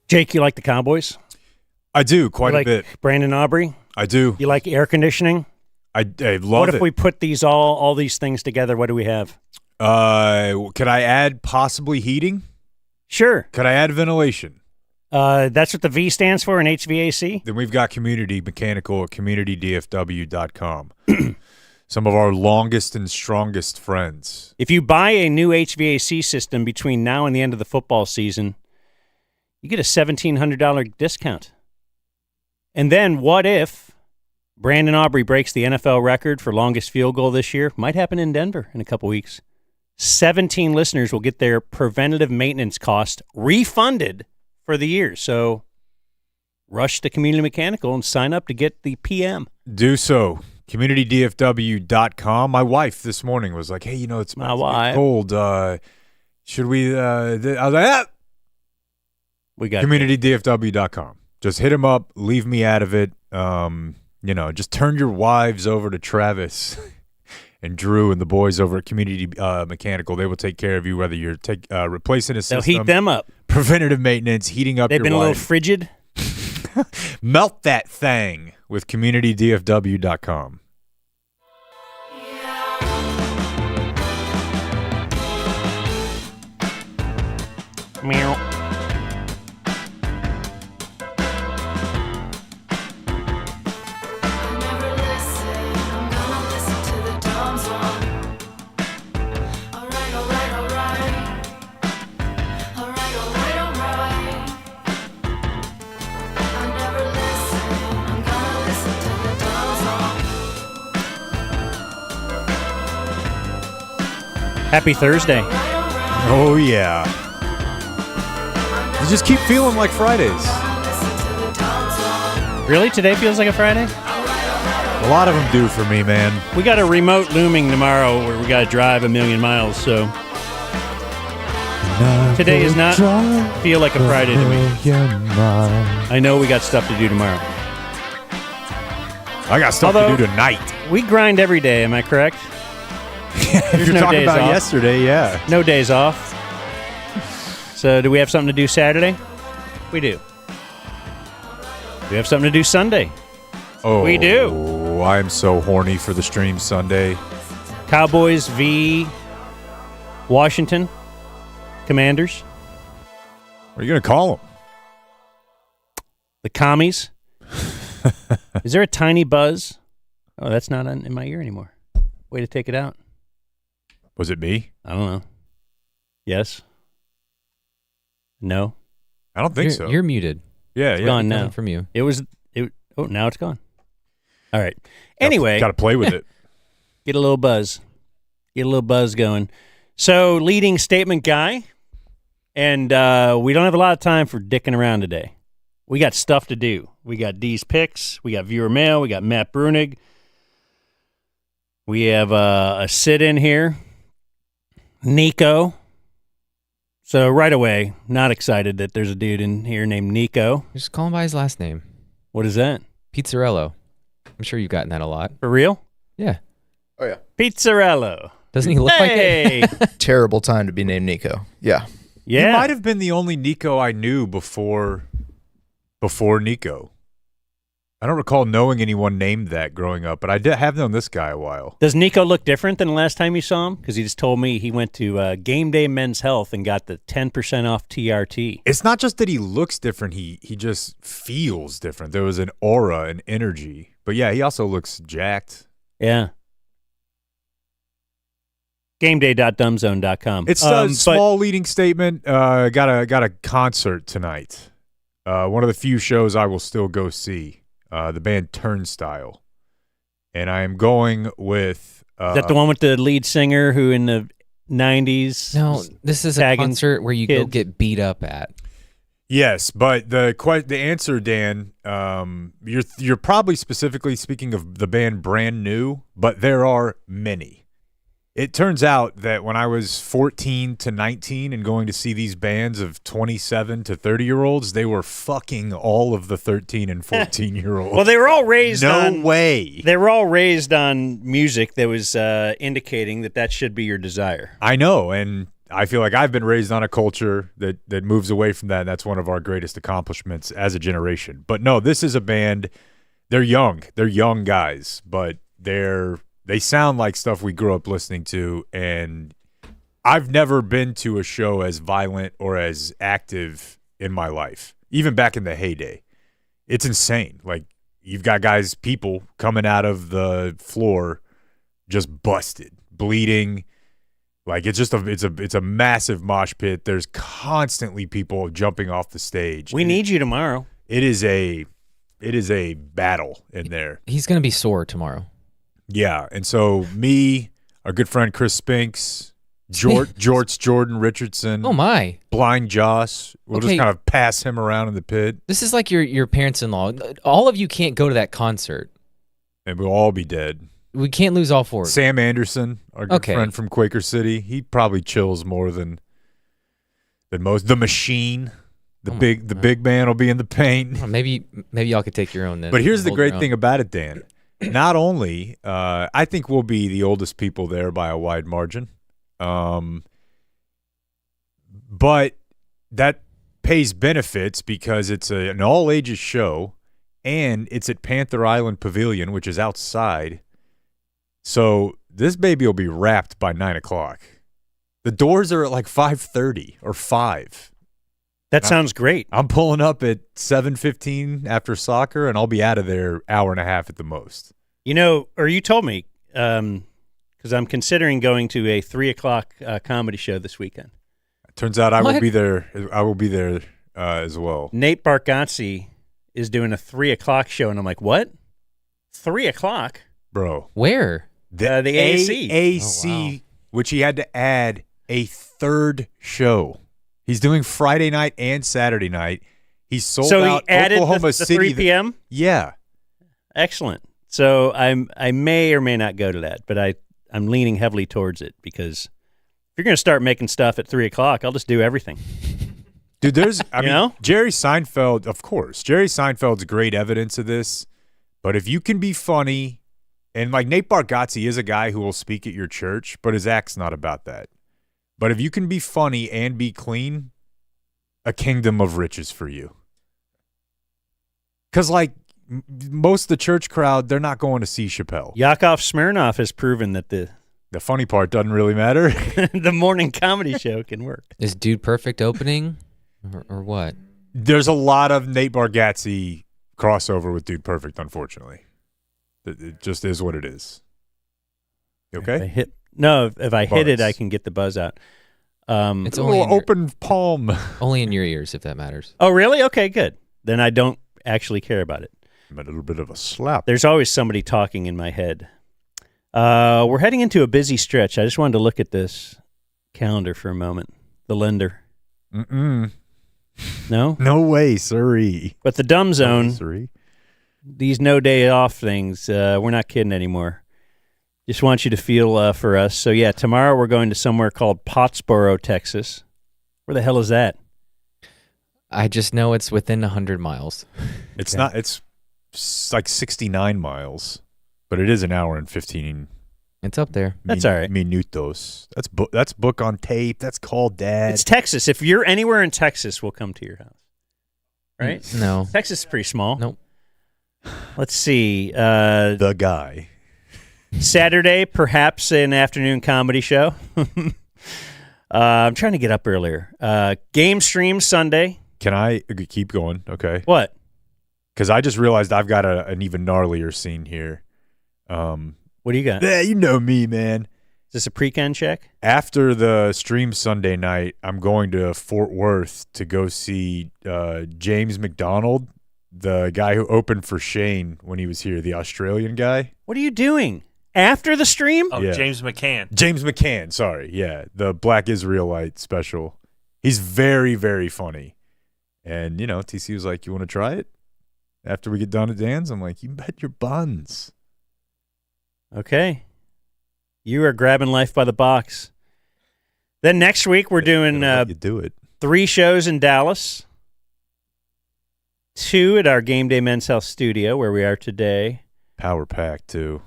Jake, you like the Cowboys? I do, quite a bit. Brandon Aubrey? I do. You like air conditioning? I love it. What if we put these all these things together? What do we have? Could I add possibly heating? Sure. Could I add ventilation? That's what the V stands for in HVAC? Then we've got Community Mechanical at communitydfw.com. Some of our longest and strongest friends. If you buy a new HVAC system between now and the end of the football season, you get a $1,700 discount. And then what if Brandon Aubrey breaks the NFL record for longest field goal this year? Might happen in Denver in a couple weeks. 17 listeners will get their preventative maintenance cost refunded for the year. So rush to Community Mechanical and sign up to get the PM. Do so. CommunityDFW.com. My wife this morning was like, hey, it's my wife. Cold. Should we? I was like, we got CommunityDFW.com. Just hit him up. Leave me out of it. Just turn your wives over to Travis and Drew and the boys over at Community Mechanical. They will take care of you, whether you're replacing a system. They'll heat them up. Preventative maintenance, heating up your wife. They've been a little frigid. Melt that thing with CommunityDFW.com. Meow. Happy Thursday. Oh, yeah. You just keep feeling like Fridays. Really? Today feels like a Friday? A lot of them do for me, man. We got a remote looming tomorrow where we got to drive 1,000,000 miles, so today does not feel like a Friday to me. I know we got stuff to do tomorrow. I got stuff to do tonight. We grind every day, am I correct? If you're talking about yesterday, yeah. No days off. So do we have something to do Saturday? We do. We have something to do Sunday. Oh, we do. I'm so horny for the stream Sunday. Cowboys v. Washington Commanders. What are you going to call them? The Commies. Is there a tiny buzz? Oh, that's not in my ear anymore. Way to take it out. Was it me? I don't know. Yes? No? I don't think so. You're muted. Yeah, it's gone now. From you. Now it's gone. All right. Anyway. Got to play with it. Get a little buzz. Get a little buzz going. So, leading statement guy, and we don't have a lot of time for dicking around today. We got stuff to do. We got DeeZ Picks. We got viewer mail. We got Matt Bruenig. We have a sit-in here. Nico. So right away, not excited that there's a dude in here named Nico. Just call him by his last name. What is that? Pizzarello. I'm sure you've gotten that a lot. For real? Yeah. Oh, yeah. Pizzarello. Doesn't he look like it? Terrible time to be named Nico. Yeah. Yeah. He might have been the only Nico I knew before Nico. I don't recall knowing anyone named that growing up, but I have known this guy a while. Does Nico look different than the last time you saw him? Because he just told me he went to Game Day Men's Health and got the 10% off TRT. It's not just that he looks different. He just feels different. There was an aura, an energy. But, yeah, he also looks jacked. Yeah. GameDay.dumbzone.com. It's a small leading statement. Got a concert tonight. One of the few shows I will still go see. The band Turnstile. And I am going with... is that the one with the lead singer who in the 90s? No, this is a concert where you go get beat up at. Yes, but the answer, Dan, you're probably specifically speaking of the band Brand New, but there are many. It turns out that when I was 14 to 19 and going to see these bands of 27 to 30-year-olds, they were fucking all of the 13 and 14-year-olds. Well, they were all raised No way. They were all raised on music that was indicating that should be your desire. I know, and I feel like I've been raised on a culture that moves away from that, and that's one of our greatest accomplishments as a generation. But no, this is a band. They're young. They're young guys, but they sound like stuff we grew up listening to, and I've never been to a show as violent or as active in my life, even back in the heyday. It's insane. Like, you've got people coming out of the floor just busted, bleeding. Like, it's a massive mosh pit. There's constantly people jumping off the stage. We need you tomorrow. It is a battle in there. He's going to be sore tomorrow. Yeah, and so me, our good friend Chris Spinks, Jordan Richardson. Oh my! Blind Joss. We'll just kind of pass him around in the pit. This is like your parents-in-law. All of you can't go to that concert. And we'll all be dead. We can't lose all four. Sam Anderson, our good friend from Quaker City, he probably chills more than most. The Machine, the big man will be in the paint. Well, maybe y'all could take your own then. But here's the great thing about it, Dan. Not only, I think we'll be the oldest people there by a wide margin. But that pays benefits because it's an all-ages show, and it's at Panther Island Pavilion, which is outside. So this baby will be wrapped by 9 o'clock. The doors are at like 5:30 or 5. That sounds great. I'm pulling up at 7:15 after soccer, and I'll be out of there hour and a half at the most. Or you told me, because I'm considering going to a 3 o'clock comedy show this weekend. Turns out I will be there. I will be there as well. Nate Bargatze is doing a 3 o'clock show, and I'm like, what? 3 o'clock? Bro. Where? The AAC. AAC, oh, wow. Which he had to add a third show. He's doing Friday night and Saturday night. He sold out he added Oklahoma the City. 3 p.m.? Yeah. Excellent. So I may or may not go to that, but I'm leaning heavily towards it because if you're going to start making stuff at 3 o'clock, I'll just do everything. Dude, I mean, Jerry Seinfeld, of course. Jerry Seinfeld's great evidence of this. But if you can be funny, and like Nate Bargatze is a guy who will speak at your church, but his act's not about that. But if you can be funny and be clean, a kingdom of riches for you. Because like most of the church crowd, they're not going to see Chappelle. Yakov Smirnoff has proven that the funny part doesn't really matter. The morning comedy show can work. Is Dude Perfect opening or what? There's a lot of Nate Bargatze crossover with Dude Perfect, unfortunately. It just is what it is. You okay? If I hit it, I can get the buzz out. It's a only little open palm. Only in your ears, if that matters. Oh, really? Okay, good. Then I don't actually care about it. A little bit of a slap. There's always somebody talking in my head. We're heading into a busy stretch. I just wanted to look at this calendar for a moment. The lender. Mm-mm. No? No way, sorry. But the dumb zone, sorry. These no day off things, we're not kidding anymore. Just want you to feel for us. So, yeah, tomorrow we're going to somewhere called Pottsboro, Texas. Where the hell is that? I just know it's within 100 miles. It's not. It's like 69 miles, but it is an hour and 15. It's up there. That's all right. Minutos. That's book on tape. That's call Dad. It's Texas. If you're anywhere in Texas, we'll come to your house. Right? No. Texas is pretty small. Nope. Let's see. The guy. Saturday, perhaps an afternoon comedy show. I'm trying to get up earlier. Game stream Sunday. Can I keep going? Okay. What? Because I just realized I've got an even gnarlier scene here. What do you got? Yeah, you know me, man. Is this a pre-con check? After the stream Sunday night, I'm going to Fort Worth to go see James McDonald, the guy who opened for Shane when he was here, the Australian guy. What are you doing? After the stream? Oh, yeah. James McCann. James McCann, sorry. Yeah, the Black Israelite special. He's very, very funny. And, TC was like, you want to try it? After we get done at Dan's, I'm like, you bet your buns. Okay. You are grabbing life by the box. Then next week, we're doing you do it. 3 shows in Dallas. 2 at our Game Day Men's Health studio, where we are today. Power pack, too.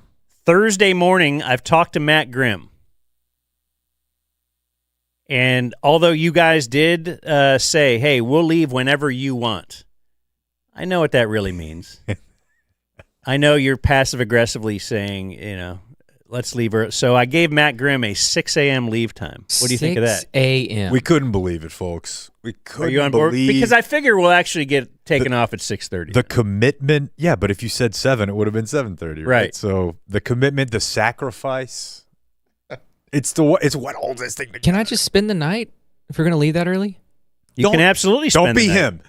Thursday morning, I've talked to Matt Grimm. And although you guys did say, hey, we'll leave whenever you want, I know what that really means. I know you're passive-aggressively saying, let's leave her. So I gave Matt Grimm a 6 a.m. leave time. What do you think of that? 6 a.m. We couldn't believe it, folks. We couldn't Are you on board? believe Because I figure we'll actually get taken off at 6:30. the commitment. Yeah, but if you said 7, it would have been 7:30, right? So the commitment, the sacrifice. It's what holds this thing together. Can I just spend the night if we're going to leave that early? You can absolutely spend Don't be the night. him.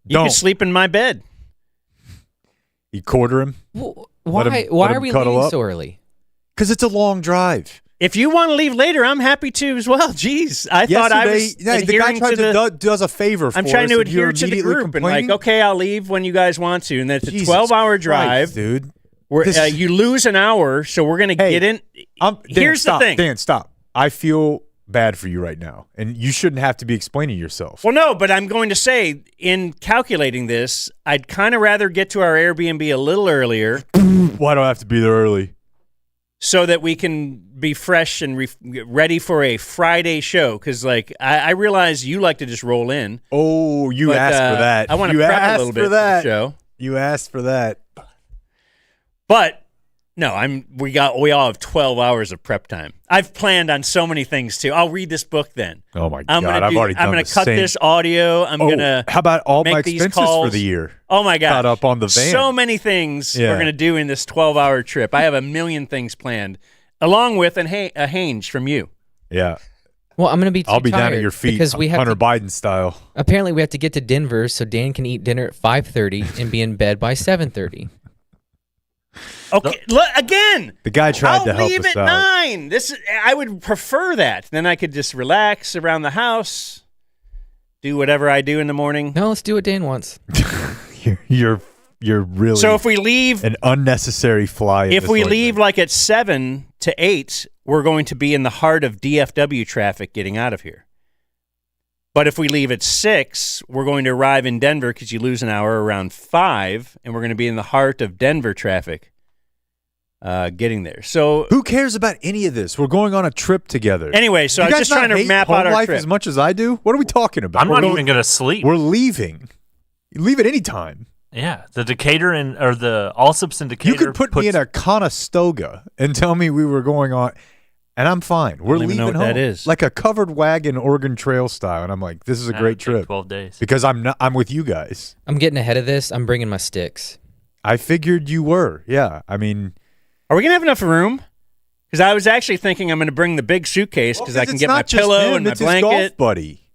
You can sleep in my bed. You quarter him. Why are we leaving so early? Because it's a long drive. If you want to leave later, I'm happy to as well. Jeez, I thought I was the guy adhering tried to does a favor for us. I'm trying to and you're adhere to the immediately group and like, okay, I'll leave when you guys want to, and then it's a 12-hour drive, dude. You lose an hour, so we're gonna get in. Here's the thing, Dan, stop. I feel bad for you right now, and you shouldn't have to be explaining yourself. Well, no, but I'm going to say, in calculating this, I'd kind of rather get to our Airbnb a little earlier. Why do I have to be there early? So that we can be fresh and ready for a Friday show. Because, I realize you like to just roll in. Oh, you asked for that. I want to prep a little bit for the show. You asked for that. But no, we all have 12 hours of prep time. I've planned on so many things too. I'll read this book then. Oh my God, I'm going to cut this audio. I'm going to how about all my expenses for the year? Oh my God. Caught up on the van. So many things we're going to do in this 12-hour trip. I have a million things planned, along with a Hange from you. Yeah. Well, I'm going to be I'll be down at your feet because we have Hunter Biden style. Apparently, we have to get to Denver so Dan can eat dinner at 5:30 and be in bed by 7:30. Okay, again. The guy tried to help us out. I'll leave at 9. I would prefer that. Then I could just relax around the house, do whatever I do in the morning. No, let's do what Dan wants. You're really so if we leave an unnecessary fly. If we leave like at 7 to 8, we're going to be in the heart of DFW traffic getting out of here. But if we leave at 6, we're going to arrive in Denver because you lose an hour around 5, and we're going to be in the heart of Denver traffic getting there. So who cares about any of this? We're going on a trip together. Anyway, so I was just trying to map out our life trip as much as I do. What are we talking about? I'm not even going to sleep. We're leaving. You leave at any time. Yeah, the Decatur or the Allsup's in Decatur. You could put me in a Conestoga and tell me we were going on, and I'm fine. We're leaving home. That is like a covered wagon, Oregon Trail style, and I'm like, this is a great trip. 12 days because I'm with you guys. I'm getting ahead of this. I'm bringing my sticks. I figured you were. Yeah, I mean, are we gonna have enough room? Because I was actually thinking I'm going to bring the big suitcase because I can get my pillow and my blanket. His golf buddy.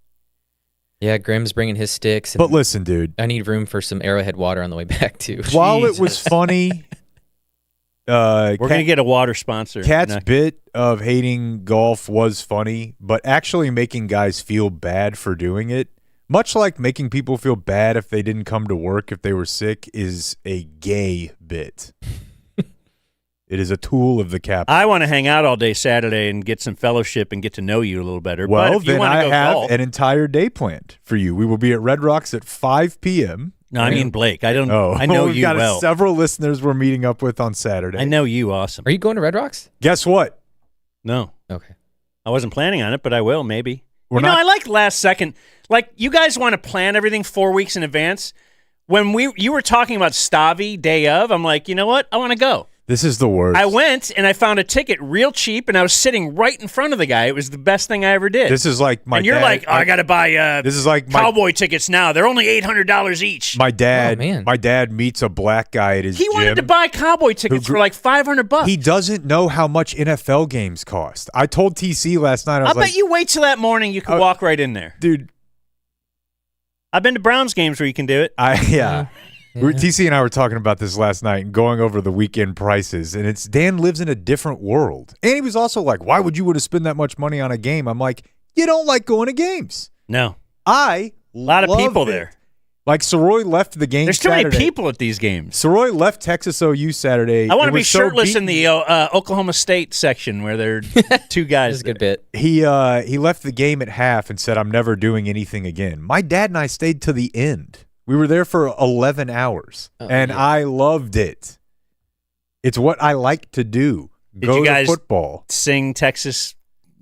Yeah, Grimm's bringing his sticks. But listen, dude. I need room for some Arrowhead water on the way back, too. While it was funny, we're going to get a water sponsor. Kat's bit of hating golf was funny, but actually making guys feel bad for doing it, much like making people feel bad if they didn't come to work if they were sick, is a gay bit. It is a tool of the cap. I want to hang out all day Saturday and get some fellowship and get to know you a little better. Well, but if then you I have golf, an entire day planned for you. We will be at Red Rocks at 5 p.m. No, I mean Blake. I don't. Oh, I know we've you got well. Several listeners we're meeting up with on Saturday. I know you awesome. Are you going to Red Rocks? Guess what? No. Okay. I wasn't planning on it, but I will maybe. We're I like last second. Like you guys want to plan everything 4 weeks in advance. When you were talking about Stavi day of, I'm like, you know what? I want to go. This is the worst. I went and I found a ticket real cheap, and I was sitting right in front of the guy. It was the best thing I ever did. This is like my. And you're dad, like, I got to buy. This is like cowboy tickets now. They're only $800 each. My dad. Oh, man. My dad meets a black guy at his He gym. wanted to buy cowboy tickets for like $500. He doesn't know how much NFL games cost. I told TC last night. I bet you wait till that morning. You can walk right in there, dude. I've been to Browns games where you can do it. Yeah. TC and I were talking about this last night and going over the weekend prices, and Dan lives in a different world. And he was also like, why would you want to spend that much money on a game? I'm like, you don't like going to games. No. A lot of people there. Like, Soroy left the game There's too Saturday. many people at these games. Soroy left Texas OU Saturday. I want to be shirtless in the Oklahoma State section where there are two guys. That's a good bit. He left the game at half and said, I'm never doing anything again. My dad and I stayed to the end. We were there for 11 hours, and I loved it. It's what I like to do. Did you guys to football. Sing Texas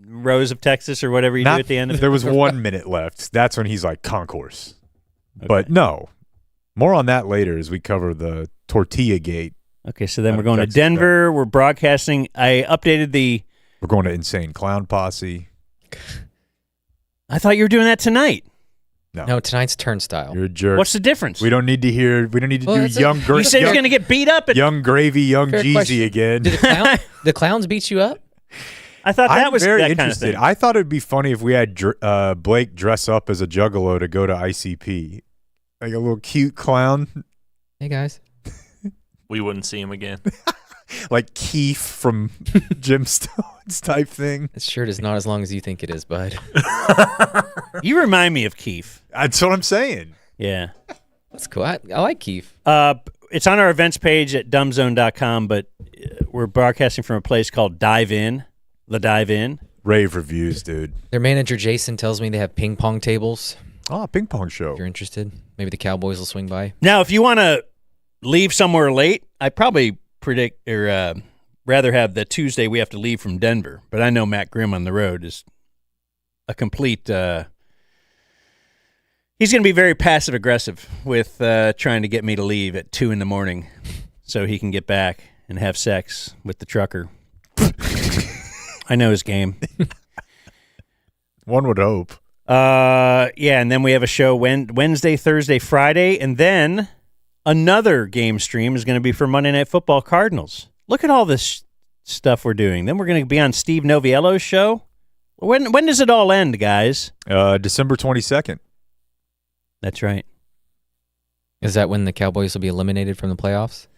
Rose of Texas or whatever you do at the end of it? There was 1 minute left. That's when he's like, concourse. Okay. But no. More on that later as we cover the Tortilla gate. Okay, so then we're going to Denver. We're broadcasting. I updated the... We're going to Insane Clown Posse. I thought you were doing that tonight. No, tonight's Turnstile. You're a jerk. What's the difference? We don't need to do Young Gravy. You said he's going to get beat up. Young Gravy, Young Fair Jeezy question. again. Did the clowns beat you up? I thought that was very that interested. kind of thing. I thought it'd be funny if we had Blake dress up as a juggalo to go to ICP. Like a little cute clown. Hey, guys. We wouldn't see him again. Like Keith from Gemstones type thing. This shirt is not as long as you think it is, bud. You remind me of Keith. That's what I'm saying. Yeah. That's cool. I like Keith. It's on our events page at dumbzone.com, but we're broadcasting from a place called Dive In, The Dive In. Rave reviews, dude. Their manager, Jason, tells me they have ping pong tables. Oh, ping pong show. If you're interested, maybe the Cowboys will swing by. Now, if you want to leave somewhere late, I probably predict or rather have the Tuesday we have to leave from Denver. But I know Matt Grimm on the road is a complete he's going to be very passive aggressive with trying to get me to leave at 2 a.m. so he can get back and have sex with the trucker. I know his game. One would hope. Yeah, and then we have a show Wednesday, Thursday, Friday, and then another game stream is going to be for Monday Night Football Cardinals. Look at all this stuff we're doing. Then we're going to be on Steve Noviello's show. When does it all end, guys? December 22nd. That's right. Is that when the Cowboys will be eliminated from the playoffs?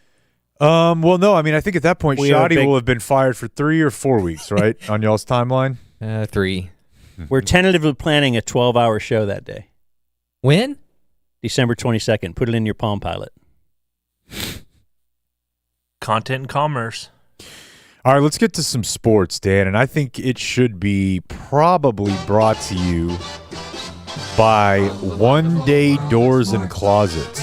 Well, no. I mean, I think at that point, Schotty will have been fired for 3 or 4 weeks, right? On y'all's timeline? 3. We're tentatively planning a 12-hour show that day. When? December 22nd. Put it in your Palm Pilot. Content and commerce. All right, let's get to some sports, Dan. And I think it should be probably brought to you by One Day Doors and Closets.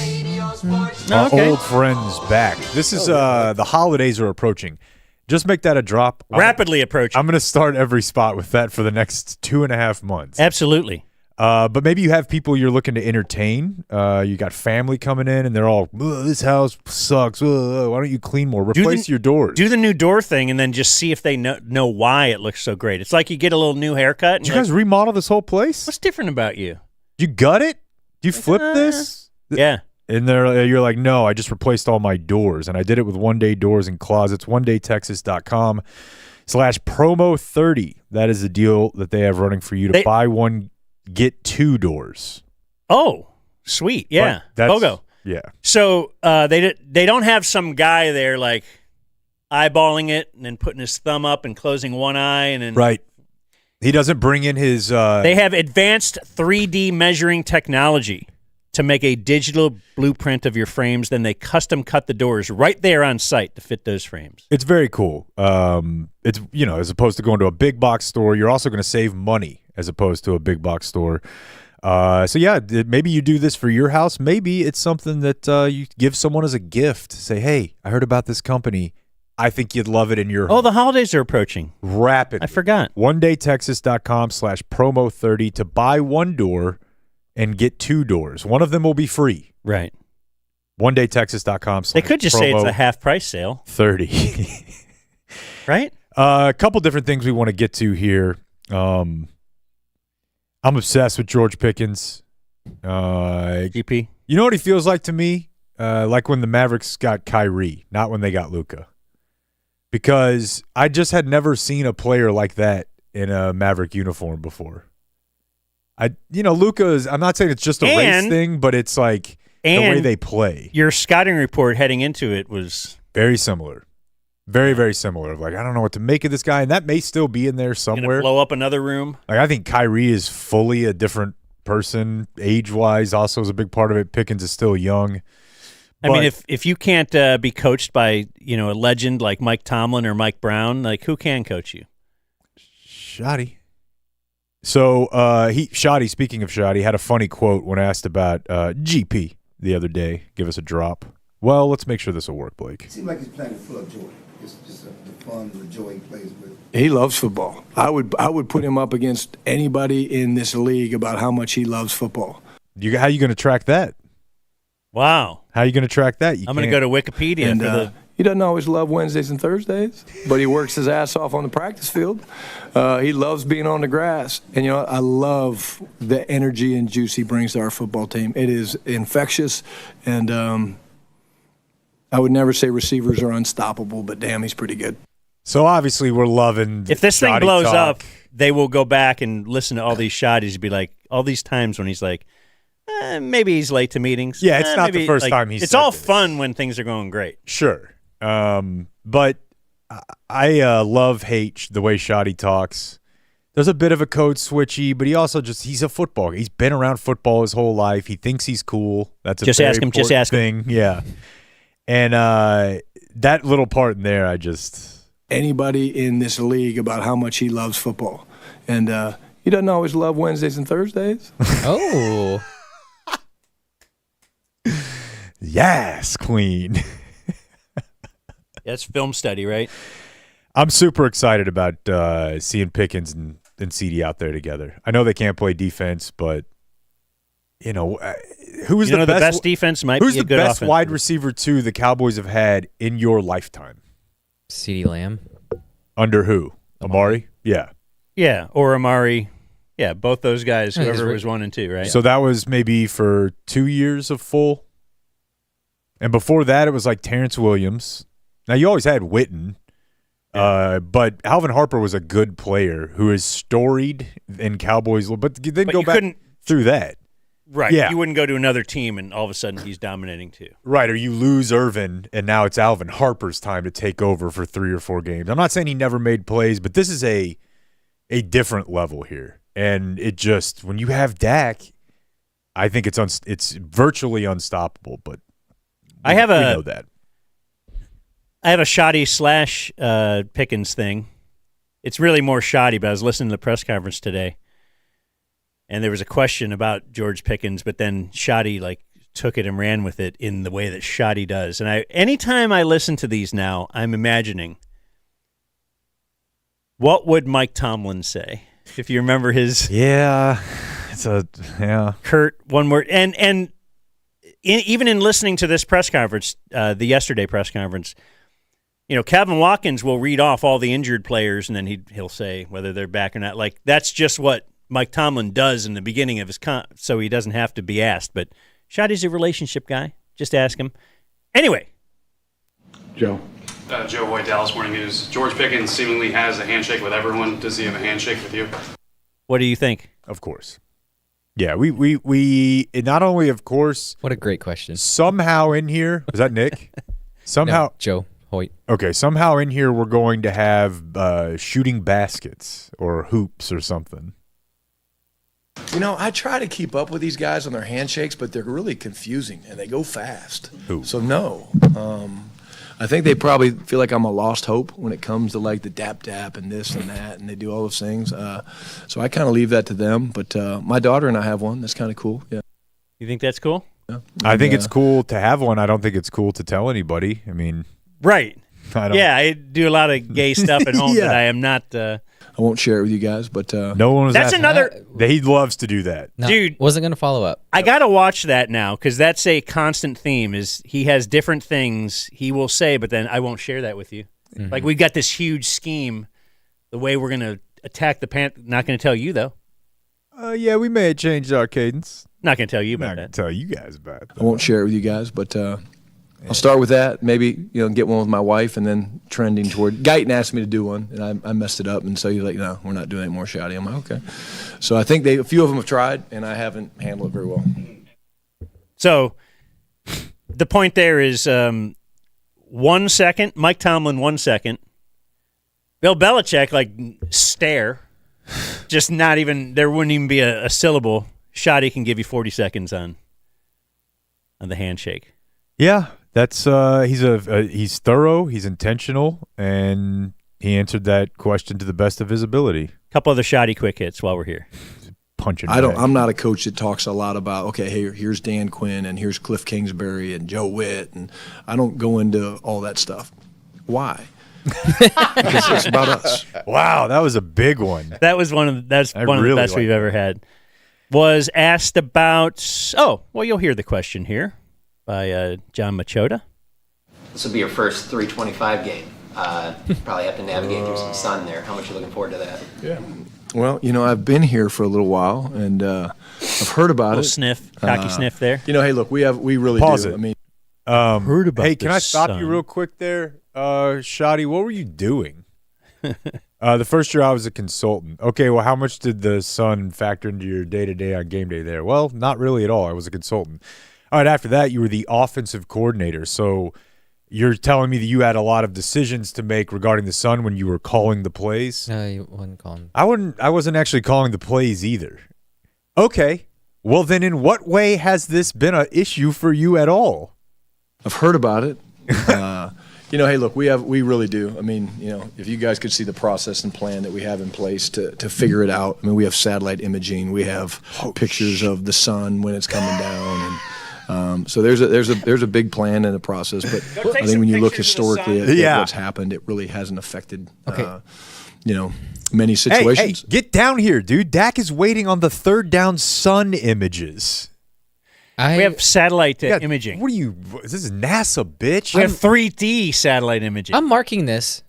Our old friends back. This is the holidays are approaching. Just make that a drop. Rapidly approaching. I'm going to start every spot with that for the next 2.5 months. Absolutely. But maybe you have people you're looking to entertain. You got family coming in, and they're all, this house sucks. Why don't you clean more? Replace your doors. Do the new door thing, and then just see if they know why it looks so great. It's like you get a little new haircut. And Did you guys remodel this whole place? What's different about you? You gut it? You flip this? Yeah. And you're like, no, I just replaced all my doors. And I did it with One Day Doors and Closets, onedaytexas.com/promo30. That is the deal that they have running for you to buy one, get 2 doors. Oh, sweet. Yeah. BOGO. Yeah. So they don't have some guy there like eyeballing it and then putting his thumb up and closing one eye. And then Right. He doesn't bring in his... They have advanced 3D measuring technology to make a digital blueprint of your frames. Then they custom cut the doors right there on site to fit those frames. It's very cool. It's, as opposed to going to a big box store, you're also going to save money as opposed to a big box store. So yeah, maybe you do this for your house. Maybe it's something that you give someone as a gift. Say, hey, I heard about this company. I think you'd love it in your home. Oh, the holidays are approaching. Rapidly. I forgot. onedaytexas.com/promo30 to buy 1 door and get 2 doors. One of them will be free. Right. onedaytexas.com/promo30. They could just say it's a half price sale. 30. Right? A couple different things we want to get to here. I'm obsessed with George Pickens. GP. You know what he feels like to me? Like when the Mavericks got Kyrie, not when they got Luka. Because I just had never seen a player like that in a Maverick uniform before. Luka is, I'm not saying it's just a race thing, but it's like the way they play. Your scouting report heading into it was very similar. Very, very similar. Like, I don't know what to make of this guy, and that may still be in there somewhere. Blow up another room. Like, I think Kyrie is fully a different person, age-wise. Also, is a big part of it. Pickens is still young. I mean, if you can't be coached by a legend like Mike Tomlin or Mike Brown, like who can coach you? Schotty. So Schotty, speaking of Schotty, had a funny quote when asked about GP the other day. Give us a drop. Well, let's make sure this will work, Blake. Seems like he's playing full of joy. It's just the fun, the joy he plays with. He loves football. I would put him up against anybody in this league about how much he loves football. How you going to track that? Wow. How are you going to track that? I'm going to go to Wikipedia. And he doesn't always love Wednesdays and Thursdays, but he works his ass off on the practice field. He loves being on the grass. And, I love the energy and juice he brings to our football team. It is infectious, and I would never say receivers are unstoppable, but damn, he's pretty good. So obviously we're loving If this thing Schotty blows talk. up, they will go back and listen to all these Schotties and be like, all these times when he's like, maybe he's late to meetings. Yeah, it's not the first time he's It's said all this. fun when things are going great. Sure. But I love-hate the way Schotty talks. There's a bit of a code switchy, but he also he's a football. He's been around football his whole life. He thinks he's cool. That's a Just very ask him, just important ask him. thing. Yeah. And that little part in there, Anybody in this league about how much he loves football. And he doesn't always love Wednesdays and Thursdays. Oh. Yes, Queen. That's film study, right? I'm super excited about seeing Pickens and CD out there together. I know they can't play defense, but who is the the best defense might who's be a the good best offense. wide receiver two the Cowboys have had in your lifetime? CeeDee Lamb. Under who? Amari? Yeah. Yeah, or Amari. Yeah, both those guys, Yeah, whoever he's was 1 and 2, right? So that was maybe for 2 years of full. And before that, it was like Terrence Williams. Now, you always had Witten, but Alvin Harper was a good player who is storied in Cowboys. But then But go you back couldn't- through that. Right. Yeah. You wouldn't go to another team and all of a sudden he's dominating too. Right, or you lose Irvin, and now it's Alvin Harper's time to take over for 3 or 4 games. I'm not saying he never made plays, but this is a different level here. And it just, when you have Dak, I think it's virtually unstoppable, but we know that. I have a Schotty / Pickens thing. It's really more Schotty, but I was listening to the press conference today, and there was a question about George Pickens, but then Schotty took it and ran with it in the way that Schotty does. And anytime I listen to these now, I'm imagining, what would Mike Tomlin say? If you remember his curt one word. And even in listening to this press conference, the yesterday press conference, Kevin Watkins will read off all the injured players, and then he'll say whether they're back or not. That's just what Mike Tomlin does in the beginning of his so he doesn't have to be asked. But Schotty's a relationship guy. Just ask him. Anyway. Joe. Joe Hoyt, Dallas Morning News. George Pickens seemingly has a handshake with everyone. Does he have a handshake with you? What do you think? Of course. Yeah, we not only, of course. What a great question. Somehow in here, was that Nick? Somehow. No, Joe Hoyt. Okay, somehow in here we're going to have shooting baskets or hoops or something. I try to keep up with these guys on their handshakes, but they're really confusing, and they go fast. Who? So, no. I think they probably feel like I'm a lost hope when it comes to the dap and this and that, and they do all those things. So I kind of leave that to them. But my daughter and I have one. That's kind of cool. Yeah. You think that's cool? Yeah. I think it's cool to have one. I don't think it's cool to tell anybody. I mean, right. I do a lot of gay stuff at home that I am not. I won't share it with you guys, but no one was. That's asking. another. He loves to do that, Dude. Wasn't going to follow up. I got to watch that now because that's a constant theme. Is he has different things he will say, but then I won't share that with you. Mm-hmm. We got this huge scheme, the way we're going to attack the Not going to tell you though. Yeah, we may have changed our cadence. Not going to tell you Not about gonna that. tell you guys about that. I won't share it with you guys, but I'll start with that. Maybe get one with my wife, and then trending toward. Guyton asked me to do one, and I messed it up, and so he's like, "No, we're not doing any more Schotty." I'm like, "Okay." So I think a few of them have tried, and I haven't handled it very well. So the point there is 1 second, Mike Tomlin 1 second, Bill Belichick stare, just not even. There wouldn't even be a syllable. Schotty can give you 40 seconds on the handshake. Yeah, that's he's thorough, he's intentional, and he answered that question to the best of his ability. Couple other Schotty quick hits while we're here. Punching. I'm not a coach that talks a lot about here's Dan Quinn and here's Cliff Kingsbury and Joe Witt, and I don't go into all that stuff. Why? It's about us. Wow, that was a big one. That was one of the best we've ever had. Was asked about. Oh, well, you'll hear the question here by John Machota. This will be your first 325 game. Probably have to navigate through some sun there. How much are you looking forward to that? Yeah. Well, I've been here for a little while, and I've heard about it. Sniff, cocky sniff there. Hey, look, we really Pause do. it. I mean, heard about. Hey, can I stop sun. you real quick there, Schotty? What were you doing? The first year I was a consultant. Okay, well, how much did the sun factor into your day-to-day on game day there? Well, not really at all. I was a consultant. All right, after that, you were the offensive coordinator. So you're telling me that you had a lot of decisions to make regarding the sun when you were calling the plays? No, you wouldn't call him. I wasn't actually calling the plays either. Okay. Well, then in what way has this been an issue for you at all? I've heard about it. Hey, look, we really do. I mean, if you guys could see the process and plan that we have in place to figure it out. I mean, we have satellite imaging. We have pictures of the sun when it's coming down, and so there's a big plan and a process. But I think when you look historically at what's happened, it really hasn't affected many situations. Hey, get down here, dude. Dak is waiting on the third down sun images. We have satellite imaging. What are you? This is NASA, bitch. We have 3D satellite imaging. I'm marking this.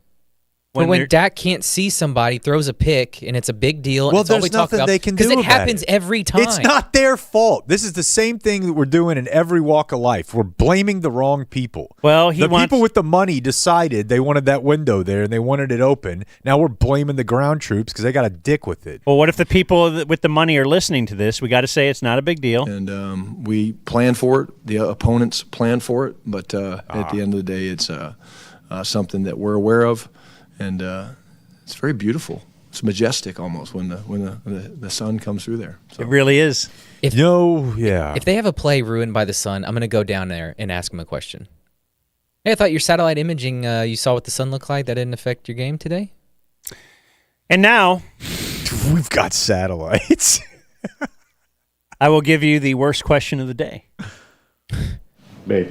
When Dak can't see somebody, throws a pick, and it's a big deal. Well, and it's all we there's talk nothing about, they can do because it about happens it. every time. It's not their fault. This is the same thing that we're doing in every walk of life. We're blaming the wrong people. Well, people with the money decided they wanted that window there and they wanted it open. Now we're blaming the ground troops because they got a dick with it. Well, what if the people with the money are listening to this? We got to say it's not a big deal. And we plan for it. The opponents plan for it. But at the end of the day, it's something that we're aware of, and it's very beautiful. It's majestic almost when the sun comes through there. So. It really is. If they have a play ruined by the sun, I'm going to go down there and ask them a question. Hey, I thought your satellite imaging, you saw what the sun looked like. That didn't affect your game today? And now we've got satellites. I will give you the worst question of the day. Babe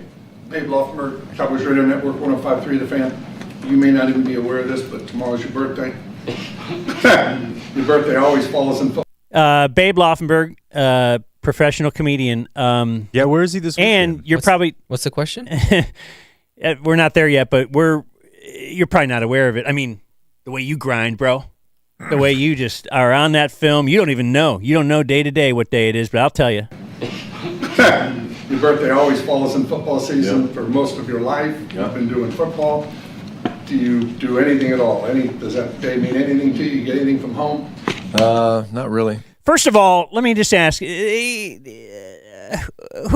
Loffenberg, Cowboys Radio Network 105.3 The Fan. You may not even be aware of this, but tomorrow's your birthday. Your birthday always falls in. Babe Loffenberg, professional comedian. Where is he this weekend? And you're probably... What's the question? We're not there yet, but you're probably not aware of it. I mean, the way you grind, bro. The way you just are on that film. You don't even know. You don't know day to day what day it is, but I'll tell you. Your birthday always falls in football season for most of your life. You've been doing football. Do you do anything at all? Does that day mean anything to you? You get anything from home? Not really. First of all, let me just ask, who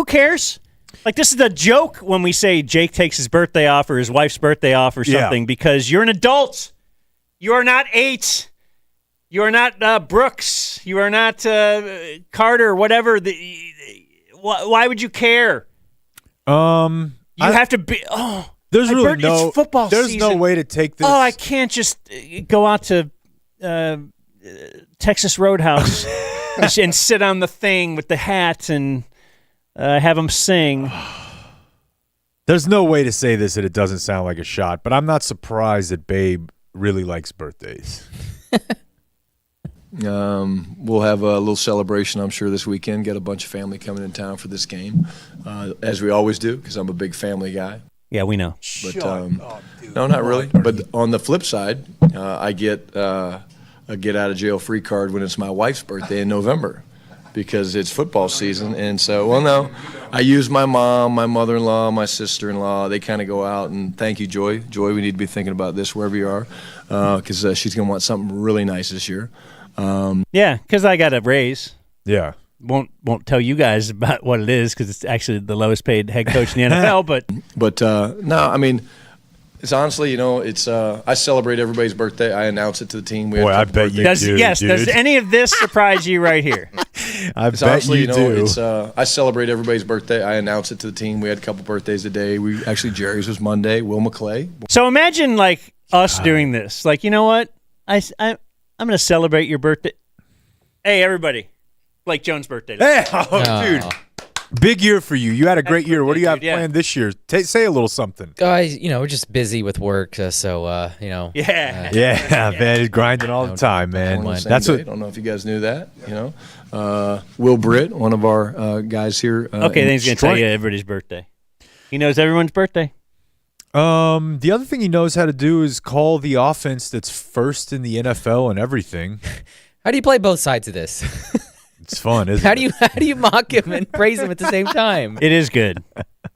cares? Like, this is a joke when we say Jake takes his birthday off or his wife's birthday off or something because you're an adult. You are not 8. You are not Brooks. You are not Carter, whatever. Why would you care? You have to be... There's really it's football There's season. no way to take this. Oh, I can't just go out to Texas Roadhouse and sit on the thing with the hat and have them sing. There's no way to say this that it doesn't sound like a shot, but I'm not surprised that Babe really likes birthdays. We'll have a little celebration, I'm sure, this weekend. Get a bunch of family coming in town for this game, as we always do, because I'm a big family guy. Yeah, we know. But no, not really. But on the flip side, I get a get out of jail free card when it's my wife's birthday in November, because it's football season. And so, I use my mom, my mother-in-law, my sister-in-law. They kind of go out and thank you, Joy. Joy, we need to be thinking about this wherever you are, because she's going to want something really nice this year. Yeah, because I got a raise. Yeah. Won't tell you guys about what it is because it's actually the lowest paid head coach in the NFL. But no, I mean, it's honestly, it's I celebrate everybody's birthday. I announce it to the team. Boy, I bet you do. Does any of this surprise you right here? Bet honestly, you do. I celebrate everybody's birthday. I announce it to the team. We had a couple birthdays today. Jerry's was Monday. Will McClay. So imagine us doing this. Like, you know what? I'm going to celebrate your birthday. Hey, everybody. Blake Jones' birthday. Hey, dude. Big year for you. You had a great year. What do you have dude, yeah. planned this year? Say a little something. Guys, we're just busy with work, so Yeah. Man, he's grinding all the time, man. That's I don't know if you guys knew that. Will Britt, one of our guys here. Okay, then he's going to tell you everybody's birthday. He knows everyone's birthday. The other thing he knows how to do is call the offense that's first in the NFL and everything. How do you play both sides of this? It's fun, isn't it? How do you mock him and praise him at the same time? It is good.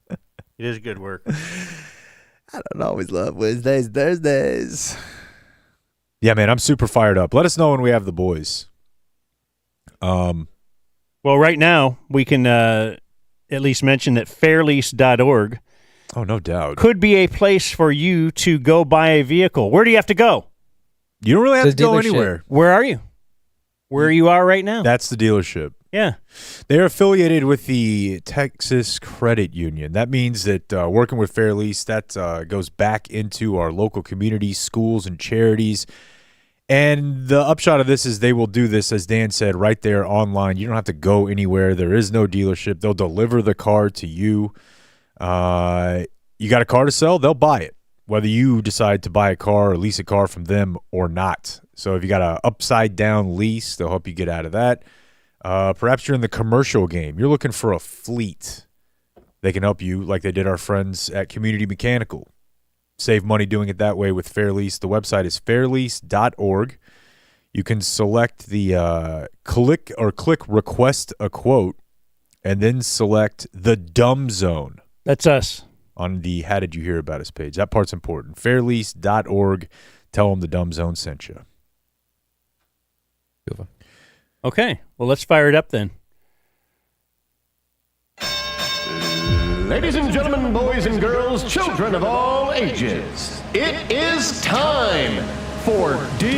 It is good work. I don't always love Wednesdays, Thursdays. Yeah, man, I'm super fired up. Let us know when we have the boys. Well, right now, we can at least mention that fairlease.org Oh, no doubt. could be a place for you to go buy a vehicle. Where do you have to go? You don't really have The to go dealership. anywhere. Where are you? Where you are right now? That's the dealership. Yeah. They're affiliated with the Texas Credit Union. That means that working with Fair Lease, that goes back into our local communities, schools, and charities. And the upshot of this is they will do this, as Dan said, right there online. You don't have to go anywhere. There is no dealership. They'll deliver the car to you. You got a car to sell, they'll buy it, whether you decide to buy a car or lease a car from them or not. So if you got an upside-down lease, they'll help you get out of that. Perhaps you're in the commercial game. You're looking for a fleet. They can help you like they did our friends at Community Mechanical. Save money doing it that way with Fair Lease. The website is fairlease.org. You can select the click request a quote and then select the dumb zone. That's us. On the How Did You Hear About Us page. That part's important. Fairlease.org. Tell them the dumb zone sent you. Okay. Well, let's fire it up then. Ladies and gentlemen, boys and girls, children of all ages, it is time for DeeZ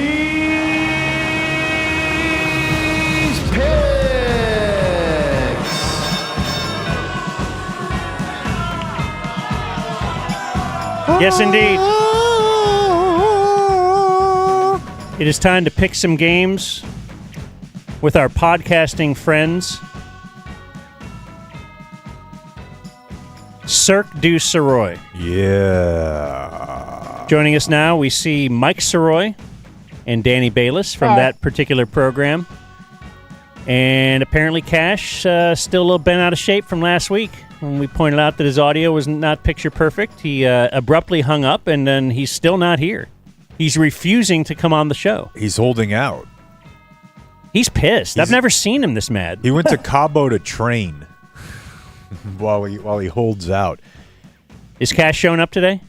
Picks. Yes, indeed. It is time to pick some games with our podcasting friends. Cirque Du Sirois. Yeah. Joining us now, we see Mike Sirois and Danny Bayless from that particular program. And apparently Cash still a little bent out of shape from last week when we pointed out that his audio was not picture perfect. He abruptly hung up, and then he's still not here. He's refusing to come on the show. He's holding out. He's pissed. I've never seen him this mad. He went to Cabo to train while he holds out. Is Cash showing up today?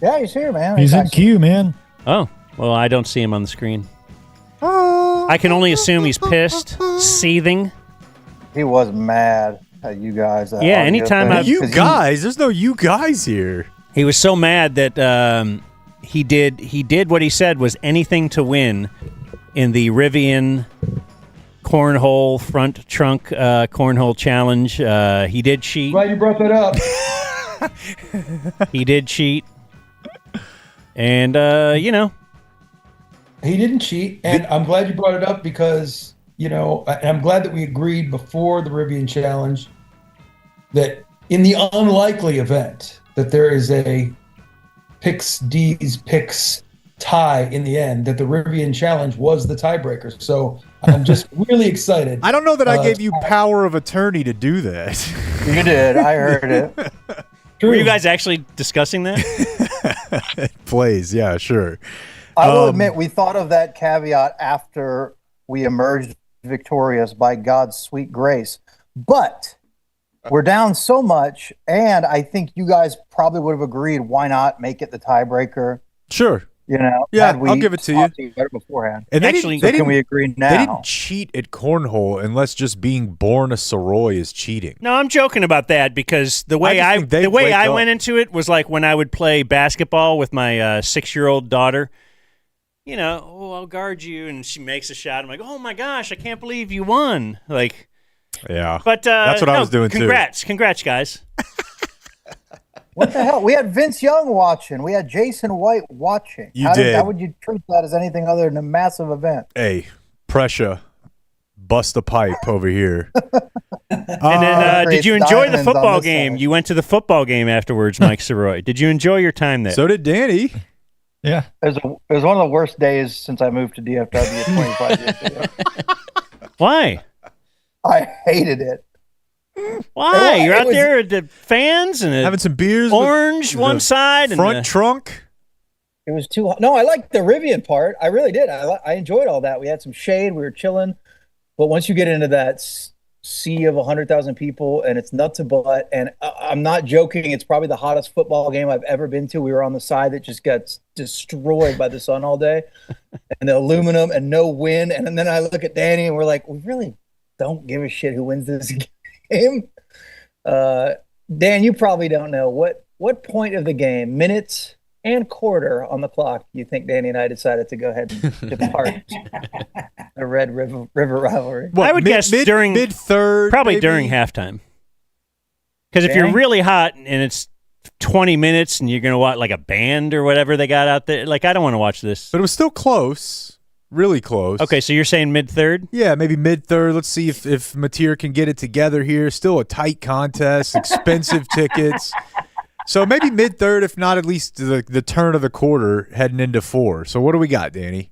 Yeah, he's here, man. He's in queue, man. Oh, well, I don't see him on the screen. I can only assume he's pissed, seething. He was mad at you guys. Yeah, anytime I've... You guys? There's no you guys here. He was so mad that he did what he said was anything to win in the Rivian cornhole front trunk cornhole challenge. He did cheat. Glad you brought that up. He did cheat. And, He didn't cheat, and I'm glad you brought it up because, I'm glad that we agreed before the Rivian Challenge that in the unlikely event that there is a DeeZ Picks tie in the end, that the Rivian Challenge was the tiebreaker. So I'm just really excited. I don't know that I gave you power of attorney to do that. You did. I heard it. Were you guys actually discussing that? Plays, yeah, sure. I will admit, we thought of that caveat after we emerged victorious by God's sweet grace. But we're down so much, and I think you guys probably would have agreed, why not make it the tiebreaker? Sure. Yeah, I'll give it to you. Better beforehand. And actually, can we agree now? They didn't cheat at cornhole unless just being born a Sirois is cheating. No, I'm joking about that because the way I went into it was like when I would play basketball with my 6-year-old daughter. I'll guard you, and she makes a shot. I'm like, oh my gosh, I can't believe you won. Like, yeah, but that's what I was doing congrats, guys. What the hell? We had Vince Young watching. We had Jason White watching. How would you treat that as anything other than a massive event? Hey, pressure, bust a pipe over here. And then, did you enjoy the diamonds on football this game? side. You went to the football game afterwards, Mike Soroy. Did you enjoy your time there? So did Danny. Yeah. It was one of the worst days since I moved to DFW 25 years ago. Why? I hated it. Why? You're It out was- there with the fans and Having some beers. orange with one the side and front the- trunk. It was too hot. No, I liked the Rivian part. I really did. I enjoyed all that. We had some shade. We were chilling. But once you get into that sea of 100,000 people and it's nuts to butt, and I'm not joking, it's probably the hottest football game I've ever been to. We were on the side that just got destroyed by the sun all day and the aluminum and no wind. And then I look at Danny and we're like, we really don't give a shit who wins this game. Dan, you probably don't know what point of the game, minutes and quarter on the clock, you think Danny and I decided to go ahead and depart the Red River rivalry? I would guess during mid-third, probably maybe? during halftime. Because if Danny? you're really hot and it's 20 minutes and you're going to watch like a band or whatever they got out there, like I don't want to watch this. But it was still close. Really close. Okay, so you're saying mid-third? Yeah, maybe mid-third. Let's see if Mateer can get it together here. Still a tight contest, expensive tickets. So maybe mid-third, if not at least the turn of the quarter heading into 4. So what do we got, Danny?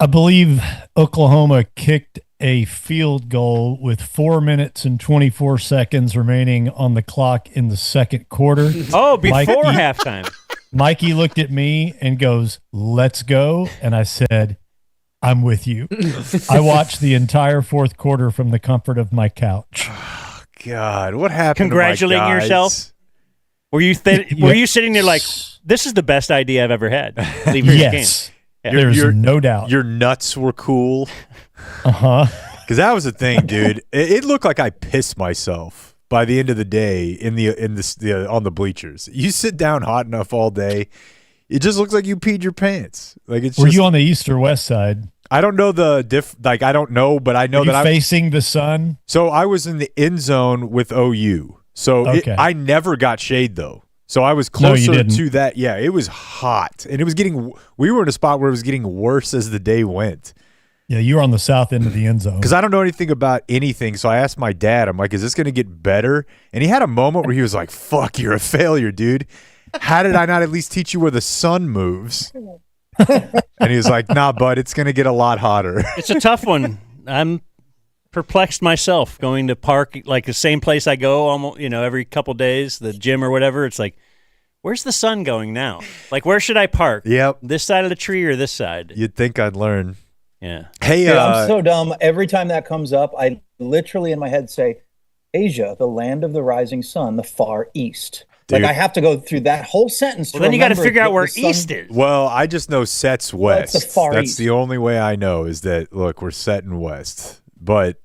I believe Oklahoma kicked a field goal with 4 minutes and 24 seconds remaining on the clock in the second quarter. Oh, before halftime. Mikey looked at me and goes, "Let's go." And I said, "I'm with you." I watched the entire fourth quarter from the comfort of my couch. God, what happened? Congratulating to my guys? yourself? Were you were you sitting there like, this is the best idea I've ever had? Leaving this Yes. game. There's no doubt. Your nuts were cool. Uh-huh. Because that was the thing, dude. It looked like I pissed myself by the end of the day on the bleachers. You sit down hot enough all day, it just looks like you peed your pants. Like it's. Were you on the east or west side? I don't know I don't know, but I know Were that you I'm facing the sun. So I was in the end zone with OU. So Okay. I never got shade though. So I was No, you closer didn't. to that. Yeah, it was hot, and it was we were in a spot where it was getting worse as the day went. Yeah, you were on the south end of the end zone. Because I don't know anything about anything, so I asked my dad, I'm like, is this going to get better? And he had a moment where he was like, fuck, you're a failure, dude. How did I not at least teach you where the sun moves? And he was like, nah, bud, it's going to get a lot hotter. It's a tough one. I'm perplexed myself going to park, like the same place I go almost, every couple days, the gym or whatever. It's like, where's the sun going now? Like, where should I park? Yep. This side of the tree or this side? You'd think I'd learn. Yeah. Hey, Dude, I'm so dumb. Every time that comes up, I literally in my head say, Asia, the land of the rising sun, the far east. Dude. Like I have to go through that whole sentence. Well, then you got to remember figure out that where the sun- east is. Well, I just know set's west. it's the far That's east. the only way I know is that, look, we're setting west. But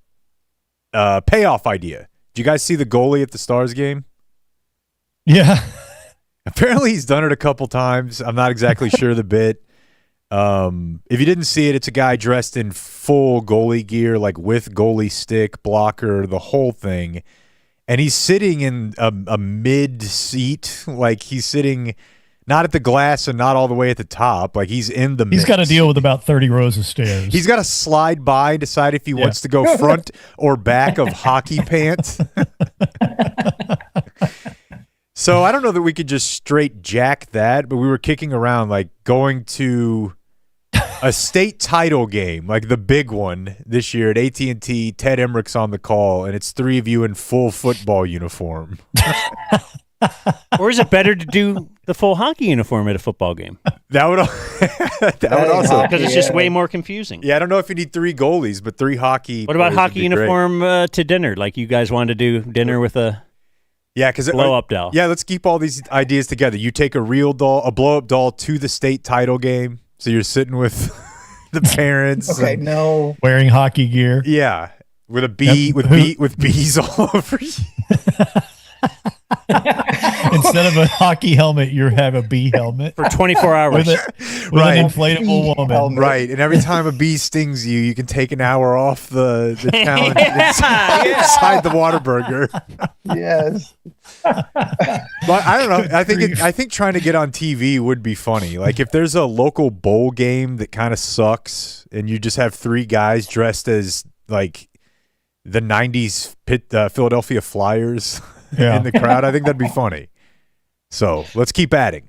payoff idea. Did you guys see the goalie at the Stars game? Yeah. Apparently he's done it a couple times. I'm not exactly sure the bit. If you didn't see it, it's a guy dressed in full goalie gear, like with goalie stick, blocker, the whole thing. And he's sitting in a mid seat, like he's sitting not at the glass and not all the way at the top. Like he's in the He's mix. got to deal with about 30 rows of stairs. He's got to slide by, decide if he wants to go front or back of hockey pants. So I don't know that we could just straight jack that, but we were kicking around like going to a state title game, like the big one this year at AT&T. Ted Emmerich's on the call, and it's 3 of you in full football uniform. Or is it better to do the full hockey uniform at a football game? That would also Because it's just way more confusing. Yeah, I don't know if you need 3 goalies, but 3 hockey. What about players would hockey be great. uniform to dinner? Like you guys wanted to do dinner with a because blow-up doll. Yeah, let's keep all these ideas together. You take a real doll, a blow-up doll to the state title game, so you're sitting with the parents. Okay, no. Wearing hockey gear. Yeah, with a bee with bees all over you. Instead of a hockey helmet, you have a bee helmet for 24 hours with an inflatable woman. Right, and every time a bee stings you, you can take an hour off the challenge inside the Whataburger. Yes. But I don't know. I think trying to get on TV would be funny. Like if there's a local bowl game that kind of sucks, and you just have 3 guys dressed as like the '90s Philadelphia Flyers in the crowd, I think that'd be funny. So let's keep adding.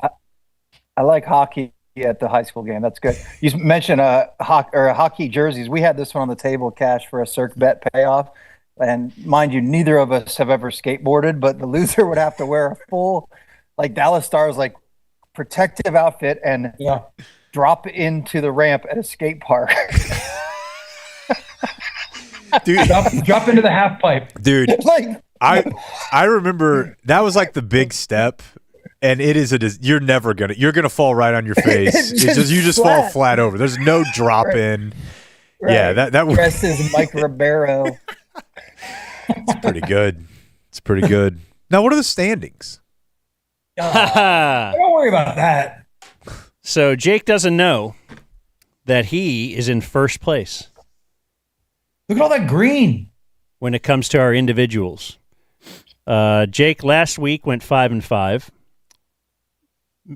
I like hockey at the high school game. That's good. You mentioned hockey jerseys. We had this one on the table, Cash, for a Cirque bet payoff. And mind you, neither of us have ever skateboarded, but the loser would have to wear a full, like Dallas Stars, like protective outfit and drop into the ramp at a skate park. Dude, drop into the half pipe. Dude, like, I remember that was like the big step. And it is you're gonna fall right on your face. You just fall flat over. There's no drop in. Right. Yeah, that dressed as Mike Ribeiro. It's pretty good. It's pretty good. Now, what are the standings? Don't worry about that. So Jake doesn't know that he is in first place. Look at all that green. When it comes to our individuals, Jake last week went 5-5.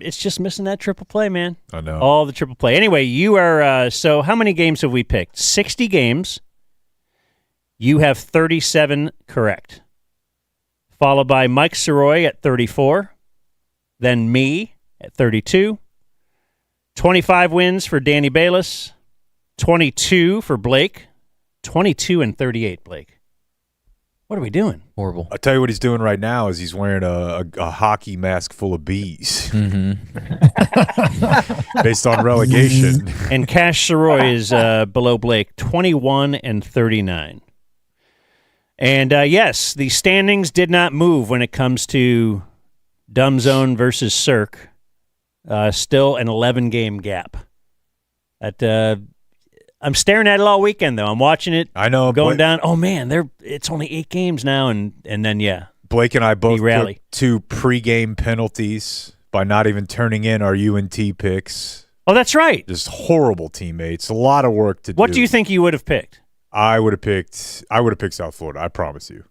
It's just missing that triple play, man. I know. All the triple play. Anyway, you are, so how many games have we picked? 60 games. You have 37 correct. Followed by Mike Siroy at 34. Then me at 32. 25 wins for Danny Bayless. 22 for Blake. 22 and 38, Blake. What are we doing? Horrible. I'll tell you what he's doing right now is he's wearing a hockey mask full of bees. Mm-hmm. Based on relegation. And Cash Siroy is below Blake, 21 and 39. And yes, the standings did not move when it comes to Dumb Zone versus Cirque. Still an 11-game gap. I'm staring at it all weekend, though. I'm watching it. I know. Going down. Oh, man, it's only 8 games now, and then, yeah. Blake and I both rally. took 2 pregame penalties by not even turning in our UNT picks. Oh, that's right. Just horrible teammates. A lot of work to do. What do you think you would have picked? I would have picked South Florida. I promise you.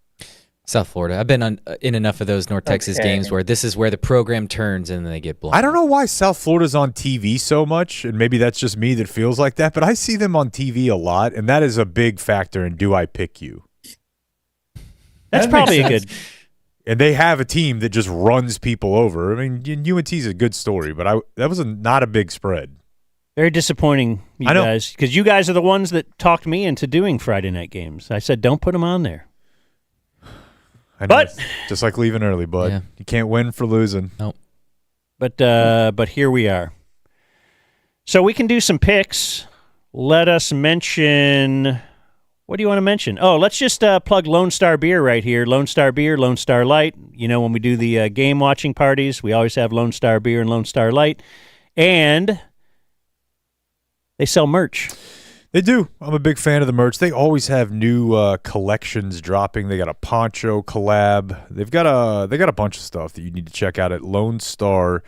South Florida. I've been in enough of those North Texas games where this is where the program turns and then they get blown. I don't know why South Florida's on TV so much, and maybe that's just me that feels like that, but I see them on TV a lot, and that is a big factor in do I pick you. That's probably a good... And they have a team that just runs people over. I mean, UNT's a good story, but that was not a big spread. Very disappointing, you guys, because you guys are the ones that talked me into doing Friday night games. I said, don't put them on there. I know, but just like leaving early, bud. Yeah. You can't win for losing. Nope. But here we are. So we can do some picks. Let us mention. What do you want to mention? Oh, let's just plug Lone Star Beer right here. Lone Star Beer, Lone Star Light. You know, when we do the game watching parties, we always have Lone Star Beer and Lone Star Light, and they sell merch. They do. I'm a big fan of the merch. They always have new collections dropping. They got a poncho collab. They got a bunch of stuff that you need to check out at Lone Star.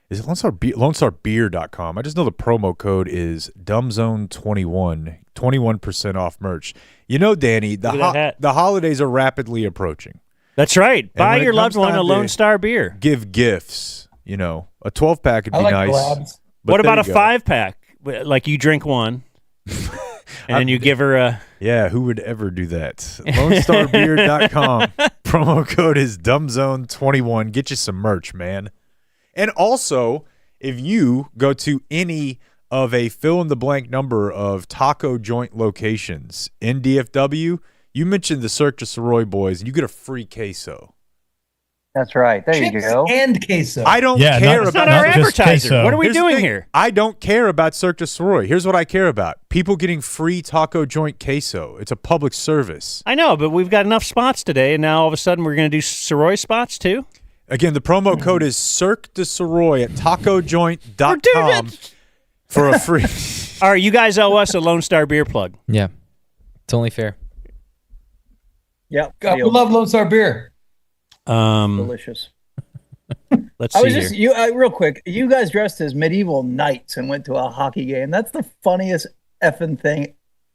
Is it LoneStarBeer.com? I just know the promo code is DumbZone21, 21% off merch. You know, Danny, the holidays are rapidly approaching. That's right. Buy your loved one a Lone Star beer. Give gifts. You know, a 12-pack would be nice. Collabs. What about a 5-pack? Like you drink one. And then you give her a... Yeah, who would ever do that? LoneStarBeer.com. Promo code is DumbZone21. Get you some merch, man. And also, if you go to any of a fill-in-the-blank number of taco joint locations in DFW, you mentioned the Cirque Du Sirois boys, and you get a free queso. That's right. There you go. And queso. I don't care about not our advertiser. What are we doing here? I don't care about Cirque Du Sirois. Here's what I care about. People getting free taco joint queso. It's a public service. I know, but we've got enough spots today, and now all of a sudden we're going to do Sirois spots too? Again, the promo code is Cirque Du Sirois at tacojoint.com for a free. All right, you guys owe us a Lone Star Beer plug. Yeah. It's only fair. Yep. God, we love Lone Star Beer. Delicious. Let's I see was just real quick. You guys dressed as medieval knights and went to a hockey game. That's the funniest effing thing,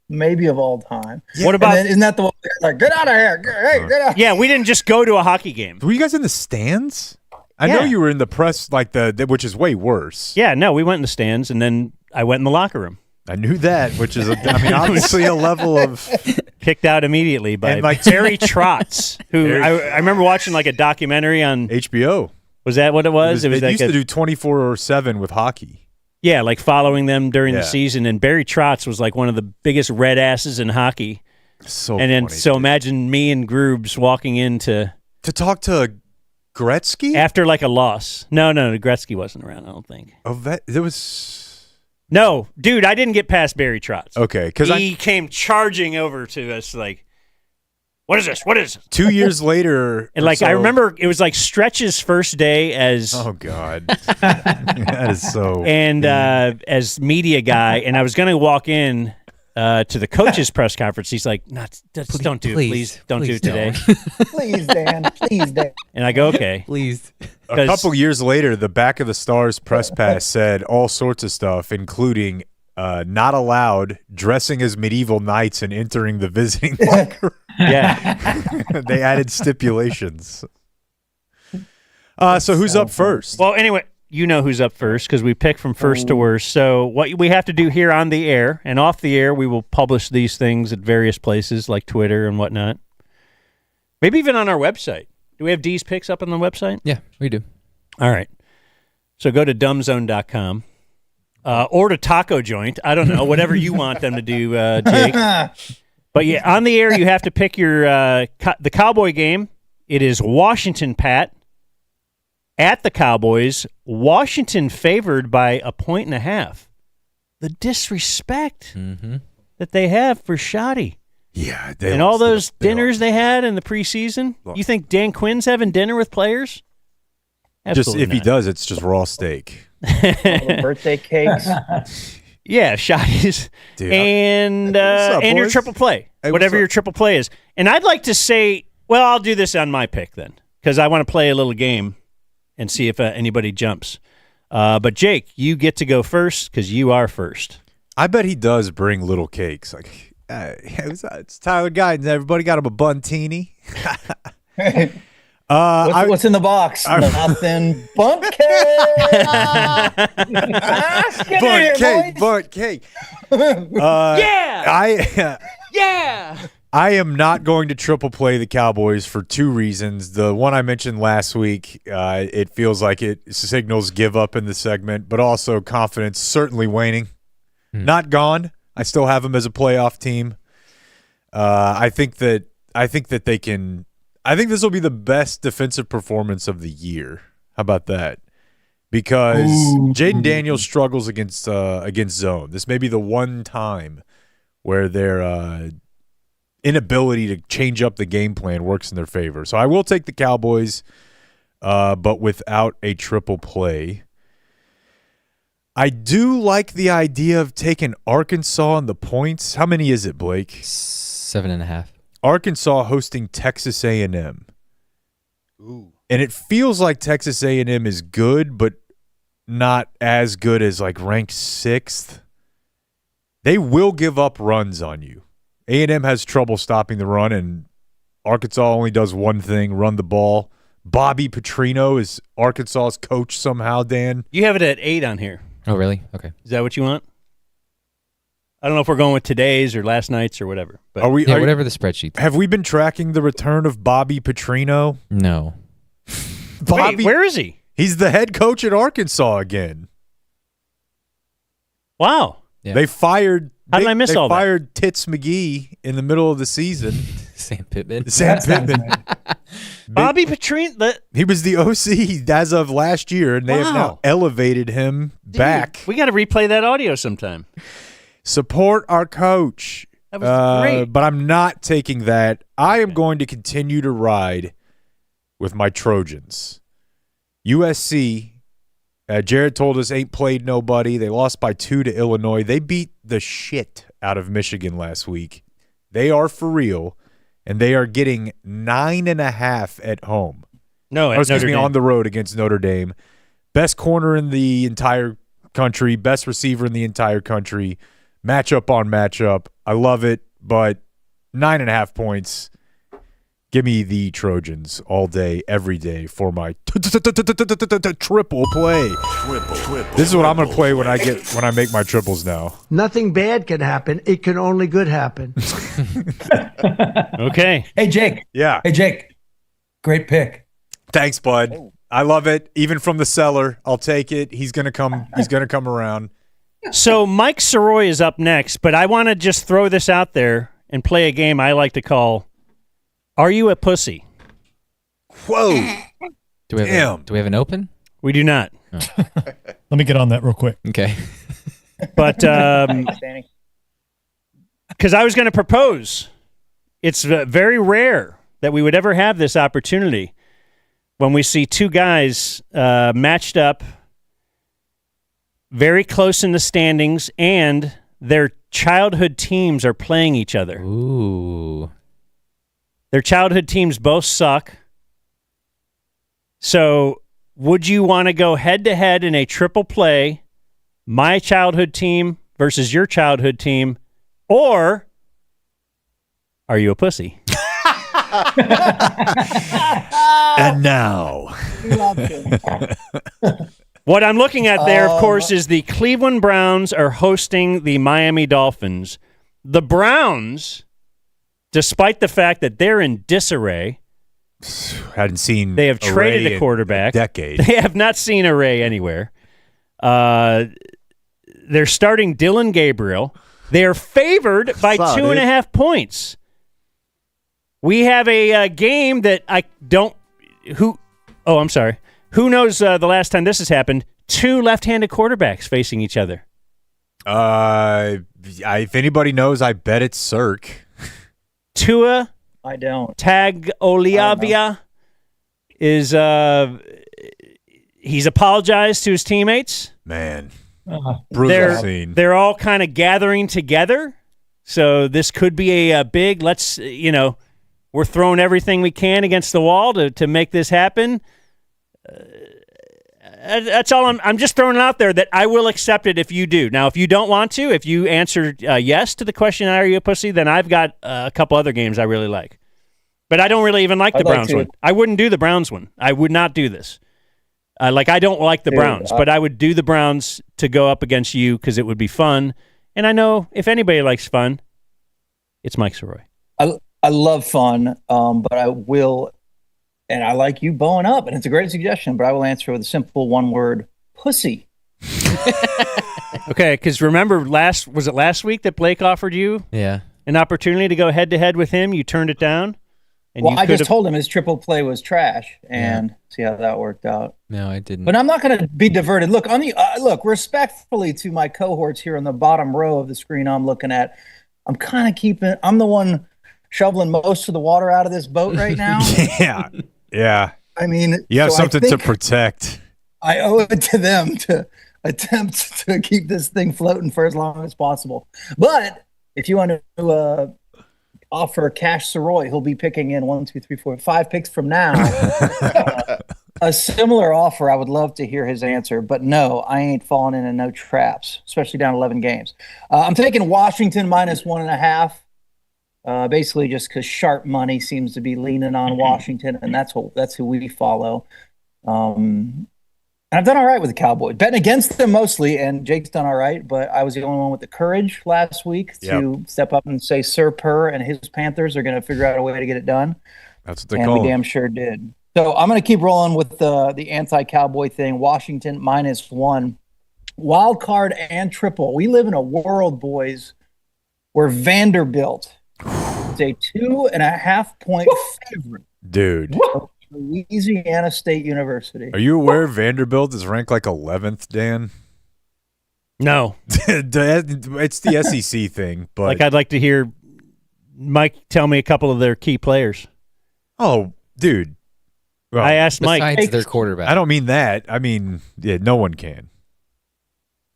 maybe of all time. Yeah. What about? Isn't that the one like get out of here? Hey, get out! Yeah, we didn't just go to a hockey game. Were you guys in the stands? I know you were in the press, like the which is way worse. Yeah, no, we went in the stands, and then I went in the locker room. I knew that, which is, obviously a level of kicked out immediately by Barry Trotz, who I remember watching like a documentary on HBO. Was that what it was? They like used to do 24/7 with hockey. Yeah, like following them during the season, and Barry Trotz was like one of the biggest red asses in hockey. So and then funny, imagine me and Groobs walking in to talk to Gretzky after like a loss. No, Gretzky wasn't around. I don't think. Oh, there was. No, dude, I didn't get past Barry Trotz. Okay, because he came charging over to us like, "What is this? What is this?" 2 years later, and I remember it was like Stretch's first day as. Oh God, that is so. And as media guy, and I was going to walk in to the coach's press conference. He's like, "Don't do it, please don't do it today." Please, Dan. Please, Dan. And I go, "Okay, please." A couple years later, the back of the Stars press pass said all sorts of stuff, including not allowed dressing as medieval knights and entering the visiting locker room. Yeah. They added stipulations. So who's up first? Well, anyway, you know who's up first because we pick from first to worst. So what we have to do here on the air and off the air, we will publish these things at various places like Twitter and whatnot. Maybe even on our website. Do we have DeeZ Picks up on the website? Yeah, we do. All right. So go to dumbzone.com or to Taco Joint. I don't know, whatever you want them to do, Jake. But yeah, on the air, you have to pick your the Cowboy game. It is Washington, Pat, at the Cowboys. Washington favored by 1.5. The disrespect that they have for Schotty. Yeah, and all those dinners they had in the preseason. You think Dan Quinn's having dinner with players? Absolutely just if he does, it's just raw steak. All the birthday cakes. Yeah, Schotty's and up, your boys? triple play, Hey, whatever what's your triple play is. And I'd like to say, well, I'll do this on my pick then because I want to play a little game and see if anybody jumps. But Jake, you get to go first because you are first. I bet he does bring little cakes. Like it's Tyler Guyton. Everybody got him a buntini. What's in the box? Nothing. Bunt cake. Bunt cake. Yeah. Yeah. I am not going to triple play the Cowboys for two reasons. The one I mentioned last week, it feels like it signals give up in the segment, but also confidence certainly waning. Not gone. I still have them as a playoff team. I think that they can. I think this will be the best defensive performance of the year. How about that? Because Jaden Daniels struggles against zone. This may be the one time where their inability to change up the game plan works in their favor. So I will take the Cowboys, but without a triple play. I do like the idea of taking Arkansas on the points. How many is it, Blake? 7.5. Arkansas hosting Texas A&M. Ooh. And it feels like Texas A&M is good, but not as good as like ranked 6th. They will give up runs on you. A&M has trouble stopping the run, and Arkansas only does one thing, run the ball. Bobby Petrino is Arkansas's coach somehow, Dan. You have it at 8 on here. Oh, really? Okay. Is that what you want? I don't know if we're going with today's or last night's or whatever. But whatever the spreadsheet. Have we been tracking the return of Bobby Petrino? No. Wait, where is he? He's the head coach at Arkansas again. Wow. Yeah. They fired. How did I miss all that? They fired Tits McGee in the middle of the season. Sam Pittman. Bobby Petrino. He was the OC as of last year, and they have now elevated him back. We got to replay that audio sometime. Support our coach. That was great. But I'm not taking that. I am going to continue to ride with my Trojans. USC, Jared told us, ain't played nobody. They lost by 2 to Illinois. They beat the shit out of Michigan last week. They are for real, and they are getting 9.5 at home. No, at excuse Notre me, Dame. on the road against Notre Dame. Best corner in the entire country, best receiver in the entire country. Matchup on matchup. I love it, but 9.5 points. Give me the Trojans all day, every day for my triple play. This is what I'm going to play when I make my triples now. Nothing bad can happen. It can only good happen. Okay. Hey, Jake. Yeah. Hey, Jake. Great pick. Thanks, bud. I love it. Even from the cellar, I'll take it. He's going to come. He's going to come around. So Mike Soroy is up next, but I want to just throw this out there and play a game I like to call Are You a Pussy? Whoa. Do we have an open? We do not. Oh. Let me get on that real quick. Okay. But because I was going to propose, it's very rare that we would ever have this opportunity when we see two guys matched up very close in the standings and their childhood teams are playing each other. Ooh. Their childhood teams both suck. So would you want to go head-to-head in a triple play, my childhood team versus your childhood team, or are you a pussy? And now. What I'm looking at there, of course, is the Cleveland Browns are hosting the Miami Dolphins. The Browns, despite the fact that they're in disarray, hadn't seen. They have traded a quarterback. Decade. They have not seen array anywhere. They're starting Dylan Gabriel. They are favored by 2.5 points. We have a game that I don't. I'm sorry. Who knows the last time this has happened? Two left-handed quarterbacks facing each other. If anybody knows, I bet it's Cirque. Tua. I don't. Tagovailoa is he's apologized to his teammates. Man, brutal scene. They're all kind of gathering together, so this could be a big. We're throwing everything we can against the wall to make this happen. That's all. I'm just throwing it out there that I will accept it if you do. Now, if you don't want to, if you answer yes to the question, are you a pussy, then I've got a couple other games I really like. But I don't really even like the Browns one. I wouldn't do the Browns one. I would not do this. I don't like the Browns, but I would do the Browns to go up against you because it would be fun. And I know if anybody likes fun, it's Mike Soroy. I love fun, but I will, and I like you bowing up, and it's a great suggestion, but I will answer with a simple one word, pussy. Okay, because remember, was it last week that Blake offered you an opportunity to go head-to-head with him? You turned it down? And I just told him his triple play was trash, and see how that worked out. No, I didn't. But I'm not going to be diverted. Look, respectfully to my cohorts here on the bottom row of the screen I'm looking at, I'm the one shoveling most of the water out of this boat right now. Yeah. I mean, you have something to protect. I owe it to them to attempt to keep this thing floating for as long as possible. But if you want to offer Cash Soroy, he'll be picking in 1, 2, 3, 4, 5 picks from now. A similar offer, I would love to hear his answer. But no, I ain't falling into no traps, especially down 11 games. I'm taking Washington minus 1.5. Basically just because sharp money seems to be leaning on Washington, and that's who we follow. And I've done all right with the Cowboys. Betting against them mostly, and Jake's done all right, but I was the only one with the courage last week to step up and say Sir Purr and his Panthers are going to figure out a way to get it done. That's what they call it. And we damn sure did. So I'm going to keep rolling with the anti-Cowboy thing. Washington -1. Wild card and triple. We live in a world, boys, where Vanderbilt is a 2.5 point favorite. Dude. Louisiana State University. Are you aware Vanderbilt is ranked like 11th, Dan? No. It's the SEC thing, but I'd like to hear Mike tell me a couple of their key players. Oh, dude. Well, I asked Mike. Besides their quarterback. I don't mean that. I mean, no one can.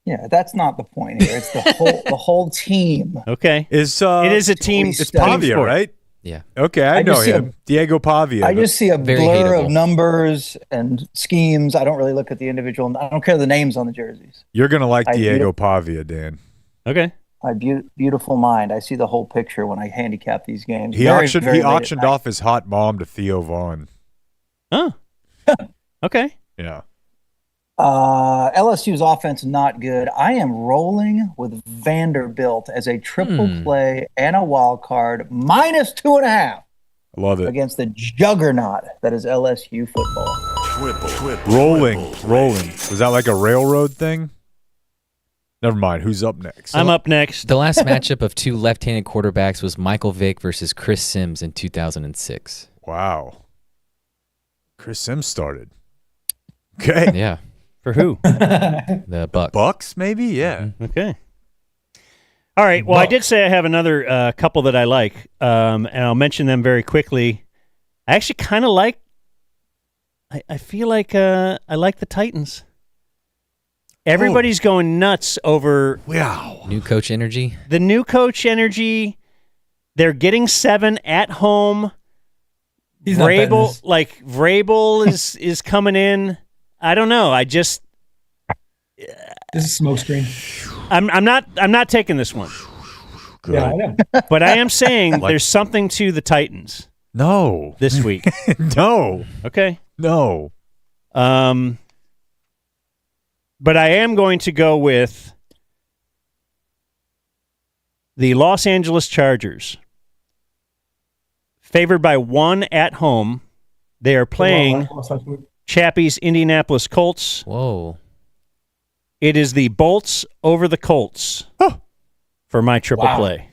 Yeah, that's not the point here. It's the whole team. Okay. It is a team. It's Pavia, right? Yeah. Okay, I know him. Diego Pavia. I just see a Very blur hateable. of numbers and schemes. I don't really look at the individual. I don't care the names on the jerseys. You're going to like Diego Pavia, Dan. Okay. My beautiful mind. I see the whole picture when I handicap these games. He auctioned off his hot mom to Theo Vaughn. Oh. Okay. Yeah. LSU's offense not good. I am rolling with Vanderbilt as a triple play and a wild card minus 2.5. I love it. Against the juggernaut that is LSU football. Rolling. Was that like a railroad thing? Never mind. Who's up next? I'm up next. The last matchup of two left-handed quarterbacks was Michael Vick versus Chris Sims in 2006. Wow. Chris Sims started. Okay. Yeah. For who? The Bucks. Bucks, maybe? Yeah. Okay. All right. Well, I did say I have another couple that I like, and I'll mention them very quickly. I actually kind of like. I feel like I like the Titans. Everybody's going nuts over New coach energy. the new coach energy. They're getting 7 at home. He's not betting this. Vrabel is coming in. I don't know. I just This is smokescreen. I'm not taking this one. Good. Yeah, I know. But I am saying there's something to the Titans No. this week. No. Okay. No. But I am going to go with the Los Angeles Chargers. Favored by 1 at home. They are playing Chappie's Indianapolis Colts. Whoa. It is the Bolts over the Colts for my triple play.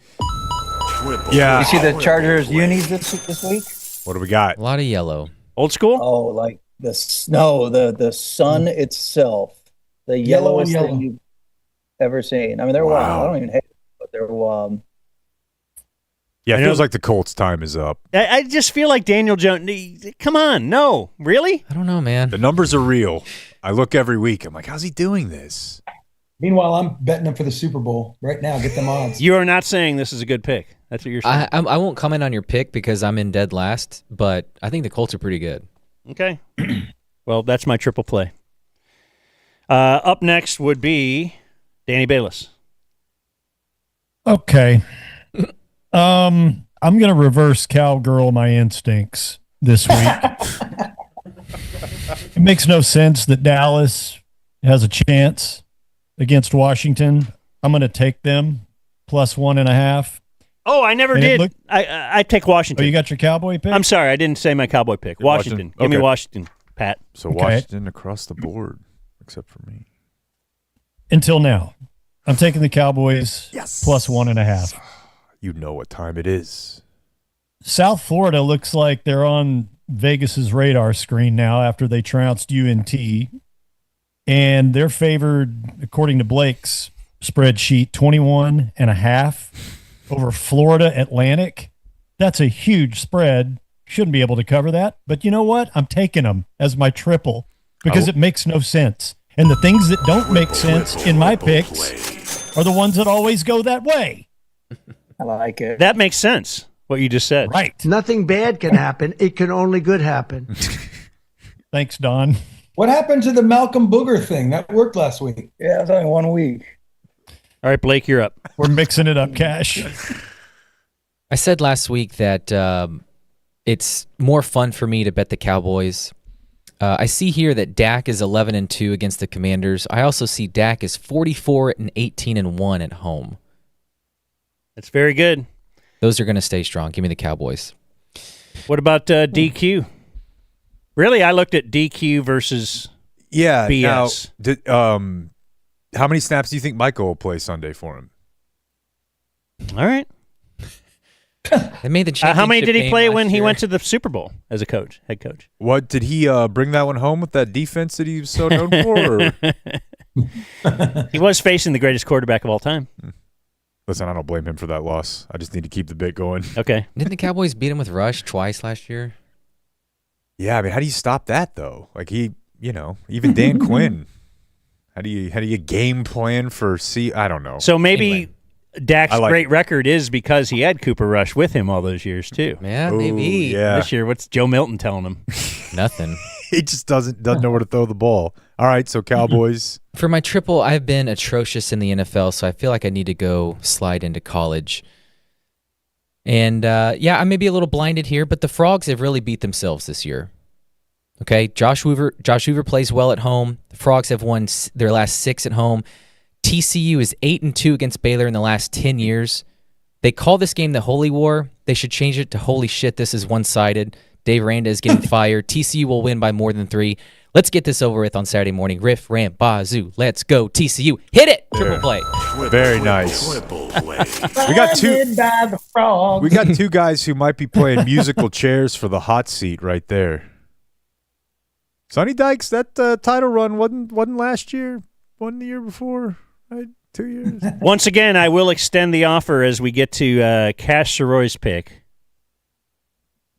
Yeah. You see the Chargers unis this week? What do we got? A lot of yellow. Old school? Oh, like the snow, the sun itself, the Yellow and yellowest yellow. thing you've ever seen. I mean, they're wild. I don't even hate it, but they're wild. Yeah, it I know- feels like the Colts' time is up. I just feel like Daniel Jones. Come on, no, really? I don't know, man. The numbers are real. I look every week. I'm like, how's he doing this? Meanwhile, I'm betting them for the Super Bowl right now. Get them odds. You are not saying this is a good pick. That's what you're saying. I won't comment on your pick because I'm in dead last, but I think the Colts are pretty good. Okay. Well, that's my triple play. Up next would be Danny Bayless. Okay. I'm going to reverse cowgirl my instincts this week. It makes no sense that Dallas has a chance against Washington. I'm going to take them plus 1.5. Oh, I never And it did. looked- I take Washington. Oh, you got your Cowboy pick? I'm sorry, I didn't say my Cowboy pick. Washington. Give me Okay. Washington, Pat. So Okay. Washington across the board, except for me. Until now. I'm taking the Cowboys plus 1.5. You know what time it is. South Florida looks like they're on Vegas's radar screen now after they trounced UNT. And they're favored, according to Blake's spreadsheet, 21.5 over Florida Atlantic. That's a huge spread. Shouldn't be able to cover that. But you know what? I'm taking them as my triple because it makes no sense. And the things that don't make sense in my picks are the ones that always go that way. I like it. That makes sense, what you just said. Right. Nothing bad can happen. It can only good happen. Thanks, Don. What happened to the Malcolm Booger thing? That worked last week. Yeah, it's only 1 week. All right, Blake, you're up. We're mixing it up, Cash. I said last week that it's more fun for me to bet the Cowboys. I see here that Dak is 11-2 against the Commanders. I also see Dak is 44-18-1 at home. That's very good. Those are going to stay strong. Give me the Cowboys. What about DQ? Really, I looked at DQ versus BS. Now, how many snaps do you think Michael will play Sunday for him? All right. They made the How many did he game play last when he year. went to the Super Bowl as a coach, head coach? What did he bring that one home with that defense that he was so known for? Or? He was facing the greatest quarterback of all time. Listen, I don't blame him for that loss. I just need to keep the bit going. Okay. Didn't the Cowboys beat him with Rush twice last year? Yeah, I mean, how do you stop that though? Like even Dan Quinn. How do you game plan for I don't know. So maybe Dak's great record is because he had Cooper Rush with him all those years, too. Yeah, maybe. Yeah. This year, what's Joe Milton telling him? Nothing. He just doesn't know where to throw the ball. All right, so Cowboys. For my triple, I've been atrocious in the NFL, so I feel like I need to go slide into college. And, I may be a little blinded here, but the Frogs have really beat themselves this year. Okay, Josh Hoover plays well at home. The Frogs have won their last 6 at home. TCU is 8-2 against Baylor in the last 10 years. They call this game the Holy War. They should change it to holy shit, this is one-sided. Dave Aranda is getting fired. TCU will win by more than 3. Let's get this over with on Saturday morning. Riff, rant, bazoo. Let's go, TCU. Hit it! Triple play. Very nice. We got two guys who might be playing musical chairs for the hot seat right there. Sonny Dykes, that title run wasn't last year, wasn't the year before, right? 2 years. Once again, I will extend the offer as we get to Cash Soroy's pick.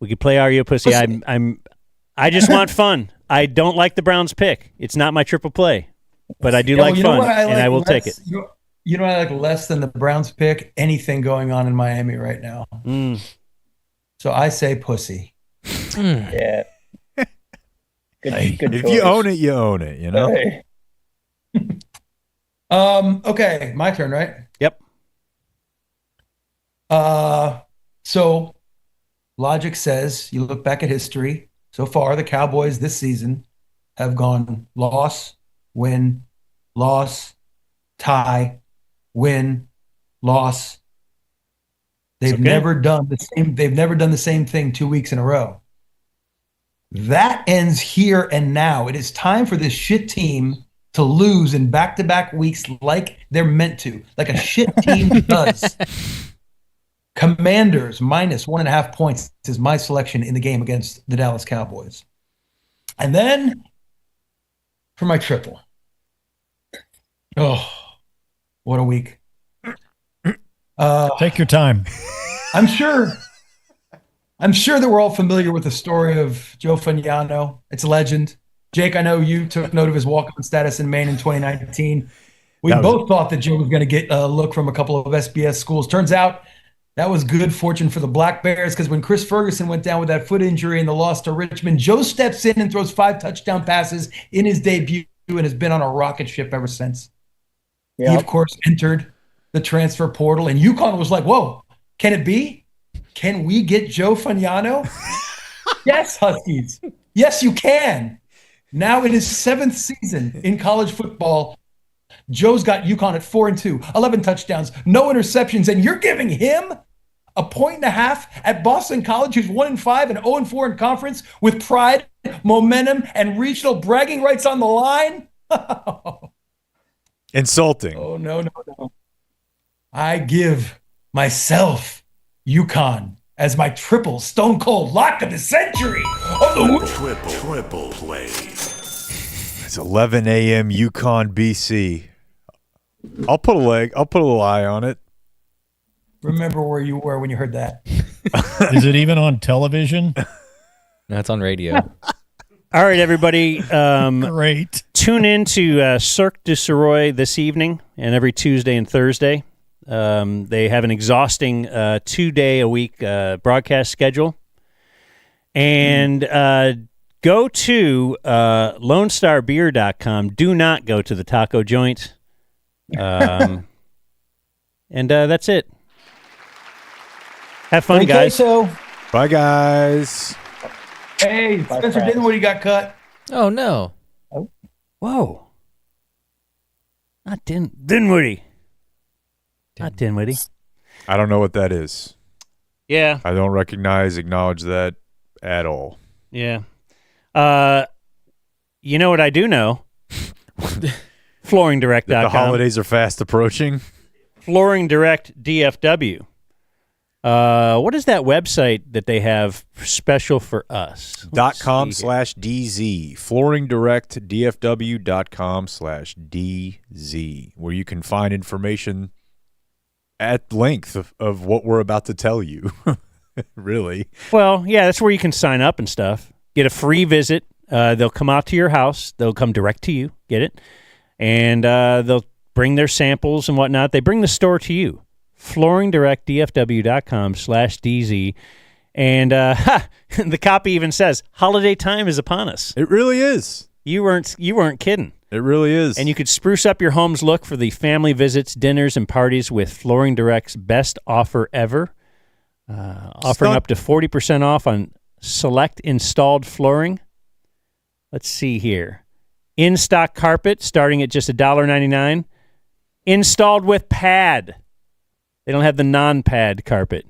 We could play Are You a Pussy? I just want fun. I don't like the Browns pick. It's not my triple play, but I do like fun, and I will take it. You know what I like less than the Browns pick? Anything going on in Miami right now. So I say pussy. Yeah. Good if choice. you own it, you own it, you know? Hey. Okay, my turn, right? Yep. So logic says you look back at history. So far, the Cowboys this season have gone loss, win, loss, tie, win, loss. They've never done the same. They've never done the same thing 2 weeks in a row. That ends here and now. It is time for this shit team to lose in back-to-back weeks like they're meant to, like a shit team does. Commanders minus 1.5 points is my selection in the game against the Dallas Cowboys. And then for my triple. Oh, what a week. Take your time. I'm sure that we're all familiar with the story of Joe Fagnano. It's a legend. Jake, I know you took note of his walk-on status in Maine in 2019. We both thought that Joe was going to get a look from a couple of SBS schools. Turns out that was good fortune for the Black Bears because when Chris Ferguson went down with that foot injury and the loss to Richmond, Joe steps in and throws 5 touchdown passes in his debut and has been on a rocket ship ever since. Yep. He, of course, entered the transfer portal, and UConn was like, whoa, can it be? Can we get Joe Fagnano? Yes, Huskies. Yes, you can. Now in his 7th season in college football, Joe's got UConn at 4-2, 11 touchdowns, no interceptions, and you're giving him a 1.5 at Boston College, who's 1-5 and 0-4 in conference with pride, momentum, and regional bragging rights on the line? Insulting. Oh, no. I give myself UConn as my triple stone cold lock of the century. Triple play. It's 11 a.m. UConn, BC. I'll put a little eye on it. Remember where you were when you heard that. Is it even on television? No, it's on radio. All right, everybody. Great. Tune in to Cirque Du Sirois this evening and every Tuesday and Thursday. They have an exhausting 2-day-a-week broadcast schedule. And go to LoneStarBeer.com. Do not go to the taco joint. And that's it. Have fun, guys. So. Bye, guys. Hey, Spencer Dinwiddie got cut. Oh, no. Oh. Whoa. Not Dinwiddie. Not Dinwiddie. I don't know what that is. Yeah. I don't acknowledge that at all. Yeah. You know what I do know? FlooringDirect.com. The holidays are fast approaching. Flooring Direct DFW. What is that website that they have special for us? .com/DZ. FlooringDirectDFW.com/DZ, where you can find information at length of what we're about to tell you. Really. Well, yeah, that's where you can sign up and stuff. Get a free visit. They'll come out to your house. They'll come direct to you. Get it? And they'll bring their samples and whatnot. They bring the store to you. FlooringDirectDFW.com/DZ. And the copy even says, holiday time is upon us. It really is. You weren't kidding. It really is. And you could spruce up your home's look for the family visits, dinners, and parties with Flooring Direct's best offer ever. Offering up to 40% off on select installed flooring. Let's see here. In-stock carpet starting at just $1.99. Installed with pad. They don't have the non-pad carpet.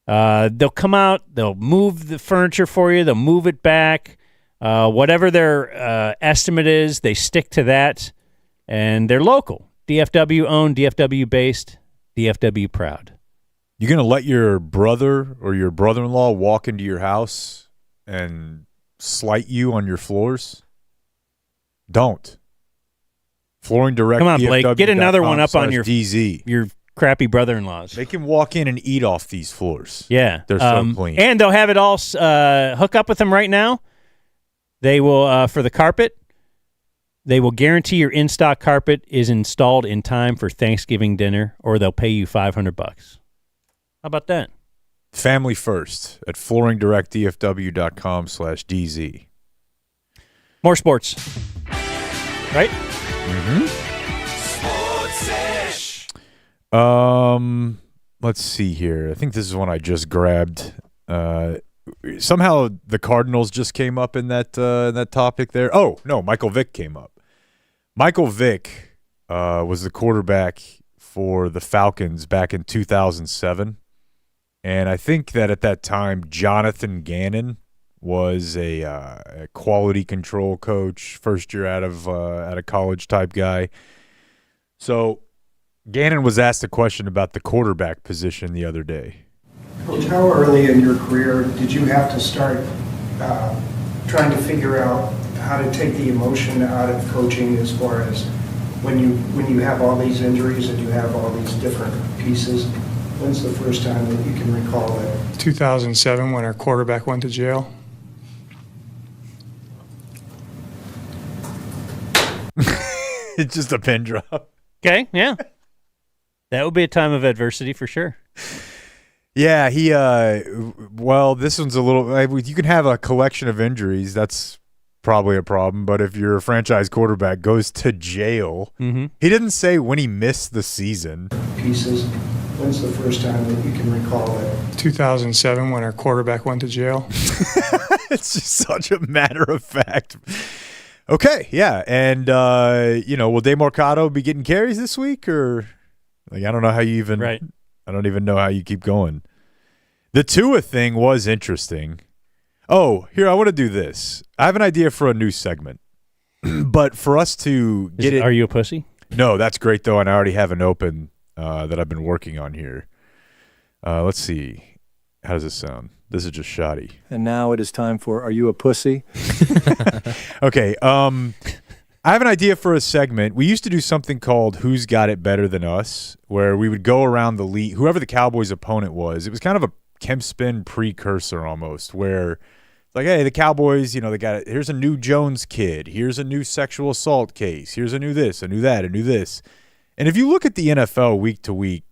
They'll come out. They'll move the furniture for you. They'll move it back. Whatever their estimate is, they stick to that. And they're local. DFW owned, DFW based, DFW proud. You're going to let your brother or your brother-in-law walk into your house and slight you on your floors? Don't. Flooring Direct. Come on, Blake. Get another one up on your DZ. Your crappy brother-in-laws. They can walk in and eat off these floors. Yeah. They're so clean. And they'll have it all hook up with them right now. They will, for the carpet, they will guarantee your in-stock carpet is installed in time for Thanksgiving dinner, or they'll pay you $500. How about that? Family first at flooringdirectdfw.com/DZ. More sports. Right? Let's see here. I think this is one I just grabbed. Somehow the Cardinals just came up in that topic there. Oh, no, Michael Vick came up. Michael Vick was the quarterback for the Falcons back in 2007. And I think that at that time, Johnathan Gannon was a quality control coach, first year out of college type guy. So Gannon was asked a question about the quarterback position the other day. Coach, how early in your career did you have to start trying to figure out how to take the emotion out of coaching, as far as when you have all these injuries and you have all these different pieces? When's the first time that you can recall that? 2007, when our quarterback went to jail. It's just a pin drop. Okay, yeah. That would be a time of adversity for sure. Yeah, well, this one's a little, you can have a collection of injuries. That's probably a problem. But if your franchise quarterback goes to jail, he didn't say when he missed the season. Pieces. When's the first time that you can recall that? 2007, when our quarterback went to jail. It's just such a matter of fact. Okay, yeah. And, will Dave Mercado be getting carries this week? Or, I don't know how you even – right. I don't even know how you keep going. The Tua thing was interesting. Oh, here, I want to do this. I have an idea for a new segment. But for us to get it – Are you a pussy? No, that's great, though, and I already have an open that I've been working on here. Let's see. How does this sound? This is just Schotty. And now it is time for Are You a Pussy? Okay. I have an idea for a segment. We used to do something called Who's Got It Better Than Us, where we would go around the league, whoever the Cowboys' opponent was. It was kind of a Kemp Spin precursor almost, where it's like, hey, the Cowboys, they got it. Here's a new Jones kid. Here's a new sexual assault case. Here's a new this, a new that, a new this. And if you look at the NFL week to week,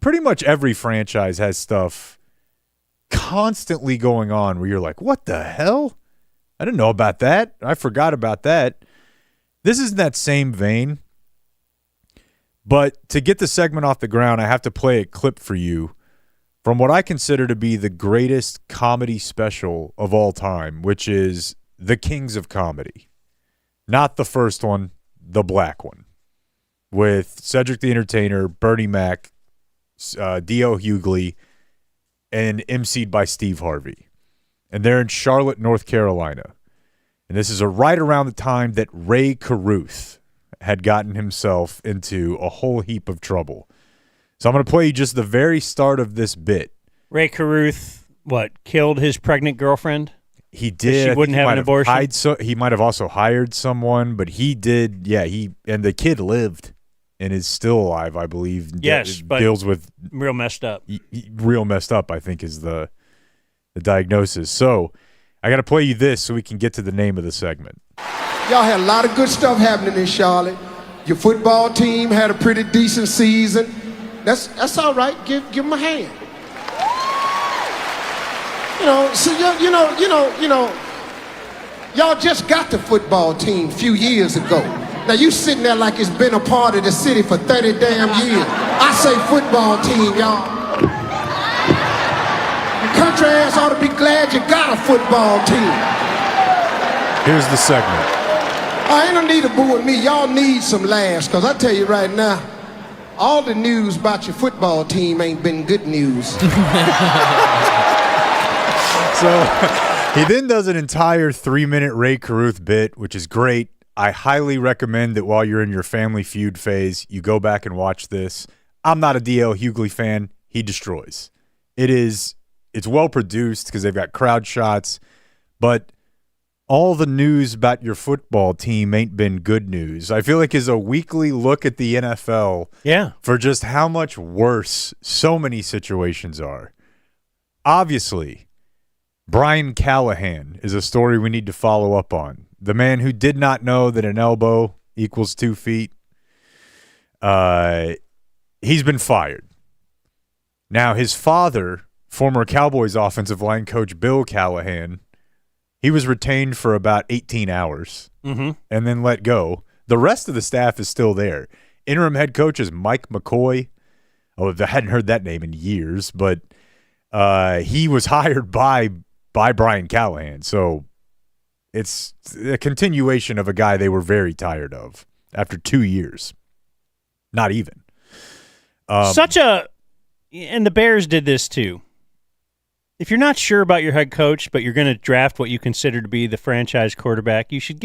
pretty much every franchise has stuff constantly going on where you're like, what the hell? I didn't know about that. I forgot about that. This is in that same vein. But to get the segment off the ground, I have to play a clip for you from what I consider to be the greatest comedy special of all time, which is The Kings of Comedy. Not the first one, the black one. With Cedric the Entertainer, Bernie Mac, D.O. Hughley, and emceed by Steve Harvey. And they're in Charlotte, North Carolina. And this is right around the time that Ray Caruth had gotten himself into a whole heap of trouble. So I'm going to play you just the very start of this bit. Ray Caruth, killed his pregnant girlfriend? He did. She wouldn't have an abortion? He might have also hired someone, but he did. Yeah, and the kid lived and is still alive, I believe. Yes, but deals with real messed up. Real messed up, I think, is the diagnosis. So I got to play you this so we can get to the name of the segment. Y'all had a lot of good stuff happening in Charlotte. Your football team had a pretty decent season. That's all right. Give him a hand. You know, so y'all just got the football team a few years ago. Now you sitting there like it's been a part of the city for 30 damn years. I say football team, y'all. Your country ass ought to be glad you got a football team. Here's the segment. Ain't no need to boo at me. Y'all need some laughs, because I tell you right now, all the news about your football team ain't been good news. So he then does an entire 3-minute Ray Caruth bit, which is great. I highly recommend that while you're in your Family Feud phase, you go back and watch this. I'm not a D.L. Hughley fan. He destroys. It's well produced because they've got crowd shots, but all the news about your football team ain't been good news. I feel like it's a weekly look at the NFL for just how much worse so many situations are. Obviously, Brian Callahan is a story we need to follow up on. The man who did not know that an elbow equals 2 feet. He's been fired. Now, his father, former Cowboys offensive line coach Bill Callahan, he was retained for about 18 hours and then let go. The rest of the staff is still there. Interim head coach is Mike McCoy. Oh, I hadn't heard that name in years, but he was hired by Brian Callahan. So it's a continuation of a guy they were very tired of after 2 years. Not even. And the Bears did this too. If you're not sure about your head coach, but you're going to draft what you consider to be the franchise quarterback, you should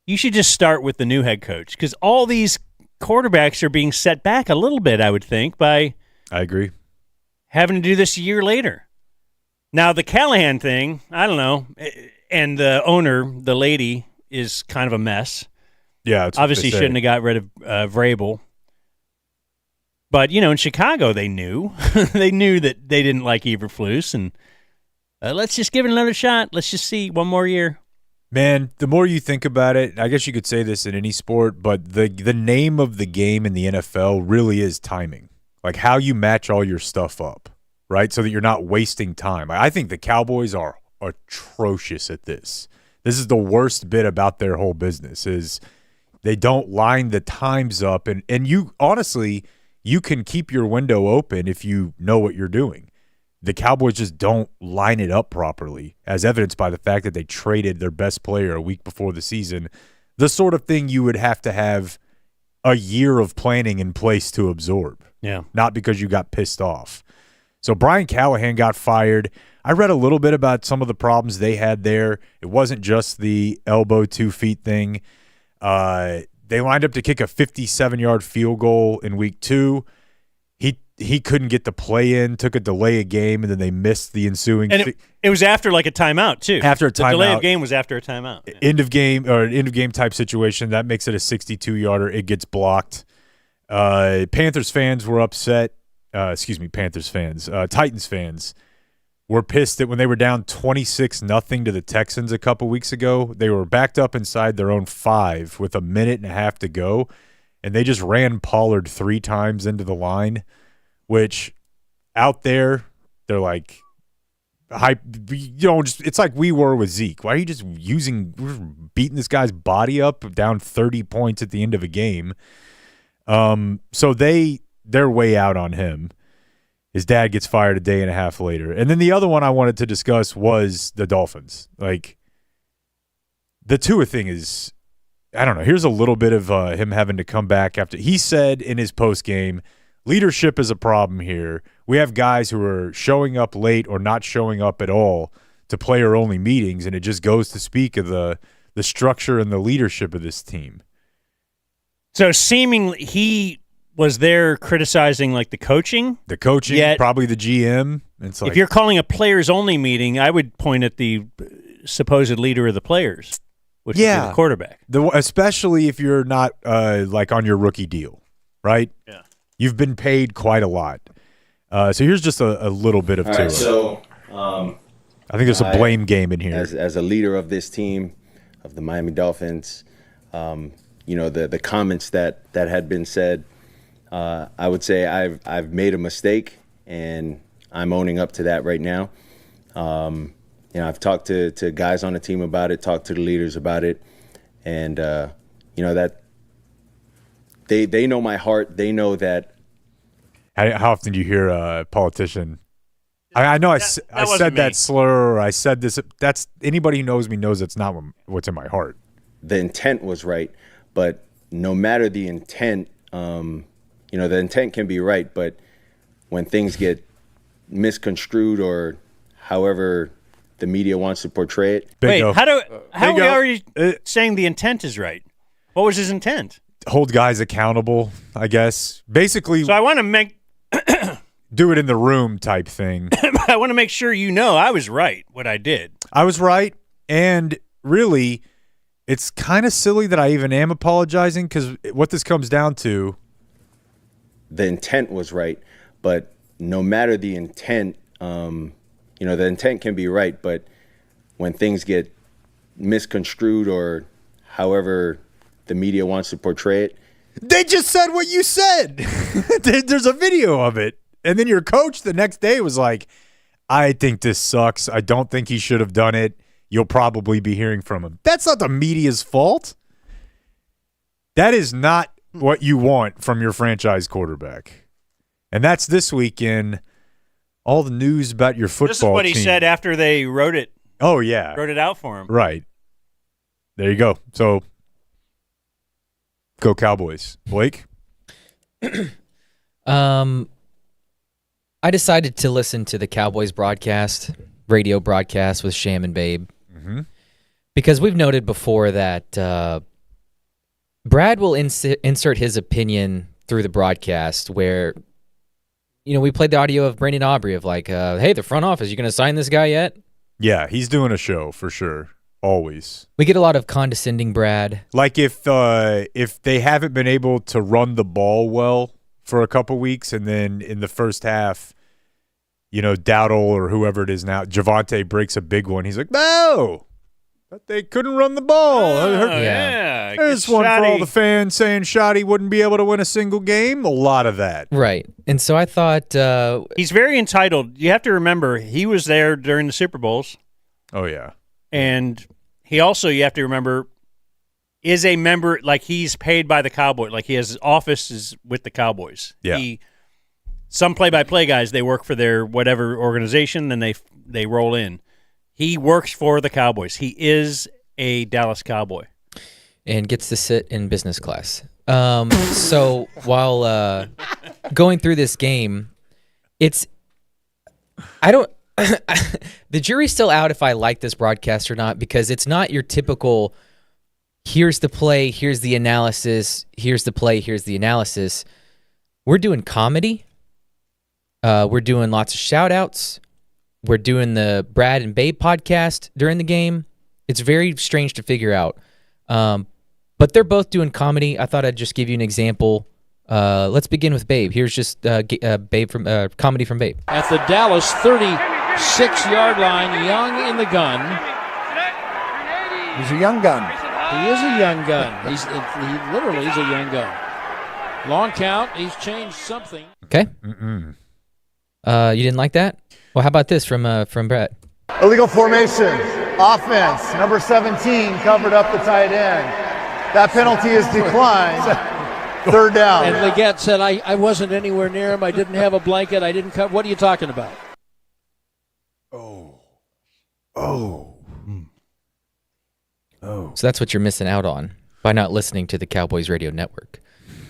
just start with the new head coach, because all these quarterbacks are being set back a little bit, I would think, by I agree. Having to do this a year later. Now, the Callahan thing, I don't know, and the owner, the lady, is kind of a mess. Yeah, it's obviously shouldn't have got rid of Vrabel. But, in Chicago, they knew. They knew that they didn't like Eberflus, and let's just give it another shot. Let's just see one more year. Man, the more you think about it, I guess you could say this in any sport, but the name of the game in the NFL really is timing. Like how you match all your stuff up, right, so that you're not wasting time. I think the Cowboys are atrocious at this. This is the worst bit about their whole business is they don't line the times up, and you honestly – you can keep your window open if you know what you're doing. The Cowboys just don't line it up properly, as evidenced by the fact that they traded their best player a week before the season, the sort of thing you would have to have a year of planning in place to absorb. Yeah. Not because you got pissed off. So Brian Callahan got fired. I read a little bit about some of the problems they had there. It wasn't just the elbow 2 feet thing. They lined up to kick a 57-yard field goal in week 2. He couldn't get the play in, took a delay of game, and then they missed the ensuing. And it was after like a timeout too. After a timeout, the delay of game was after a timeout. Yeah. End of game type situation that makes it a 62-yarder. It gets blocked. Panthers fans were upset. Panthers fans. Titans fans were pissed that when they were down 26-0 to the Texans a couple weeks ago, they were backed up inside their own 5 with a minute and a half to go, and they just ran Pollard 3 times into the line, which out there they're like, it's like we were with Zeke. Why are you just beating this guy's body up down 30 points at the end of a game? So they're way out on him. His dad gets fired a day and a half later. And then the other one I wanted to discuss was the Dolphins. Like, the Tua thing is, I don't know. Here's a little bit of him having to come back after. He said in his postgame, leadership is a problem here. We have guys who are showing up late or not showing up at all to player-only meetings, and it just goes to speak of the structure and the leadership of this team. So seemingly he was there criticizing like the coaching, yet, probably the GM. It's like, if you're calling a players-only meeting, I would point at the supposed leader of the players, which would be the quarterback. Especially if you're not like on your rookie deal, right? Yeah, you've been paid quite a lot. So here's just a little bit of Tua. Right, so I think there's a blame game in here. As a leader of this team, of the Miami Dolphins, the comments that had been said I would say I've made a mistake, and I'm owning up to that right now. I've talked to guys on the team about it, talked to the leaders about it, and that they know my heart. They know that. How often do you hear a politician? I know I said that slur, or I said this. That's anybody who knows me knows it's not what's in my heart. The intent was right, but no matter the intent, the intent can be right, but when things get misconstrued or however the media wants to portray it. Wait, how are we already saying the intent is right? What was his intent? Hold guys accountable, I guess. Basically, so I want to make do it in the room type thing. I want to make sure you know I was right what I did. I was right, and really, it's kind of silly that I even am apologizing, because what this comes down to, the intent was right, but no matter the intent, the intent can be right, but when things get misconstrued or however the media wants to portray it. They just said what you said. There's a video of it. And then your coach the next day was like, I think this sucks. I don't think he should have done it. You'll probably be hearing from him. That's not the media's fault. That is not what you want from your franchise quarterback. And that's this week in all the news about your football team. This is what he said after they wrote it. Oh, yeah. Wrote it out for him. Right. There you go. So, go Cowboys. Blake? I decided to listen to the Cowboys radio broadcast with Sham and Babe. Mm-hmm. Because we've noted before that Brad will insert his opinion through the broadcast where, we played the audio of Brandon Aubrey of like, hey, the front office, you going to sign this guy yet? Yeah, he's doing a show for sure. Always. We get a lot of condescending Brad. Like if they haven't been able to run the ball well for a couple weeks, and then in the first half, Dowdle or whoever it is now, Javonte breaks a big one. He's like, no, but they couldn't run the ball. Yeah. There's one for all the fans saying Schotty wouldn't be able to win a single game. A lot of that. Right. And so I thought. He's very entitled. You have to remember, he was there during the Super Bowls. Oh, yeah. And he also, you have to remember, is a member, like he's paid by the Cowboys. Like his office is with the Cowboys. Yeah. Some play-by-play guys, they work for their whatever organization, then they roll in. He works for the Cowboys. He is a Dallas Cowboy. And gets to sit in business class. So while going through this game, the jury's still out if I like this broadcast or not, because it's not your typical, here's the play, here's the analysis, here's the play, here's the analysis. We're doing comedy. We're doing lots of shout-outs. We're doing the Brad and Babe podcast during the game. It's very strange to figure out. But they're both doing comedy. I thought I'd just give you an example. Let's begin with Babe. Here's just Babe from comedy from Babe. At the Dallas 36-yard line, Young in the gun. He's a young gun. He is a young gun. He literally is a young gun. Long count. He's changed something. Okay. You didn't like that? Well, how about this from Brett? Illegal formation. Offense. Number 17 covered up the tight end. That penalty is declined. Third down. And Leggett said, I wasn't anywhere near him. I didn't have a blanket. I didn't cover. What are you talking about? So that's what you're missing out on by not listening to the Cowboys Radio Network.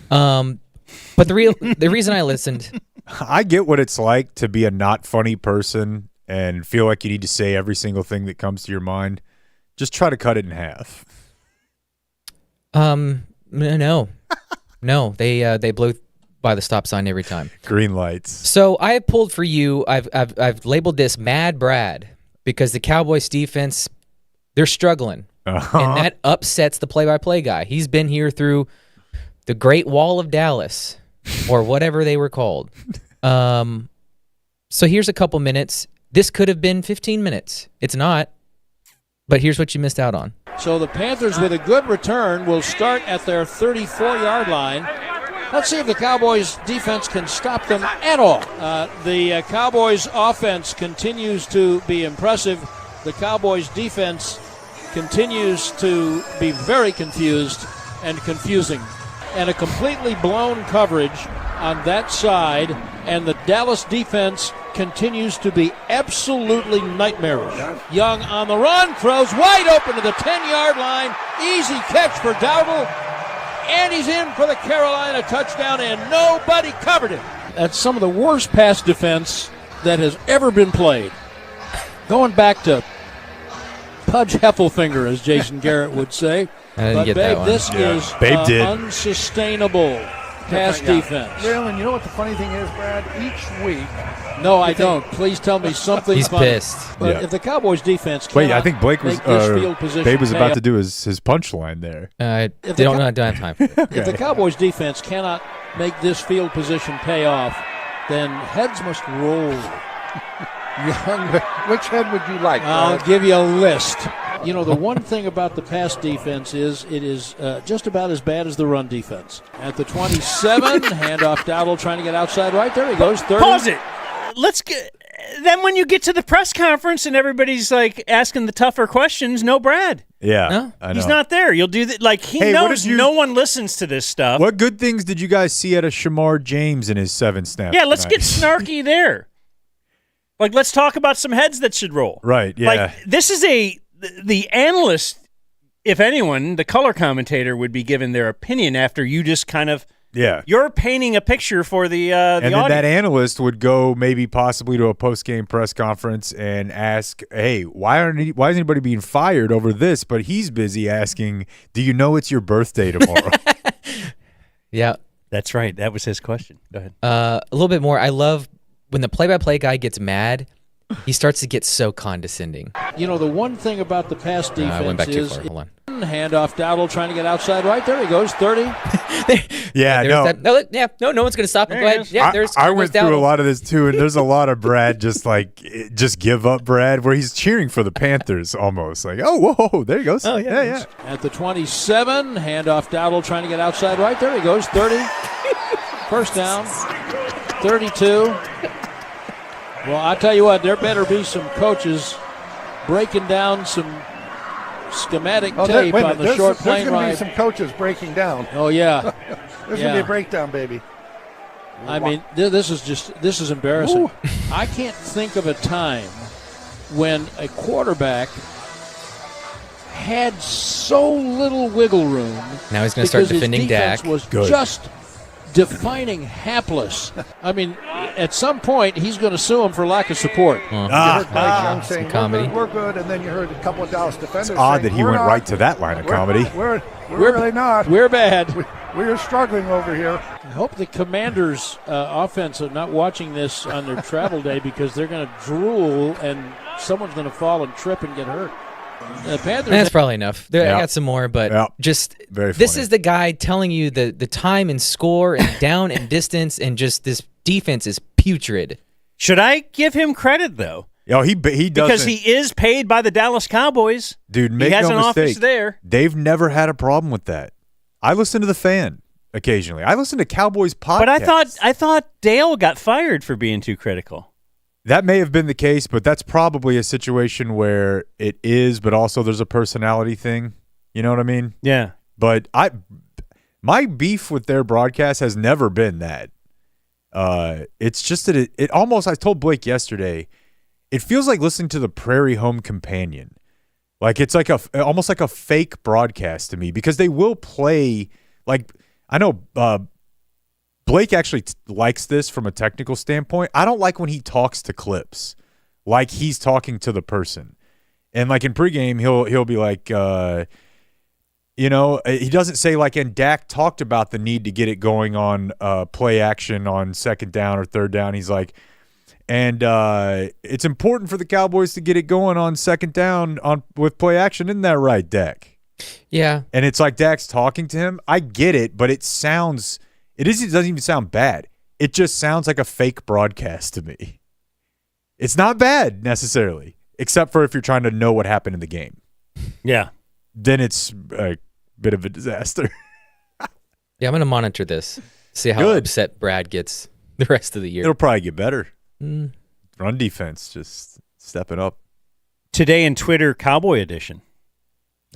But the reason I listened, I get what it's like to be a not funny person and feel like you need to say every single thing that comes to your mind. Just try to cut it in half. No, they blew by the stop sign every time. Green lights. So I have pulled for you. I've labeled this Mad Brad because the Cowboys defense, they're struggling, and that upsets the play-by-play guy. He's been here through the Great Wall of Dallas, or whatever they were called. So here's a couple minutes. This could have been 15 minutes. It's not. But here's what you missed out on. So the Panthers, with a good return, will start at their 34-yard line. Let's see if the Cowboys defense can stop them at all. The Cowboys offense continues to be impressive. The Cowboys defense continues to be very confused and confusing. And a completely blown coverage on that side, and the Dallas defense continues to be absolutely nightmarish. Young on the run, throws wide open to the 10-yard line. Easy catch for Dowdle, and he's in for the Carolina touchdown, and nobody covered him. That's some of the worst pass defense that has ever been played. Going back to Pudge Heffelfinger, as Jason Garrett would say. I didn't But, get Babe, that one. this is Babe did. unsustainable pass defense. Raylan, you know what the funny thing is, Brad? Each week. No, I don't. Please tell me something He's funny. pissed. But Yeah. if the Cowboys defense Wait, cannot I think Blake was. make this field position Babe was pay about off- to do his punchline there. If the don't Cow- have time for it. If the Cowboys defense cannot make this field position pay off, then heads must roll. Which head would you like? I'll Brad? give you a list. You know, the one thing about the pass defense is it is just about as bad as the run defense. At the 27, handoff Dowdle trying to get outside right. There he goes, 30. Pause it. Let's get. Then when you get to the press conference and everybody's like asking the tougher questions, no Brad. Yeah, No? I know. He's not there. You'll do that. Like, he Hey, what knows did you- no one listens to this stuff. What good things did you guys see out of Shamar James in his 7 snaps? Yeah, let's tonight? get snarky there. Like, let's talk about some heads that should roll. Right, yeah. Like, this is the analyst, if anyone, the color commentator would be given their opinion after you just kind of, Yeah. you're painting a picture for the And then audience. that analyst would go maybe possibly to a post-game press conference and ask, hey, why is anybody being fired over this? But he's busy asking, do you know it's your birthday tomorrow? Yeah. That's right. That was his question. Go ahead. A little bit more. I love when the play-by-play guy gets mad, he starts to get so condescending. You know, the one thing about the pass defense I went back too is far. Hold on. handoff Dowdle trying to get outside right. There he goes, 30. Yeah, There's no. that- no one's going to stop him. Go ahead. Yeah, there's I there's went through a Dowdle. lot of this too, and there's a lot of Brad just give up Brad, where he's cheering for the Panthers almost. Like, oh, whoa, there he goes. Oh, yeah. yeah. At the 27, handoff Dowdle trying to get outside right. There he goes, 30. First down, 32. Well, I tell you what, there better be some coaches breaking down some schematic tape on the short plane There's going to ride. be some coaches breaking down. Oh, yeah. There's going to be a breakdown, baby. I mean, this is embarrassing. Ooh. I can't think of a time when a quarterback had so little wiggle room. Now he's going to start because his defending defense Dak. was Good. just defining hapless. I mean, at some point, he's going to sue him for lack of support. You heard Mike Young saying, comedy. We're good, and then you heard a couple of Dallas defenders It's odd saying, that he "We're went not. right to that line of comedy. We're really not. We're bad. We are struggling over here. I hope the Commanders' offense are not watching this on their travel day because they're going to drool and someone's going to fall and trip and get hurt. The Panthers. That's probably enough. I Yeah. got some more, but Yeah. just Very this funny. is the guy telling you the time and score and down and distance, and just this defense is putrid. Should I give him credit, though? Oh, he doesn't. Because he is paid by the Dallas Cowboys. Dude, make he has no an mistake. office there. They've never had a problem with that. I listen to the Fan occasionally. I listen to Cowboys podcasts. But I thought Dale got fired for being too critical. That may have been the case, but that's probably a situation where it is, but also there's a personality thing. You know what I mean? Yeah. But my beef with their broadcast has never been that. It's just that it almost, I told Blake yesterday, it feels like listening to the Prairie Home Companion. Like it's like almost like a fake broadcast to me, because they will play, like, I know Blake actually likes this from a technical standpoint. I don't like when he talks to clips, like he's talking to the person. And like in pregame, he'll be like, he doesn't say like, and Dak talked about the need to get it going on play action on second down or third down. He's like, and it's important for the Cowboys to get it going on second down with play action. Isn't that right, Dak? Yeah. And it's like Dak's talking to him. I get it, but it doesn't even sound bad. It just sounds like a fake broadcast to me. It's not bad necessarily, except for if you're trying to know what happened in the game. Yeah. Then it's a bit of a disaster. Yeah, I'm going to monitor this. See how upset Brad gets the rest of the year. It'll probably get better. Mm. Run defense just stepping up. Today in Twitter, Cowboy Edition.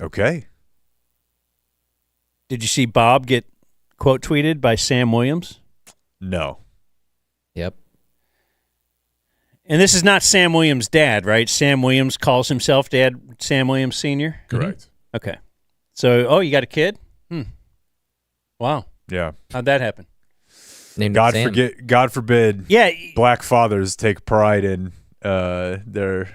Okay. Did you see Bob get quote tweeted by Sam Williams? No. Yep. And this is not Sam Williams' dad, right? Sam Williams calls himself Dad Sam Williams Sr.? Correct. Okay. So, you got a kid? Wow. Yeah. How'd that happen? Named God Sam. God forbid. Yeah. Black fathers take pride in their.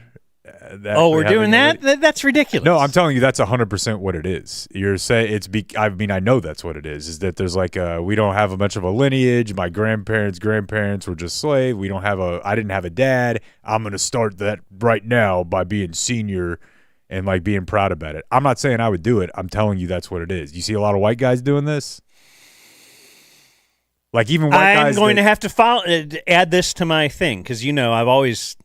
We're doing that? That's ridiculous. No, I'm telling you, that's 100% what it is. You're saying I know that's what it is. Is that there's like we don't have much of a lineage. My grandparents were just slave. I didn't have a dad. I'm gonna start that right now by being senior and like being proud about it. I'm not saying I would do it. I'm telling you that's what it is. You see a lot of white guys doing this. Like even white guys. I'm going to have to add this to my thing because I've always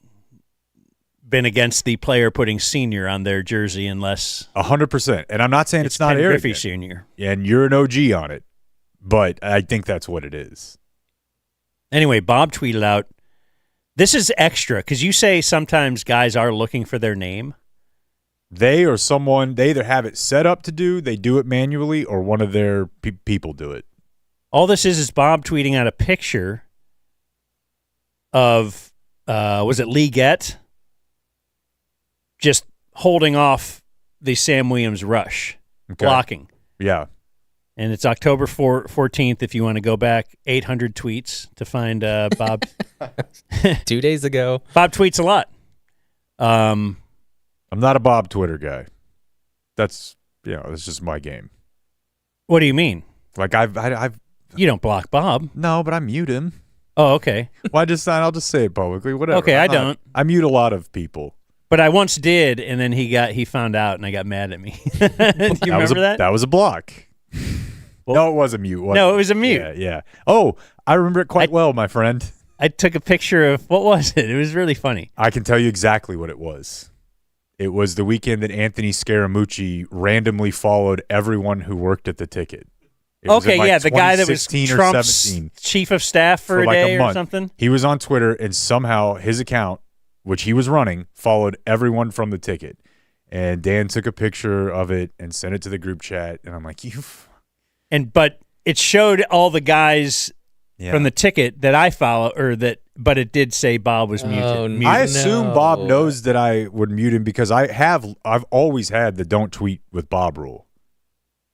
been against the player putting senior on their jersey unless 100%. And I'm not saying it's not Ken arrogant. Griffey Senior. And you're an OG on it, but I think that's what it is. Anyway, Bob tweeted out, "This is extra because you say sometimes guys are looking for their name." They or someone, they either have it set up to do, they do it manually, or one of their people do it. All this is Bob tweeting out a picture of, was it Lee Gett? Just holding off the Sam Williams rush, blocking. Yeah. And it's October 14th if you want to go back 800 tweets to find Bob. 2 days ago. Bob tweets a lot. I'm not a Bob Twitter guy. That's just my game. What do you mean? Like I've You don't block Bob. No, but I mute him. Oh, okay. Well, I'll just say it publicly. Whatever. Okay, I don't. I mute a lot of people. But I once did, and then he found out, and I got mad at me. Do you remember that? That was a block. No, it was a mute. No, it was a mute. Yeah. Oh, I remember it quite well, my friend. I took a picture of, what was it? It was really funny. I can tell you exactly what it was. It was the weekend that Anthony Scaramucci randomly followed everyone who worked at the ticket. Okay, like the guy that was Trump's chief of staff for a day or something. He was on Twitter, and somehow his account, which he was running, followed everyone from the ticket. And Dan took a picture of it and sent it to the group chat, and I'm like, but it showed all the guys from the ticket that I follow, but it did say Bob was muted. I assume Bob knows that I would mute him because I've always had the don't tweet with Bob rule.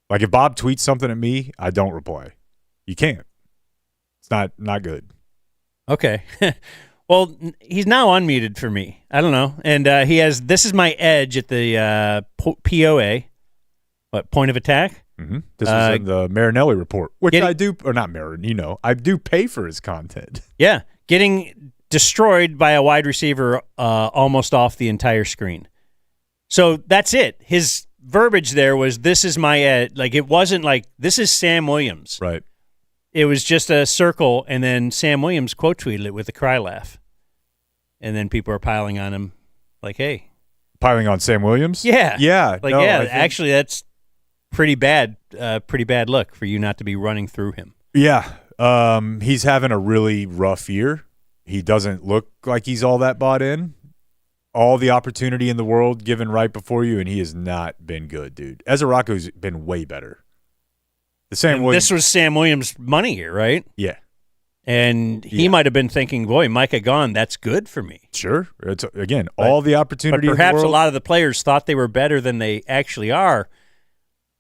Like if Bob tweets something at me, I don't reply. You can't. It's not good. Okay. Well, he's now unmuted for me. I don't know. And he has, this is my edge at the POA. What, point of attack? Mm-hmm. This was in the Marinelli report, which I do, or not Marin, I do pay for his content. Yeah. Getting destroyed by a wide receiver almost off the entire screen. So that's it. His verbiage there was, this is my edge. Like, it wasn't like, this is Sam Williams. Right. It was just a circle, and then Sam Williams quote tweeted it with a cry laugh. And then people are piling on him like, hey. Piling on Sam Williams? Yeah. Yeah. Like, actually, that's pretty bad look for you not to be running through him. Yeah. He's having a really rough year. He doesn't look like he's all that bought in. All the opportunity in the world given right before you, and he has not been good, dude. Ezeraku's been way better. This was Sam Williams' money year, right? Yeah. And he might have been thinking, boy, Micah gone, that's good for me. Sure. It's, again, all the opportunity but perhaps in the world. A lot of the players thought they were better than they actually are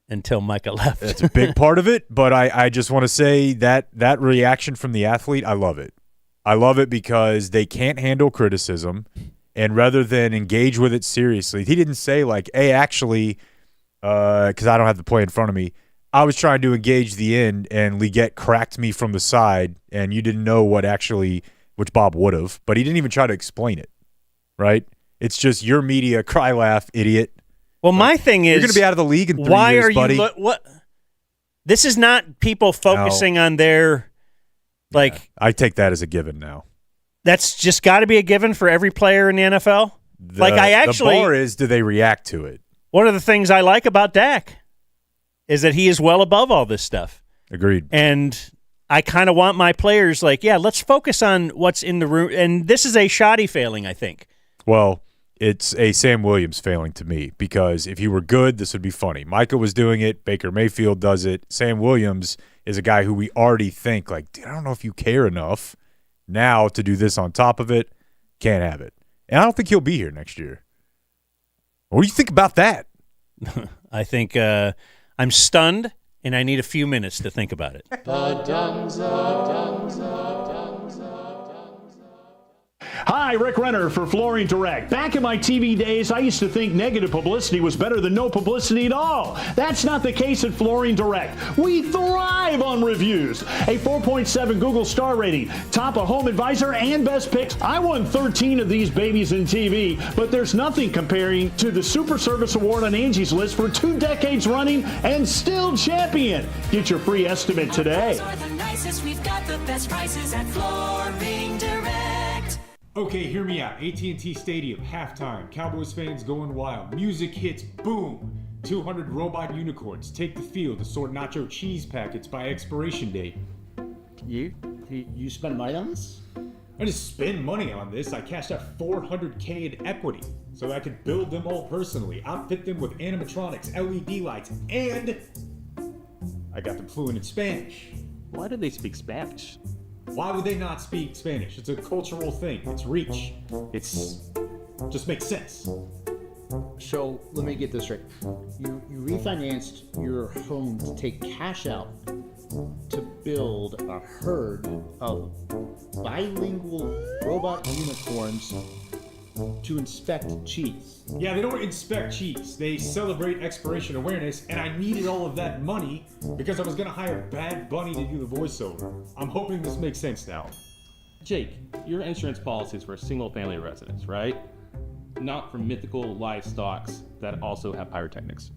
until Micah left. That's a big part of it, but I just want to say that reaction from the athlete, I love it. I love it because they can't handle criticism, and rather than engage with it seriously, he didn't say like, hey, actually, because I don't have the play in front of me, I was trying to engage the end, and Liggett cracked me from the side, and you didn't know which Bob would have, but he didn't even try to explain it, right? It's just your media, cry, laugh, idiot. Well, my thing is, you're going to be out of the league in 3 why years, are buddy. you? What? This is not people focusing on their, like. Yeah, I take that as a given now. That's just got to be a given for every player in the NFL. The bar is, do they react to it? One of the things I like about Dak is that he is well above all this stuff. Agreed. And I kind of want my players let's focus on what's in the room. And this is a Schotty failing, I think. Well, it's a Sam Williams failing to me, because if he were good, this would be funny. Micah was doing it. Baker Mayfield does it. Sam Williams is a guy who we already think, dude, I don't know if you care enough now to do this on top of it. Can't have it. And I don't think he'll be here next year. What do you think about that? I think I'm stunned, and I need a few minutes to think about it. Hi, Rick Renner for Flooring Direct. Back in my TV days, I used to think negative publicity was better than no publicity at all. That's not the case at Flooring Direct. We thrive on reviews. A 4.7 Google star rating, top of Home Advisor and Best Picks. I won 13 of these babies in TV, but there's nothing comparing to the Super Service Award on Angie's List for 2 decades running and still champion. Get your free estimate today. We've got the best prices at Flooring Direct. Okay, hear me out. AT&T Stadium, halftime. Cowboys fans going wild. Music hits, boom. 200 robot unicorns take the field to sort nacho cheese packets by expiration date. You spend money on this? I just spend money on this. I cashed out $400K in equity so that I could build them all personally, outfit them with animatronics, LED lights, and I got them fluent in Spanish. Why do they speak Spanish? Why would they not speak Spanish? It's a cultural thing. It's reach. Just makes sense. So let me get this straight. You refinanced your home to take cash out to build a herd of bilingual robot unicorns to inspect cheese. Yeah, they don't inspect cheese. They celebrate expiration awareness, and I needed all of that money because I was going to hire Bad Bunny to do the voiceover. I'm hoping this makes sense now. Jake, your insurance policy is for single-family residents, right? Not for mythical livestocks that also have pyrotechnics.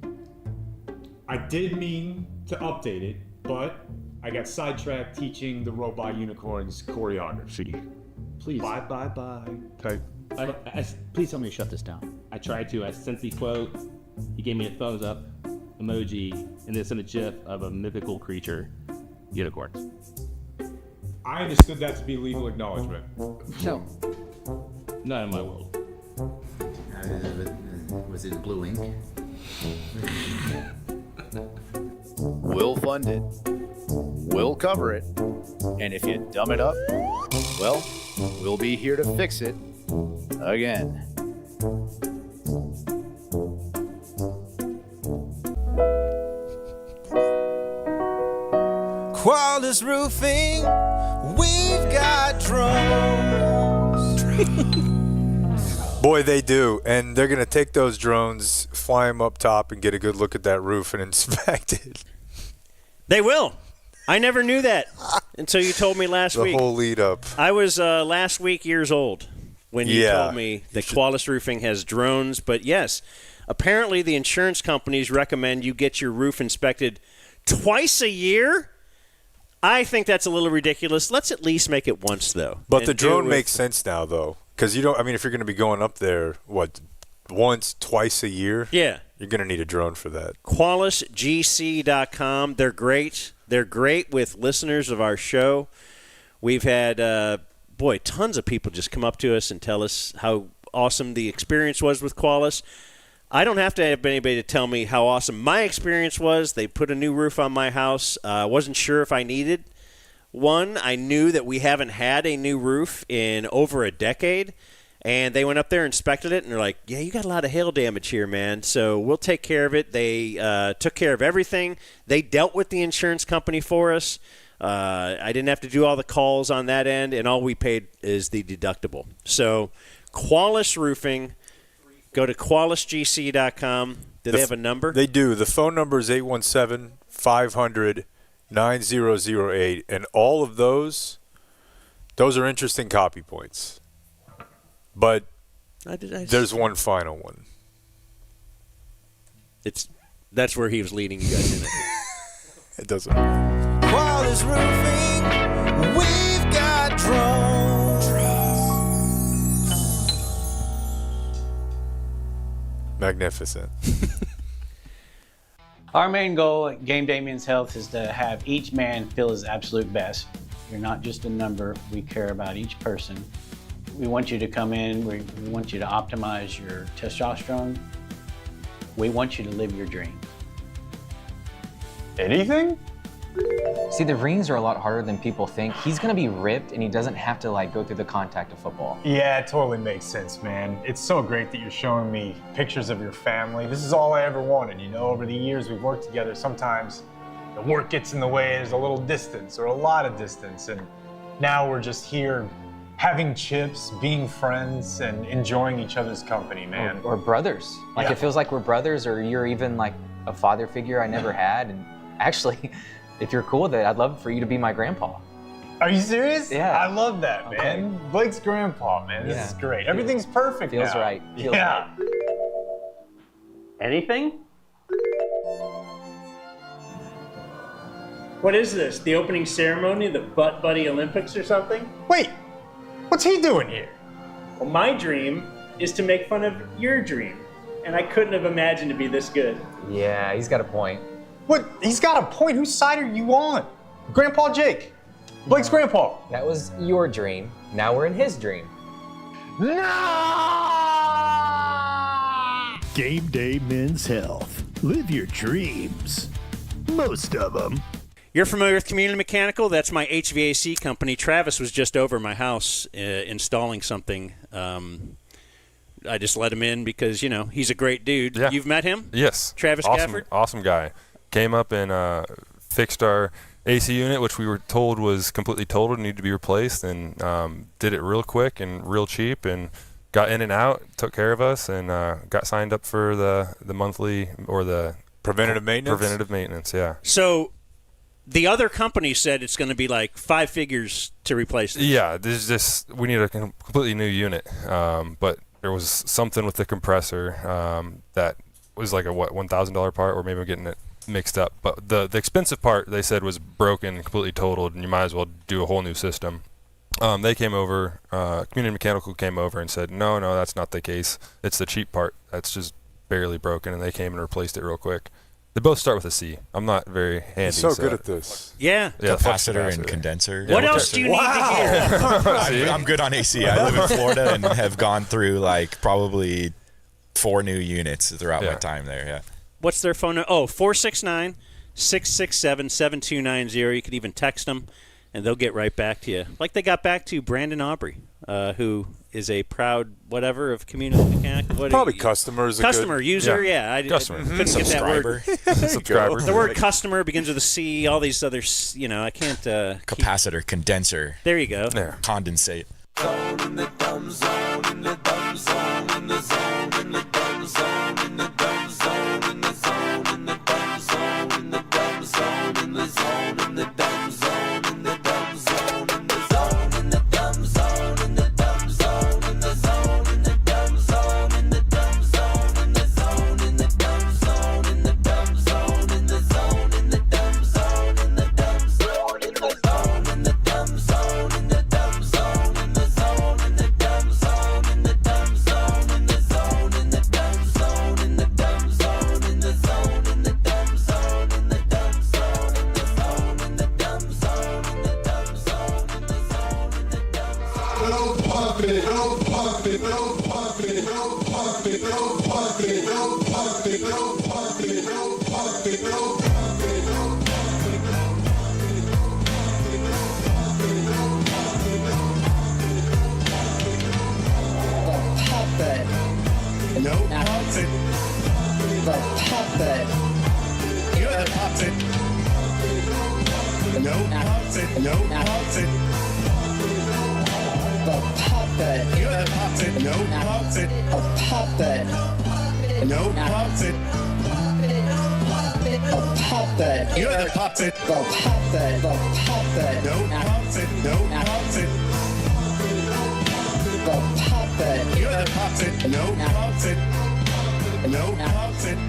I did mean to update it, but I got sidetracked teaching the robot unicorns choreography. Please. Bye. Type. Please tell me to shut this down. I tried to. I sent the quote. He gave me a thumbs up emoji, and then sent a gif of a mythical creature, unicorns. I understood that to be legal acknowledgement. No. Not in my world. Was it blue ink? We'll fund it. We'll cover it. And if you dumb it up, well, we'll be here to fix it. Again. Quality Roofing, we've got drones. Boy, they do. And they're going to take those drones, fly them up top, and get a good look at that roof and inspect it. They will. I never knew that until you told me last week. The whole lead up. I was last week years old when you told me that Quality Roofing has drones. But, yes, apparently the insurance companies recommend you get your roof inspected twice a year. I think that's a little ridiculous. Let's at least make it once, though. But the drone makes sense now, though. Because if you're going to be going up there, once, twice a year? Yeah. You're going to need a drone for that. QualisGC.com. They're great. They're great with listeners of our show. We've had, tons of people just come up to us and tell us how awesome the experience was with Qualis. I don't have to have anybody to tell me how awesome my experience was. They put a new roof on my house. I wasn't sure if I needed one. I knew that we haven't had a new roof in over a decade. And they went up there, inspected it, and they're like, yeah, you got a lot of hail damage here, man. So we'll take care of it. They took care of everything. They dealt with the insurance company for us. I didn't have to do all the calls on that end, and all we paid is the deductible. So Qualis Roofing, go to QualisGC.com. Do they have a number? They do. The phone number is 817-500-9008. And all of those are interesting copy points. But there's one final one. That's where he was leading you guys in it. It doesn't. Quality Roofing, we've got drones. Magnificent. Our main goal at Game Day Men's Health is to have each man feel his absolute best. You're not just a number. We care about each person. We want you to come in. We want you to optimize your testosterone. We want you to live your dream. Anything? See, the rings are a lot harder than people think. He's gonna be ripped and he doesn't have to like go through the contact of football. Yeah, it totally makes sense, man. It's so great that you're showing me pictures of your family. This is all I ever wanted, you know? Over the years we've worked together, sometimes the work gets in the way, there's a little distance or a lot of distance, and now we're just here having chips, being friends, and enjoying each other's company, man. Or brothers. Like it feels like we're brothers, or you're even like a father figure I never had. And actually, if you're cool with it, I'd love for you to be my grandpa. Are you serious? Yeah. I love that, man. Blake's grandpa, man. This is great. Everything's perfect Feels now. right. Feels yeah. right. Anything? What is this? The opening ceremony, the Butt Buddy Olympics or something? Wait, what's he doing here? Well, my dream is to make fun of your dream. And I couldn't have imagined to be this good. Yeah, he's got a point. What? He's got a point. Whose side are you on? Grandpa Jake. Blake's grandpa. That was your dream. Now we're in his dream. Game Day Men's Health. Live your dreams. Most of them. You're familiar with Community Mechanical? That's my HVAC company. Travis was just over my house installing something. I just let him in because, you know, he's a great dude. Yeah. You've met him? Yes. Travis Gafford? Awesome guy. Came up and fixed our AC unit, which we were told was completely totaled and needed to be replaced, and did it real quick and real cheap, and got in and out, took care of us, and got signed up for the monthly or the preventative maintenance. Preventative maintenance, yeah. So the other company said it's going to be like 5 figures to replace this. Yeah, we need a completely new unit, but there was something with the compressor that was like a $1,000 part, or maybe I'm getting it mixed up. But the expensive part, they said, was broken, completely totaled, and you might as well do a whole new system. They came over, Community Mechanical came over and said, no, that's not the case. It's the cheap part that's just barely broken, and they came and replaced it real quick. They both start with a C. I'm not very handy. He's so good at this. Yeah. Capacitor and condenser. What else do you need to hear? I'm good on AC. I live in Florida and have gone through like probably 4 new units throughout my time there. Yeah. What's their phone number? Oh, 469-667-7290. You could even text them, and they'll get right back to you. Like they got back to Brandon Aubrey, who is a proud whatever of Community Mechanical. Probably customer is a customer, good, user, yeah. I customer. Couldn't get that word. Subscriber. The word customer begins with a C. All these other, I can't. Capacitor, condenser. There you go. There. Condensate. In the dumb zone, in the dumb zone, in the zone, in the dumb zone, in the dumb zone, in the zone, in the dumb zone, in the dumb zone, in the zone, in the dumb zone, in the dumb zone, in the zone, in the dumb zone, in the dumb zone, in the zone, in the dumb zone, in the dumb zone, in the zone, in the dumb zone, in the dumb zone, in the zone, in the dumb zone, in the dumb zone, in the zone, in the dumb zone, in the dumb zone, in the dumb zone, in the zone, in the dumb zone, in the dumb zone, in the zone, in the dumb zone, in the dumb zone, in the zone, in the dumb zone, in the dumb zone, in the zone, in the dumb zone, in the dumb zone, in the zone, in the dumb zone. No pumping, no pumping, no pumping, no pumping, no pumping, no pumping, no pumping, no pumping, no pumping, no Puppet. No pumping. The puppet. You're the puppet. No pumping, no pumping. The puppet. You're the puppet. No pumping. A puppet. No pumping. A puppet. You're the puppet. The puppet. The puppet. No pumping, no pumping. The puppet. You're the puppet. No pumping. No pumping.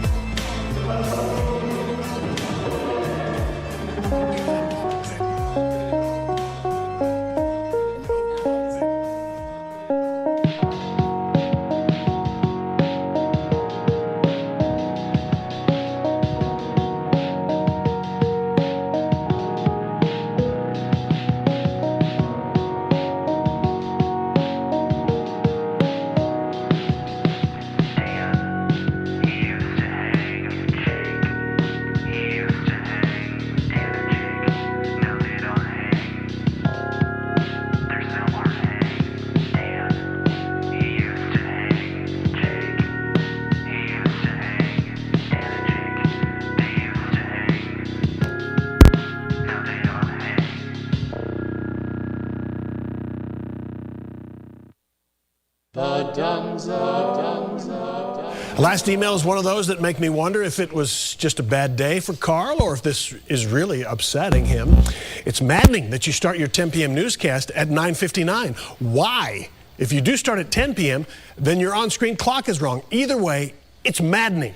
Last email is one of those that make me wonder if it was just a bad day for Carl or if this is really upsetting him. It's maddening that you start your 10 p.m. newscast at 9:59. Why? If you do start at 10 p.m., then your on-screen clock is wrong. Either way, it's maddening.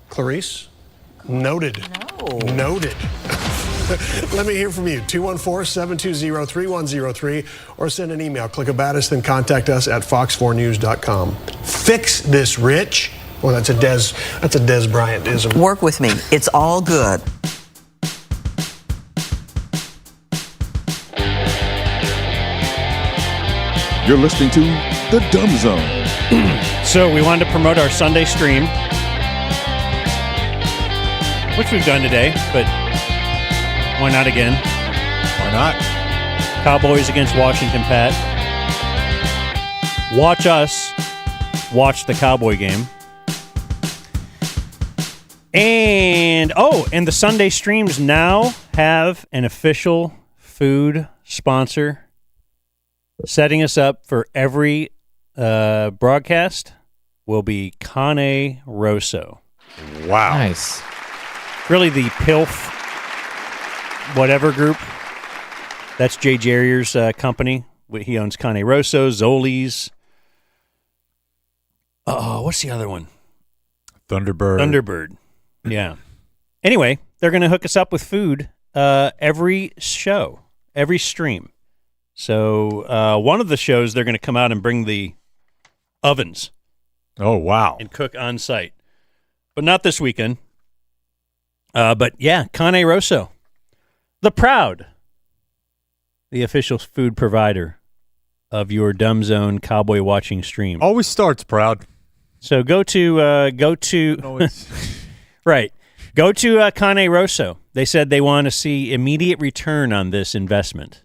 Clarice? Noted. No. Noted. Let me hear from you. 214-720-3103 or send an email. Click about us, then contact us at fox4news.com. Fix this, Rich. Well, that's a Des Bryant-ism. Work with me. It's all good. You're listening to The Dumb Zone. So we wanted to promote our Sunday stream, which we've done today, but why not again? Why not? Cowboys against Washington, Pat. Watch us watch the Cowboy game. And the Sunday streams now have an official food sponsor setting us up for every broadcast will be Cane Rosso. Wow. Nice. Really the PILF whatever group. That's Jay Jerrier's company. He owns Cane Rosso, Zoli's. What's the other one? Thunderbird. Yeah. Anyway, they're going to hook us up with food every show, every stream. So one of the shows, they're going to come out and bring the ovens. Oh, wow. And cook on site. But not this weekend. But yeah, Cane Rosso. The official food provider of your Dumb Zone Cowboy watching stream. Always starts proud. So go to right. Go to Cane Rosso. They said they want to see immediate return on this investment.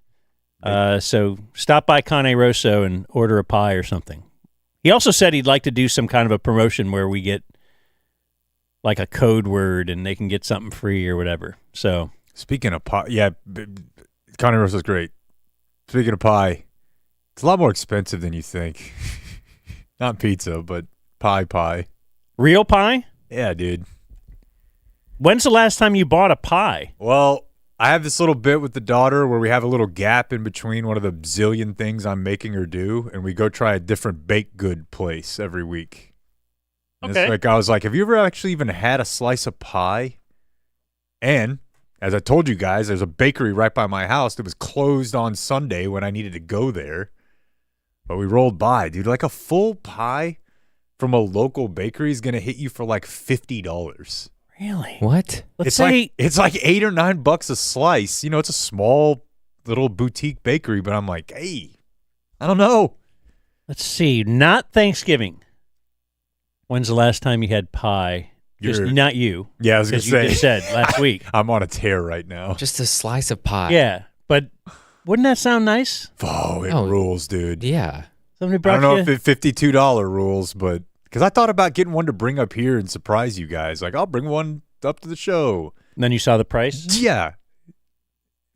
So stop by Cane Rosso and order a pie or something. He also said he'd like to do some kind of a promotion where we get like a code word and they can get something free or whatever. So speaking of pie, yeah, Cane Rosso's great. Speaking of pie, it's a lot more expensive than you think. Not pizza, but pie. Real pie? Yeah, dude. When's the last time you bought a pie? Well, I have this little bit with the daughter where we have a little gap in between one of the zillion things I'm making her do, and we go try a different baked good place every week. And Okay. It's like I was like, have you ever actually even had a slice of pie? And as I told you guys, there's a bakery right by my house that was closed on Sunday when I needed to go there. But we rolled by, dude. Like a full pie from a local bakery is going to hit you for like $50. Really? What? It's like $8 or $9 a slice. You know, it's a small little boutique bakery, but I'm like, hey, I don't know. Let's see. Not Thanksgiving. When's the last time you had pie? Not you. Yeah, I was going to say. You just said last week. I'm on a tear right now. Just a slice of pie. Yeah, but wouldn't that sound nice? Oh, it rules, dude. Yeah. Somebody I brought don't know you. if it $52 rules, but because I thought about getting one to bring up here and surprise you guys. Like, I'll bring one up to the show. And then you saw the price? Yeah.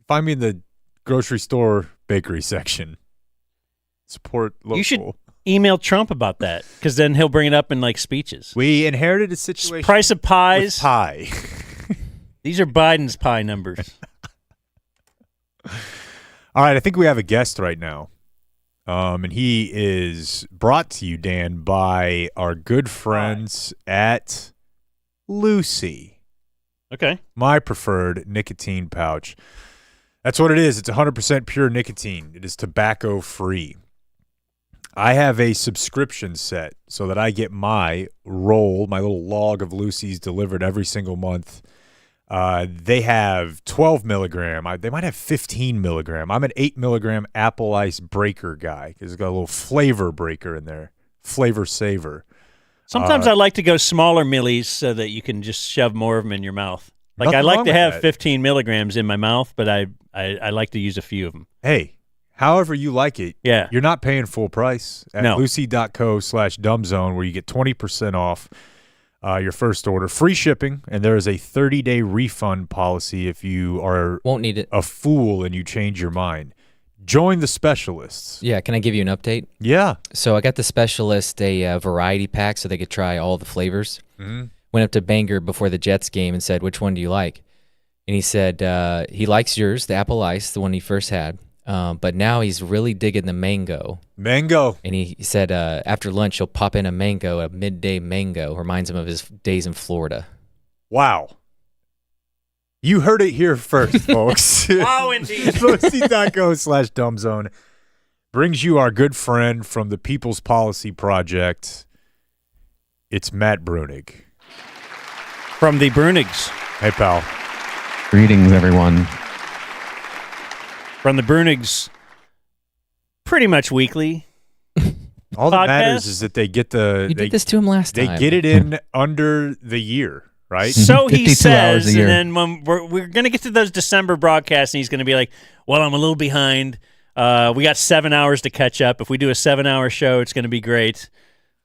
Find me in the grocery store bakery section. Support local. You should email Trump about that because then he'll bring it up in like speeches. We inherited a situation. Price of pies. With pie. These are Biden's pie numbers. All right, I think we have a guest right now. And he is brought to you, Dan, by our good friends at Lucy. Okay. My preferred nicotine pouch. That's what it is. It's 100% pure nicotine. It is tobacco free. I have a subscription set so that I get my roll, my little log of Lucy's delivered every single month. They have 12 milligram. They might have 15 milligram. I'm an 8 milligram apple ice breaker guy because it's got a little flavor breaker in there. Flavor saver. Sometimes I like to go smaller millis so that you can just shove more of them in your mouth. Like Nothing I like wrong to with have that. 15 milligrams in my mouth, but I like to use a few of them. Hey, however you like it. Yeah. You're not paying full price at No. lucy.co/dumbzone where you get 20% off your first order. Free shipping, and there is a 30-day refund policy if you are Won't need it. a fool and you change your mind. Join the specialists. Yeah, can I give you an update? Yeah. So I got the specialist a variety pack so they could try all the flavors. Mhm. Went up to Banger before the Jets game and said, which one do you like? And he said he likes yours, the apple ice, the one he first had. But now he's really digging the mango. Mango. And he said after lunch he'll pop in a mango, a midday mango. Reminds him of his days in Florida. Wow. You heard it here first, folks. Wow, indeed. Losi.co/dumbzone brings you our good friend from the People's Policy Project. It's Matt Bruenig. From the Bruenigs. Hey, pal. Greetings, everyone. From the Bruenigs, pretty much weekly. All that podcast. matters is that they get the. You did this to him last They time. get it in under the year, right? So he 52 hours says, a and year. then when we're going to get to those December broadcasts, and he's going to be like, well, I'm a little behind. We got 7 hours to catch up. If we do a 7-hour show, it's going to be great.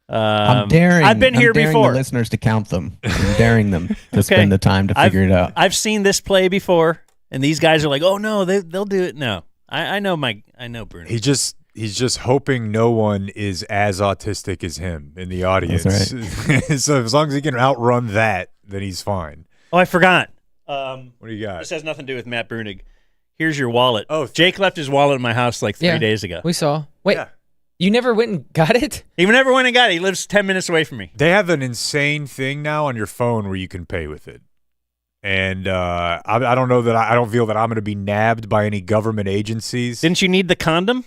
I'm daring. I've been here I'm daring before. The listeners to count them. I'm daring them to spend the time to figure it out. I've seen this play before, and these guys are like, "Oh no, they'll do it." No, I know Bruno. He's just hoping no one is as autistic as him in the audience. That's So as long as he can outrun that, then he's fine. Oh, I forgot. What do you got? This has nothing to do with Matt Bruenig. Here's your wallet. Oh, Jake left his wallet in my house like 3 days ago. We saw. Wait, Yeah. you never went and got it? He never went and got it. He lives 10 minutes away from me. They have an insane thing now on your phone where you can pay with it. And I don't know that I don't feel that I'm going to be nabbed by any government agencies. Didn't you need the condom?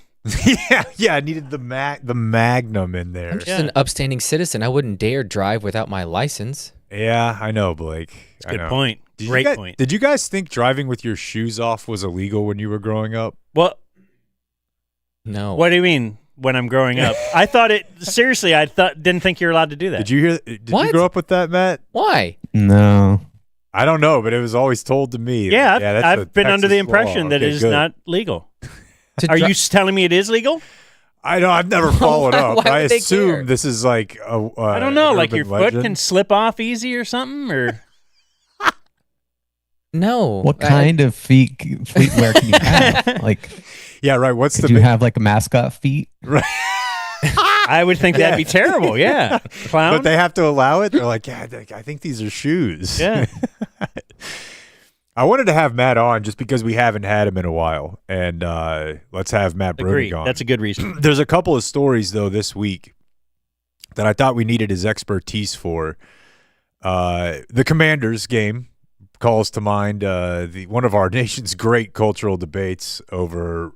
yeah, I needed the Magnum in there. I'm just an upstanding citizen. I wouldn't dare drive without my license. Yeah, I know, Blake. That's a I good know. point. Did Great you guys, point. Did you guys think driving with your shoes off was illegal when you were growing up? Well, No. what do you mean when I'm growing up? I thought it seriously. Didn't think you were allowed to do that. Did you hear? Did you What? grow up with that, Matt? Why? No. I don't know, but it was always told to me. Yeah, that's I've a been under the Texas law. impression that Okay, it is good. not legal. To Are dri- you telling me it is legal? I know. I've never followed up. Why I would they assume care? this is like I don't know. Like your urban foot legend. can slip off easy or something, or No. What kind of feetwear can you have? Like, Yeah, right. What's could the you have like a mascot feet? right? I would think that'd be terrible. Yeah, clown. But they have to allow it. They're like, yeah, I think these are shoes. Yeah. I wanted to have Matt on just because we haven't had him in a while, and let's have Matt Agree. Bruenig on. That's a good reason. There's a couple of stories though this week that I thought we needed his expertise for. The Commanders game calls to mind one of our nation's great cultural debates over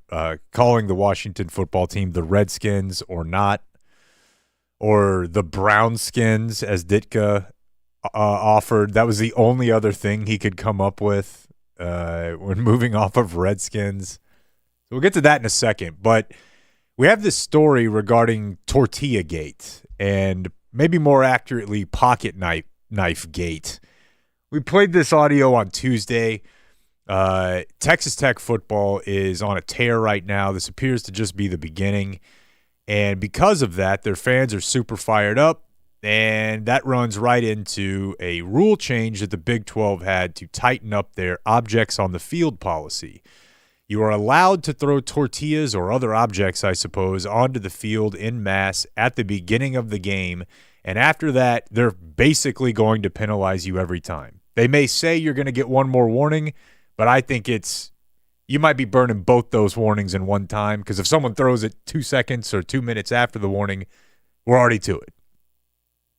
calling the Washington football team the Redskins or not, or the Brownskins as Ditka offered. That was the only other thing he could come up with when moving off of Redskins. So we'll get to that in a second, but we have this story regarding Tortilla Gate, and maybe more accurately, Pocket Knife Gate. We played this audio on Tuesday. Texas Tech football is on a tear right now. This appears to just be the beginning, and because of that, their fans are super fired up, and that runs right into a rule change that the Big 12 had to tighten up their objects on the field policy. You are allowed to throw tortillas or other objects, I suppose, onto the field en masse at the beginning of the game, and after that, they're basically going to penalize you every time. They may say you're going to get one more warning, but I think you might be burning both those warnings in one time, because if someone throws it 2 seconds or 2 minutes after the warning, we're already to it.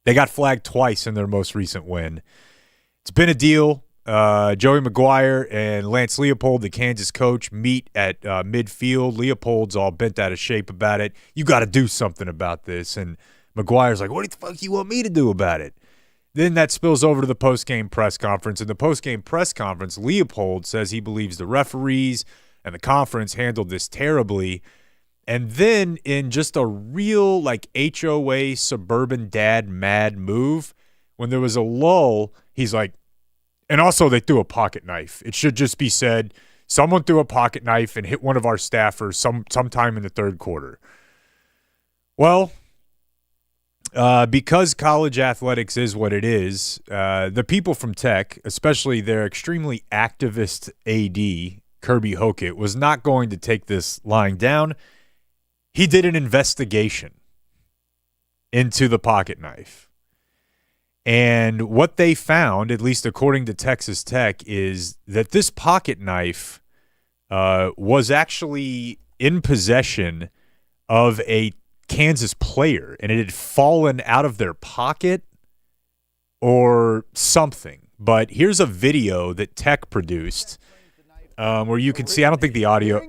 They got flagged twice in their most recent win. It's been a deal. Joey McGuire and Lance Leopold, the Kansas coach, meet at midfield. Leopold's all bent out of shape about it. You got to do something about this. And McGuire's like, what the fuck you want me to do about it? Then that spills over to the post-game press conference. In the post-game press conference, Leopold says he believes the referees and the conference handled this terribly. And then in just a real like HOA suburban dad mad move, when there was a lull, he's like, and also they threw a pocket knife. It should just be said, someone threw a pocket knife and hit one of our staffers sometime in the third quarter. Well, because college athletics is what it is, the people from Tech, especially their extremely activist AD, Kirby Hocutt, was not going to take this lying down. He did an investigation into the pocket knife. And what they found, at least according to Texas Tech, is that this pocket knife was actually in possession of a Kansas player, and it had fallen out of their pocket or something. But here's a video that Tech produced where you can see, I don't think the audio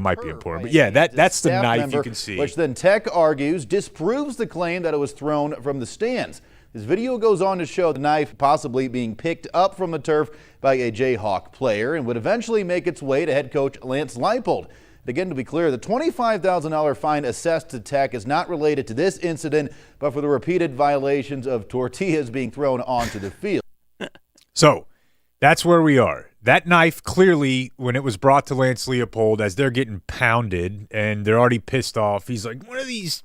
might be important, but yeah, that's the knife you can see. Which then Tech argues disproves the claim that it was thrown from the stands. This video goes on to show the knife possibly being picked up from the turf by a Jayhawk player and would eventually make its way to head coach Lance Leipold. Again, to be clear, the $25,000 fine assessed to Tech is not related to this incident, but for the repeated violations of tortillas being thrown onto the field. So that's where we are. That knife, clearly, when it was brought to Lance Leipold, as they're getting pounded and they're already pissed off, he's like, "What are these